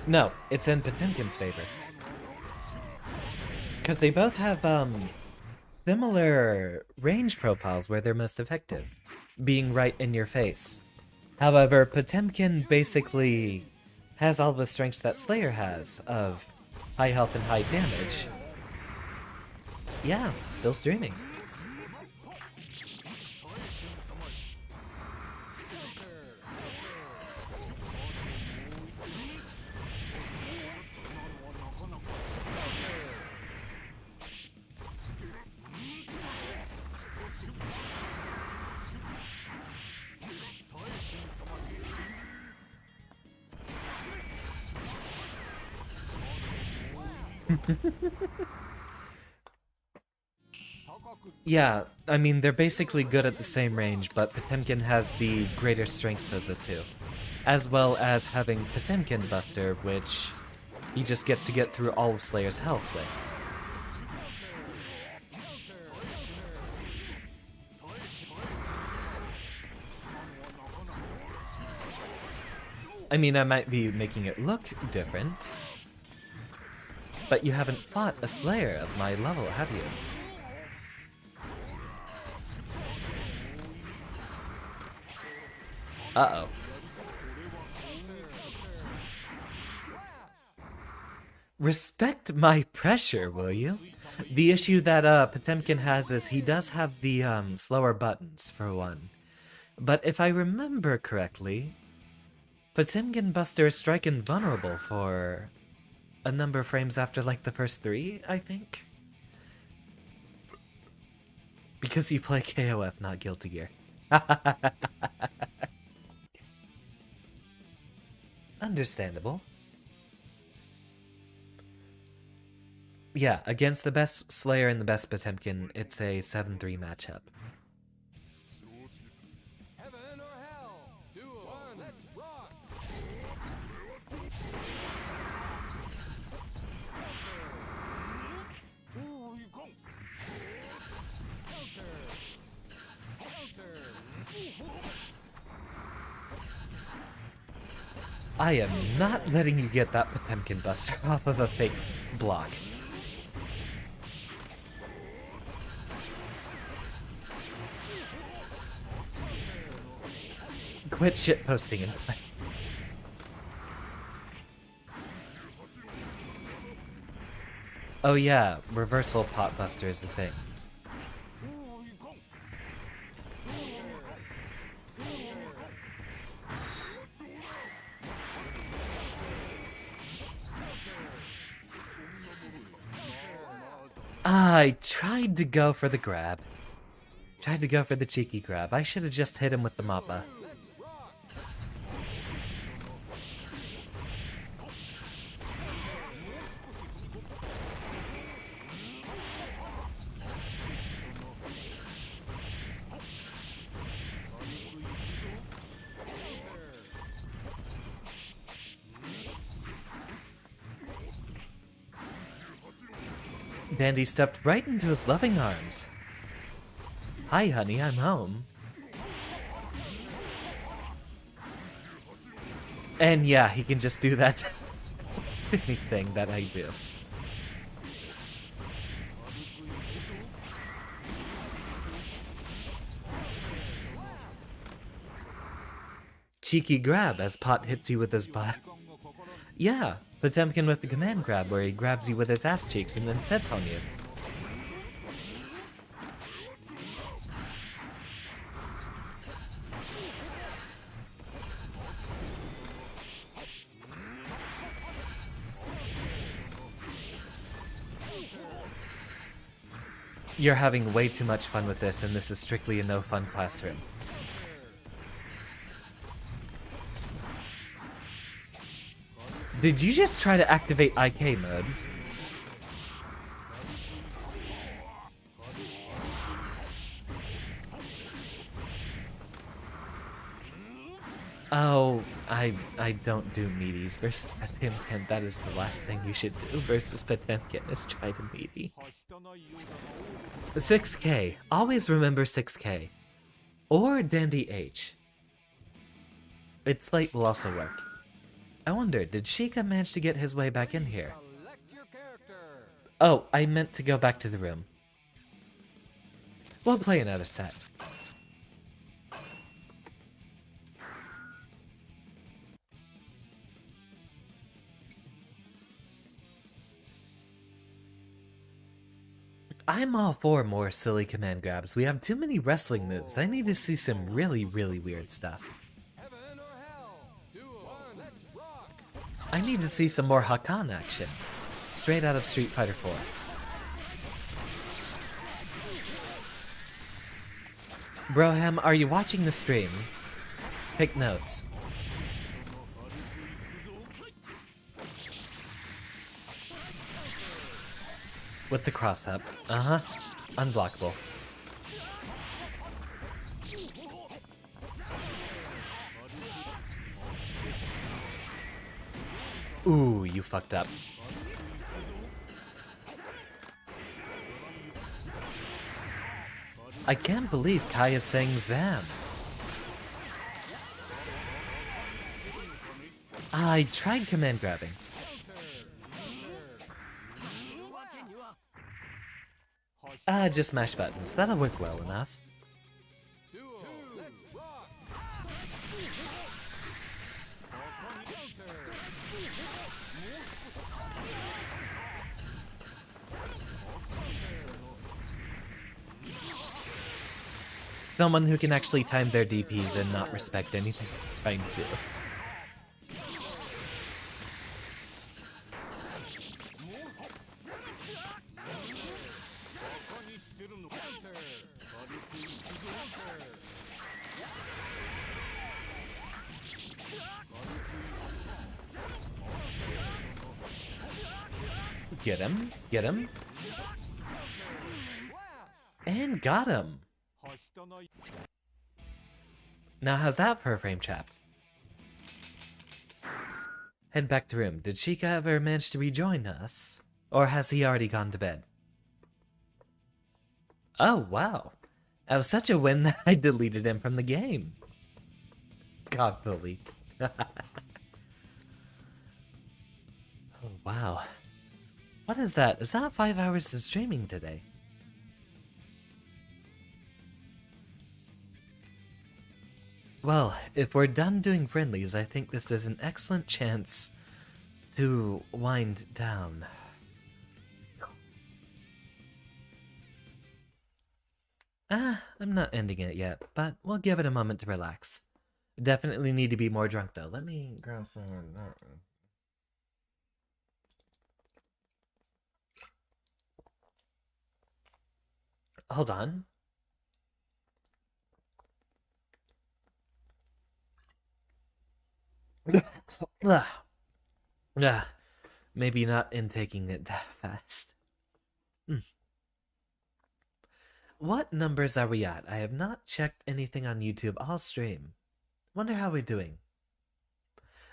No, it's in Potemkin's favor. Because they both have, similar range profiles where they're most effective, being right in your face. However, Potemkin basically has all the strengths that Slayer has, of high health and high damage. Yeah, still streaming. Yeah, I mean, they're basically good at the same range, but Potemkin has the greater strengths of the two. As well as having Potemkin Buster, which he just gets to get through all of Slayer's health with. I mean, I might be making it look different, but you haven't fought a Slayer of my level, have you? Uh-oh. Respect my pressure, will you? The issue that Potemkin has is he does have the slower buttons, for one. But if I remember correctly, Potemkin Buster is strike invulnerable for a number of frames after like the first 3, I think? Because you play KOF, not Guilty Gear. Understandable. Yeah, against the best Slayer and the best Potemkin, it's a 7-3 matchup. Heaven or hell? Duel. One, let's rock. I am not letting you get that Potemkin Buster off of a fake block. Quit shitposting and play. Oh yeah, reversal pot buster is the thing. I tried to go for the grab. Tried to go for the cheeky grab. I should have just hit him with the Mappa. Dandy stepped right into his loving arms. Hi, honey, I'm home. And yeah, he can just do that anything that I do. Cheeky grab as Pot hits you with his butt. Yeah, Potemkin with the command grab where he grabs you with his ass cheeks and then sets on you. You're having way too much fun with this, and this is strictly a no-fun classroom. Did you just try to activate IK mode? Oh, I don't do meaties versus Potemkin. That is the last thing you should do versus Potemkin is try to meaty. 6K. Always remember 6K. Or Dandy H. Its light will also work. I wonder, did Sheikah manage to get his way back in here? Select your character. Oh, I meant to go back to the room. We'll play another set. I'm all for more silly command grabs. We have too many wrestling moves. I need to see some really, really weird stuff. Heaven or hell? Duel. One, let's rock. I need to see some more Hakan action. Straight out of Street Fighter 4. Broham, are you watching the stream? Take notes. With the cross up. Uh-huh. Unblockable. Ooh, you fucked up. I can't believe Kai is saying Zam. I tried command grabbing. Just mash buttons. That'll work well enough. Duel. Let's rock. Someone who can actually time their DPs and not respect anything they're trying to do. Get him. Get him. And got him. Now how's that for a frame trap? Head back to room. Did Sheikah ever manage to rejoin us? Or has he already gone to bed? Oh, wow. That was such a win that I deleted him from the game. God bully. Oh, wow. What is that? Is that 5 hours of streaming today? Well, if we're done doing friendlies, I think this is an excellent chance to wind down. I'm not ending it yet, but we'll give it a moment to relax. Definitely need to be more drunk though. Let me grab some. Hold on. Maybe not intaking it that fast. What numbers are we at? I have not checked anything on YouTube all stream. Wonder how we're doing.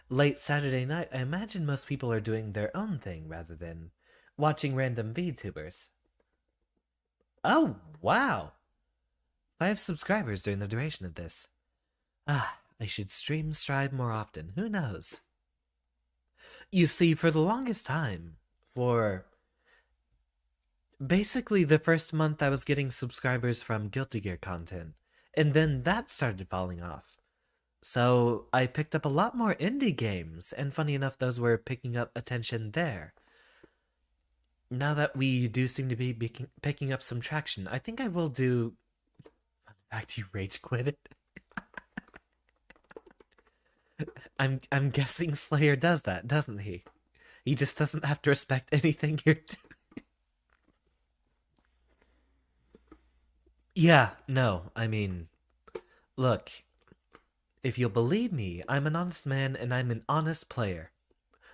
Late Saturday night, I imagine most people are doing their own thing rather than watching random VTubers. Oh, wow! 5 subscribers during the duration of this. I should stream Strive more often. Who knows? You see, for the longest time, for basically the first month I was getting subscribers from Guilty Gear content, and then that started falling off. So I picked up a lot more indie games, and funny enough, those were picking up attention there. Now that we do seem to be picking up some traction, I think I will do... In fact, you rage quit it. I'm guessing Slayer does that, doesn't he? He just doesn't have to respect anything you're doing. Yeah, no, I mean, look, if you'll believe me, I'm an honest man and I'm an honest player.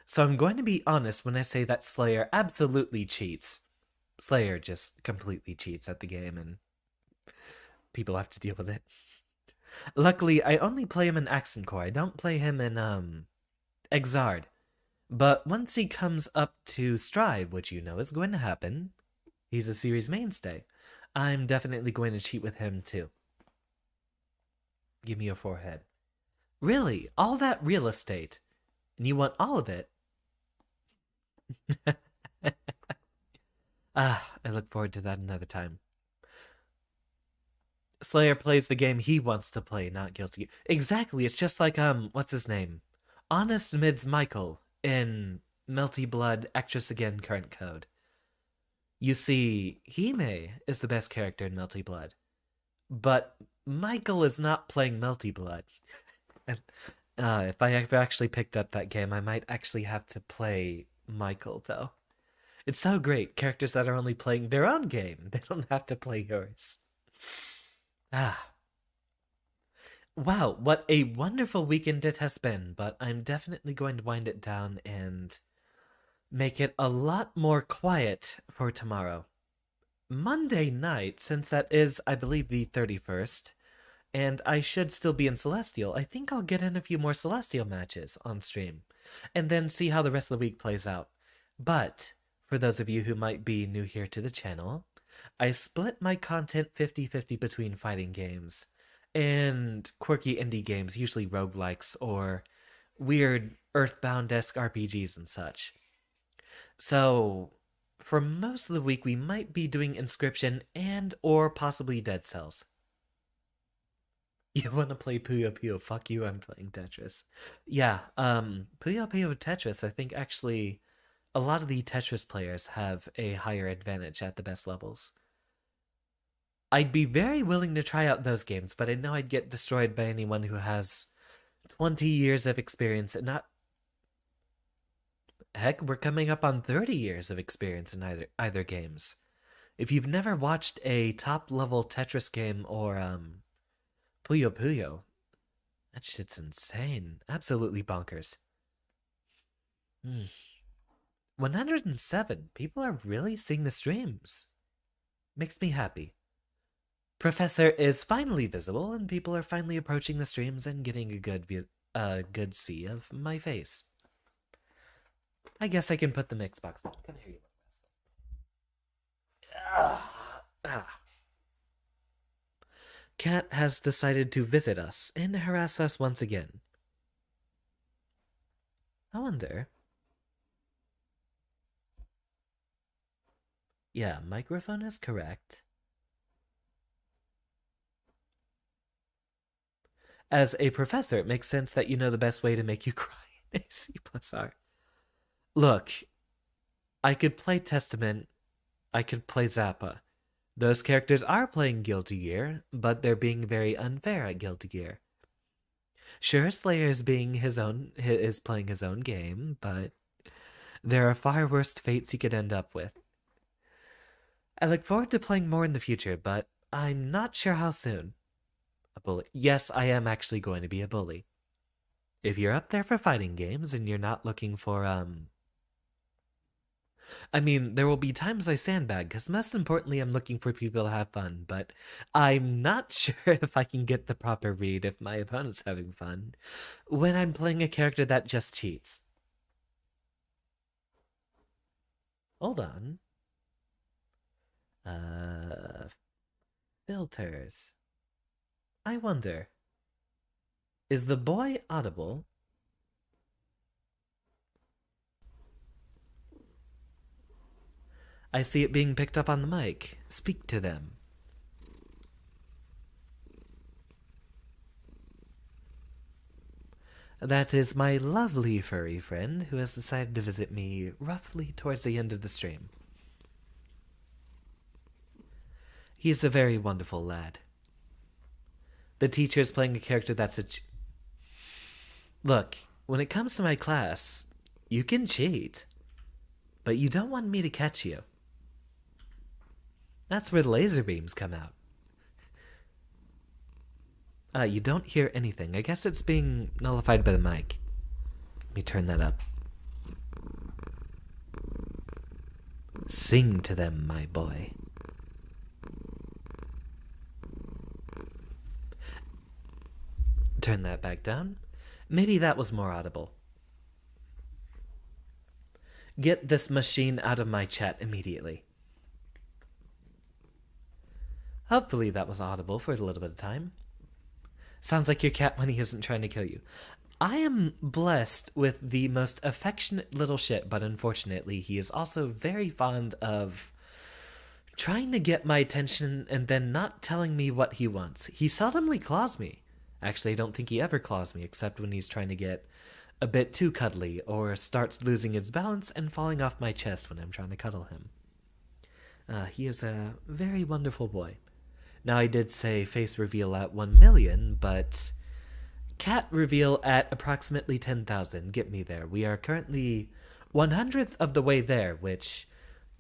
So I'm going to be honest when I say that Slayer absolutely cheats. Slayer just completely cheats at the game and people have to deal with it. Luckily, I only play him in Accent Core. I don't play him in, Exard. But once he comes up to Strive, which you know is going to happen, he's a series mainstay, I'm definitely going to cheat with him too. Give me your forehead. Really? All that real estate? And you want all of it? I look forward to that another time. Slayer plays the game he wants to play, not Guilty. Exactly, it's just like, what's his name? Honest Mids Michael in Melty Blood Actress Again Current Code. You see, Hime is the best character in Melty Blood. But Michael is not playing Melty Blood. If I ever actually picked up that game, I might actually have to play Michael, though. It's so great, characters that are only playing their own game. They don't have to play yours. Wow, what a wonderful weekend it has been, but I'm definitely going to wind it down and make it a lot more quiet for tomorrow. Monday night, since that is, I believe, the 31st, and I should still be in Celestial, I think I'll get in a few more Celestial matches on stream, and then see how the rest of the week plays out. But, for those of you who might be new here to the channel, I split my content 50-50 between fighting games and quirky indie games, usually roguelikes or weird Earthbound-esque RPGs and such. So, for most of the week, we might be doing Inscription and or possibly Dead Cells. You want to play Puyo Puyo? Fuck you, I'm playing Tetris. Yeah, Puyo Puyo Tetris, I think actually a lot of the Tetris players have a higher advantage at the best levels. I'd be very willing to try out those games, but I know I'd get destroyed by anyone who has 20 years of experience and not... Heck, we're coming up on 30 years of experience in either games. If you've never watched a top-level Tetris game or, Puyo Puyo, that shit's insane. Absolutely bonkers. 107. People are really seeing the streams. Makes me happy. Professor is finally visible, and people are finally approaching the streams and getting a good see of my face. I guess I can put the mix box on. Come here, you little bastard. Cat has decided to visit us and harass us once again. I wonder. Yeah, microphone is correct. As a professor, it makes sense that you know the best way to make you cry in a C+R. Look, I could play Testament, I could play Zappa. Those characters are playing Guilty Gear, but they're being very unfair at Guilty Gear. Sure, Slayer is playing his own game, but there are far worse fates he could end up with. I look forward to playing more in the future, but I'm not sure how soon. A bully. Yes, I am actually going to be a bully. If you're up there for fighting games and you're not looking for, I mean, there will be times I sandbag, because most importantly, I'm looking for people to have fun, but I'm not sure if I can get the proper read if my opponent's having fun when I'm playing a character that just cheats. Hold on. Filters. I wonder, is the boy audible? I see it being picked up on the mic. Speak to them. That is my lovely furry friend who has decided to visit me roughly towards the end of the stream. He's a very wonderful lad. The teacher is playing a character that's Look, when it comes to my class, you can cheat, but you don't want me to catch you. That's where the laser beams come out. You don't hear anything. I guess it's being nullified by the mic. Let me turn that up. Sing to them, my boy. Turn that back down. Maybe that was more audible. Get this machine out of my chat immediately. Hopefully that was audible for a little bit of time. Sounds like your cat when he isn't trying to kill you. I am blessed with the most affectionate little shit, but unfortunately he is also very fond of trying to get my attention and then not telling me what he wants. He seldomly claws me. Actually, I don't think he ever claws me except when he's trying to get a bit too cuddly or starts losing his balance and falling off my chest when I'm trying to cuddle him. He is a very wonderful boy. Now, I did say face reveal at 1 million, but cat reveal at approximately 10,000. Get me there. We are currently 100th of the way there, which,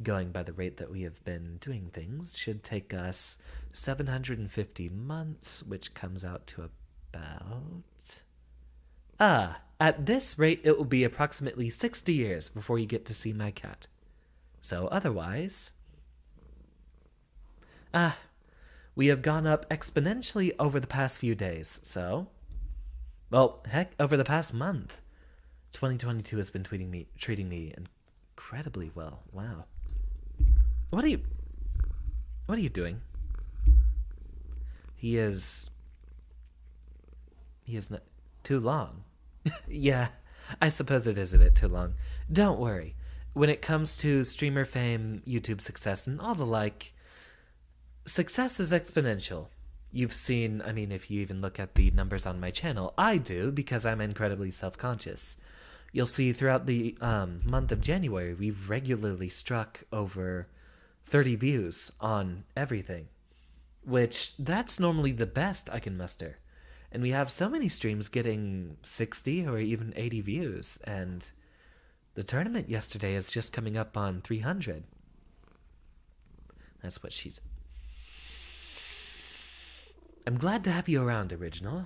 going by the rate that we have been doing things, should take us 750 months, which comes out to about... At this rate, it will be approximately 60 years before you get to see my cat. So otherwise... we have gone up exponentially over the past few days, so... Well, heck, over the past month. 2022 has been treating me incredibly well. Wow. What are you doing? He is not too long. Yeah, I suppose it is a bit too long. Don't worry. When it comes to streamer fame, YouTube success, and all the like, success is exponential. You've seen, I mean, if you even look at the numbers on my channel, I do, because I'm incredibly self-conscious. You'll see throughout the month of January, we've regularly struck over 30 views on everything, which that's normally the best I can muster. And we have so many streams getting 60 or even 80 views, and the tournament yesterday is just coming up on 300. That's what she's... I'm glad to have you around, Original.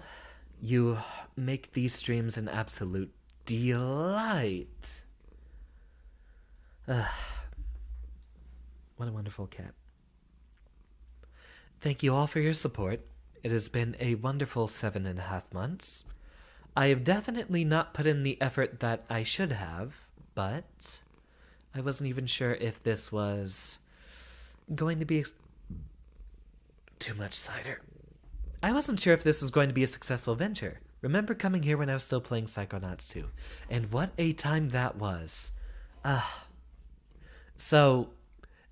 You make these streams an absolute delight. What a wonderful cat. Thank you all for your support. It has been a wonderful 7.5 months. I have definitely not put in the effort that I should have, but I wasn't even sure if this was going to be... Too much cider. I wasn't sure if this was going to be a successful venture. Remember coming here when I was still playing Psychonauts 2, and what a time that was. So,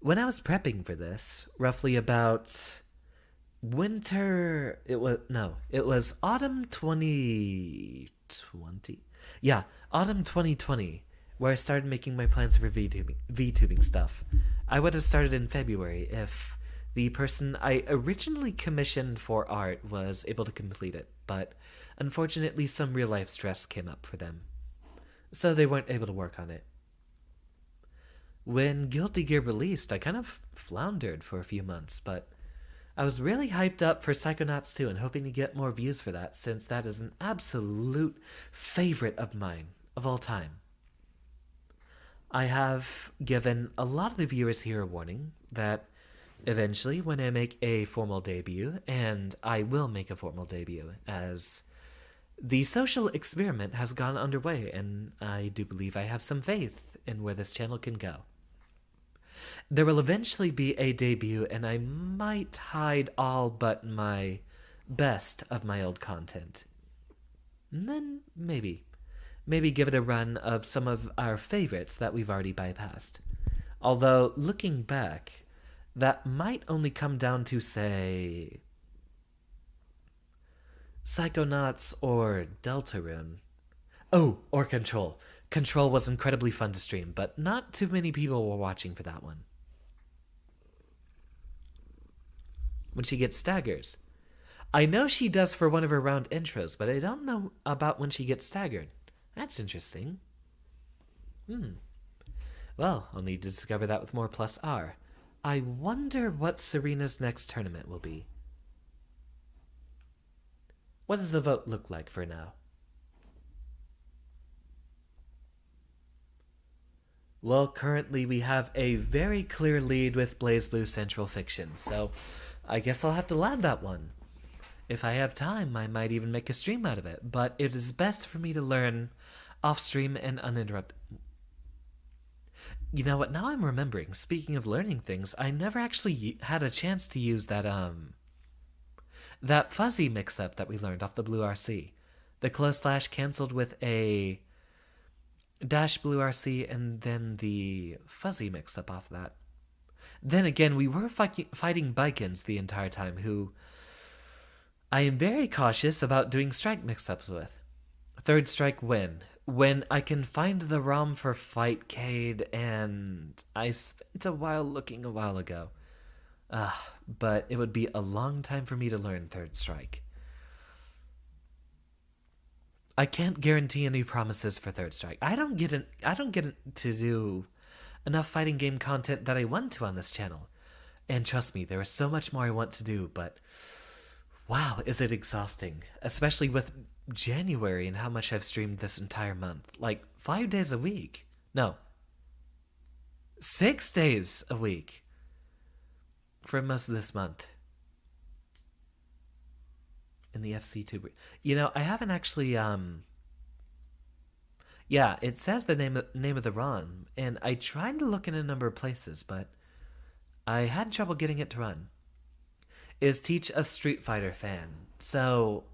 when I was prepping for this, roughly about winter... It was autumn 2020. Yeah, autumn 2020, where I started making my plans for VTubing stuff. I would have started in February if the person I originally commissioned for art was able to complete it, but unfortunately some real-life stress came up for them, so they weren't able to work on it. When Guilty Gear released, I kind of floundered for a few months, but I was really hyped up for Psychonauts 2 and hoping to get more views for that, since that is an absolute favorite of mine of all time. I have given a lot of the viewers here a warning that eventually, when I make a formal debut, and I will make a formal debut, as the social experiment has gone underway, and I do believe I have some faith in where this channel can go. There will eventually be a debut, and I might hide all but my best of my old content. And then maybe give it a run of some of our favorites that we've already bypassed. Although, looking back, that might only come down to, say, Psychonauts or Deltarune. Oh, or Control. Control was incredibly fun to stream, but not too many people were watching for that one. When she gets staggers. I know she does for one of her round intros, but I don't know about when she gets staggered. That's interesting. Well, I'll need to discover that with more plus R. I wonder what Serena's next tournament will be. What does the vote look like for now? Well, currently we have a very clear lead with BlazBlue Central Fiction, so I guess I'll have to lab that one. If I have time, I might even make a stream out of it, but it is best for me to learn off-stream and uninterrupted. You know what, now I'm remembering, speaking of learning things, I never actually had a chance to use that fuzzy mix-up that we learned off the Blue RC. The close slash canceled with a dash Blue RC and then the fuzzy mix-up off that. Then again, we were fighting Baikens the entire time, who I am very cautious about doing strike mix-ups with. Third strike when I can find the ROM for Fightcade, and I spent a while looking a while ago. But it would be a long time for me to learn Third Strike. I can't guarantee any promises for Third Strike. I don't get to do enough fighting game content that I want to on this channel. And trust me, there is so much more I want to do, but Wow, is it exhausting? Especially with January and how much I've streamed this entire month. Like 5 days a week. No, 6 days a week for most of this month. In the FC2. You know, I haven't actually yeah, it says the name of the run, and I tried to look in a number of places, but I had trouble getting it to run. Is Teach a Street Fighter fan? So,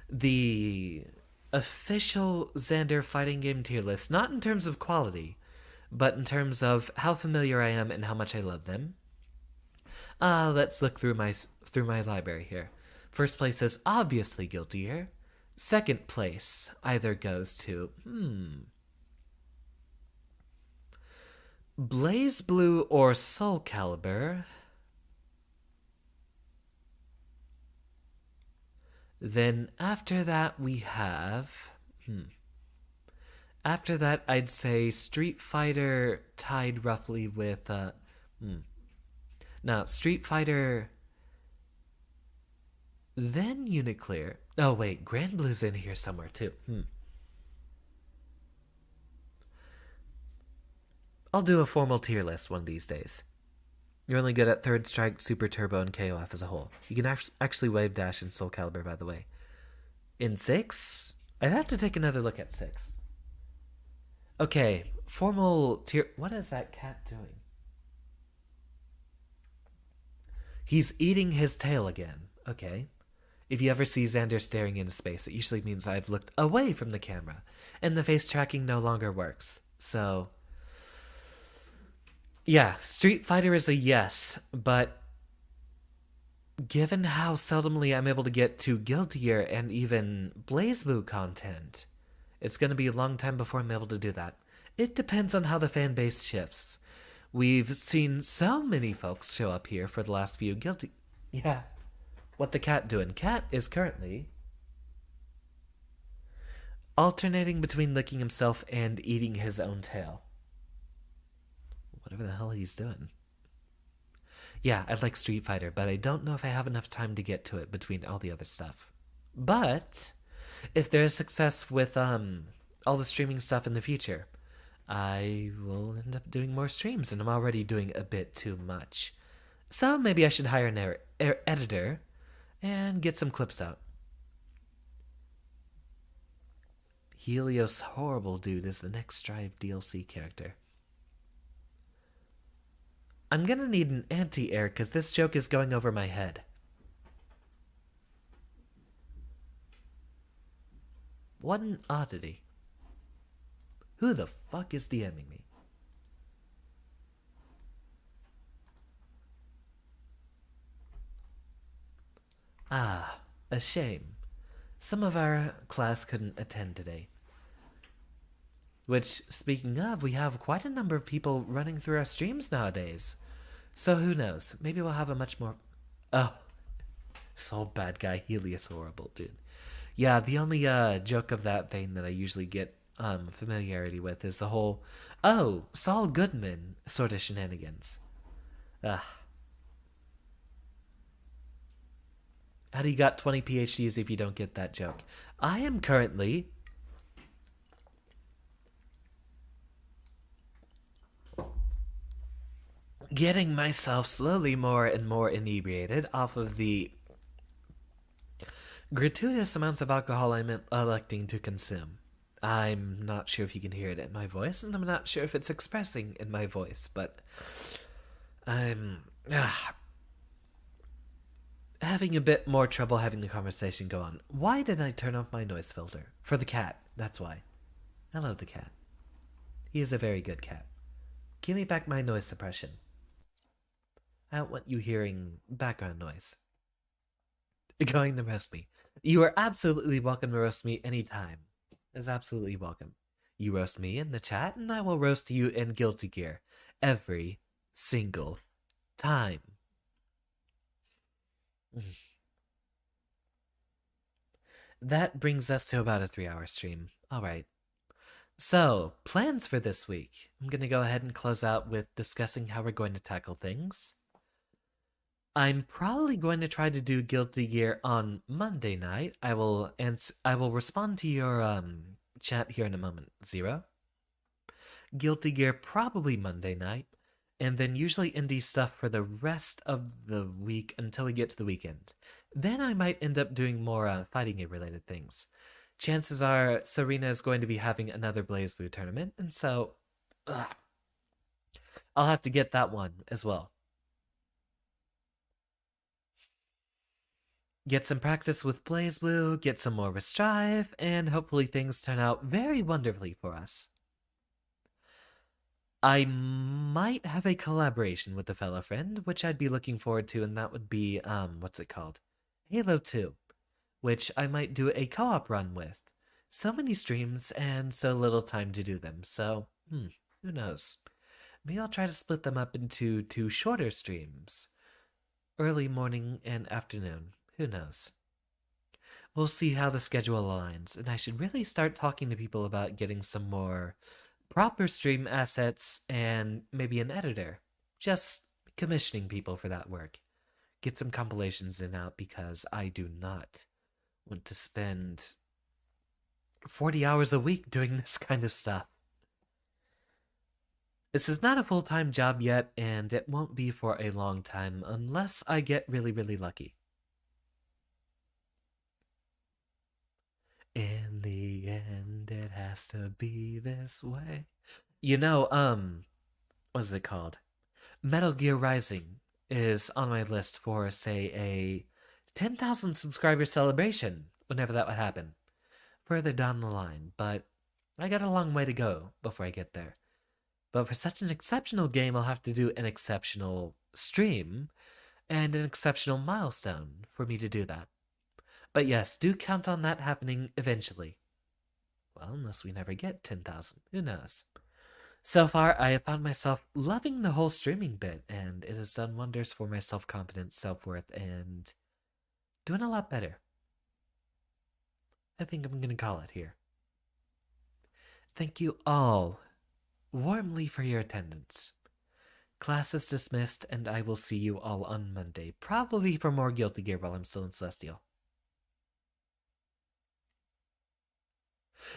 the official Xander fighting game tier list, not in terms of quality, but in terms of how familiar I am and how much I love them. Let's look through my library here. First place is obviously Guilty Gear. Second place either goes to Blaze Blue or Soul Calibur. Then after that we have after that I'd say Street Fighter tied roughly with now Street Fighter, then Uniclear. Oh wait, Grand Blue's in here somewhere too. I'll do a formal tier list one of these days. You're only good at Third Strike, Super Turbo, and KOF as a whole. You can actually wave dash in Soul Calibur, by the way. In 6? I'd have to take another look at 6. Okay, formal tier... What is that cat doing? He's eating his tail again. Okay. If you ever see Xander staring into space, it usually means I've looked away from the camera, and the face tracking no longer works. So... yeah, Street Fighter is a yes, but given how seldomly I'm able to get to Guilty Gear and even BlazBlue content, it's going to be a long time before I'm able to do that. It depends on how the fan base shifts. We've seen so many folks show up here for the last few Guilty... Yeah. What the cat doing? Cat is currently alternating between licking himself and eating his own tail. Whatever the hell he's doing. Yeah, I like Street Fighter, but I don't know if I have enough time to get to it between all the other stuff. But if there's success with all the streaming stuff in the future, I will end up doing more streams, and I'm already doing a bit too much. So maybe I should hire an editor and get some clips out. Helios Horrible Dude is the next Strive DLC character. I'm gonna need an anti-air because this joke is going over my head. What an oddity. Who the fuck is DMing me? Ah, a shame. Some of our class couldn't attend today. Which, speaking of, we have quite a number of people running through our streams nowadays. So who knows? Maybe we'll have a much more... Oh. So bad guy, Helios Horrible, dude. Yeah, the only joke of that vein that I usually get familiarity with is the whole, oh, Saul Goodman sort of shenanigans. Ugh. How do you got 20 PhDs if you don't get that joke? I am currently... getting myself slowly more and more inebriated off of the gratuitous amounts of alcohol I'm electing to consume. I'm not sure if you can hear it in my voice, and I'm not sure if it's expressing in my voice, but I'm having a bit more trouble having the conversation go on. Why did I turn off my noise filter? For the cat, that's why. I love the cat. He is a very good cat. Give me back my noise suppression. I don't want you hearing background noise. Going to roast me. You are absolutely welcome to roast me anytime. Is absolutely welcome. You roast me in the chat, and I will roast you in Guilty Gear every single time. That brings us to about a 3-hour stream. Alright. So, plans for this week. I'm going to go ahead and close out with discussing how we're going to tackle things. I'm probably going to try to do Guilty Gear on Monday night. I will respond to your chat here in a moment, Zero. Guilty Gear probably Monday night, and then usually indie stuff for the rest of the week until we get to the weekend. Then I might end up doing more fighting game related things. Chances are Serena is going to be having another BlazBlue tournament, and so I'll have to get that one as well. Get some practice with BlazBlue, get some more with Strive, and hopefully things turn out very wonderfully for us. I might have a collaboration with a fellow friend, which I'd be looking forward to, and that would be, what's it called? Halo 2, which I might do a co-op run with. So many streams and so little time to do them, so, who knows? Maybe I'll try to split them up into 2 shorter streams. Early morning and afternoon. Who knows? We'll see how the schedule aligns, and I should really start talking to people about getting some more proper stream assets and maybe an editor. Just commissioning people for that work. Get some compilations in out because I do not want to spend 40 hours a week doing this kind of stuff. This is not a full-time job yet, and it won't be for a long time unless I get really, really lucky. In the end, it has to be this way. You know, what is it called? Metal Gear Rising is on my list for, say, a 10,000 subscriber celebration, whenever that would happen. Further down the line, but I got a long way to go before I get there. But for such an exceptional game, I'll have to do an exceptional stream and an exceptional milestone for me to do that. But yes, do count on that happening eventually. Well, unless we never get 10,000. Who knows? So far, I have found myself loving the whole streaming bit, and it has done wonders for my self-confidence, self-worth, and doing a lot better. I think I'm going to call it here. Thank you all warmly for your attendance. Class is dismissed, and I will see you all on Monday, probably for more Guilty Gear while I'm still in Celestial.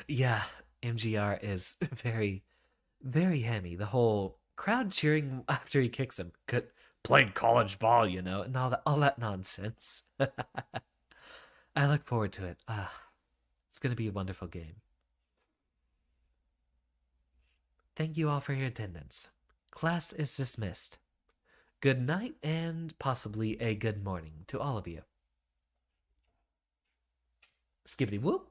Yeah, MGR is very, very hammy. The whole crowd cheering after he kicks him. Played college ball, you know, and all that nonsense. I look forward to it. It's going to be a wonderful game. Thank you all for your attendance. Class is dismissed. Good night and possibly a good morning to all of you. Skibbity whoop.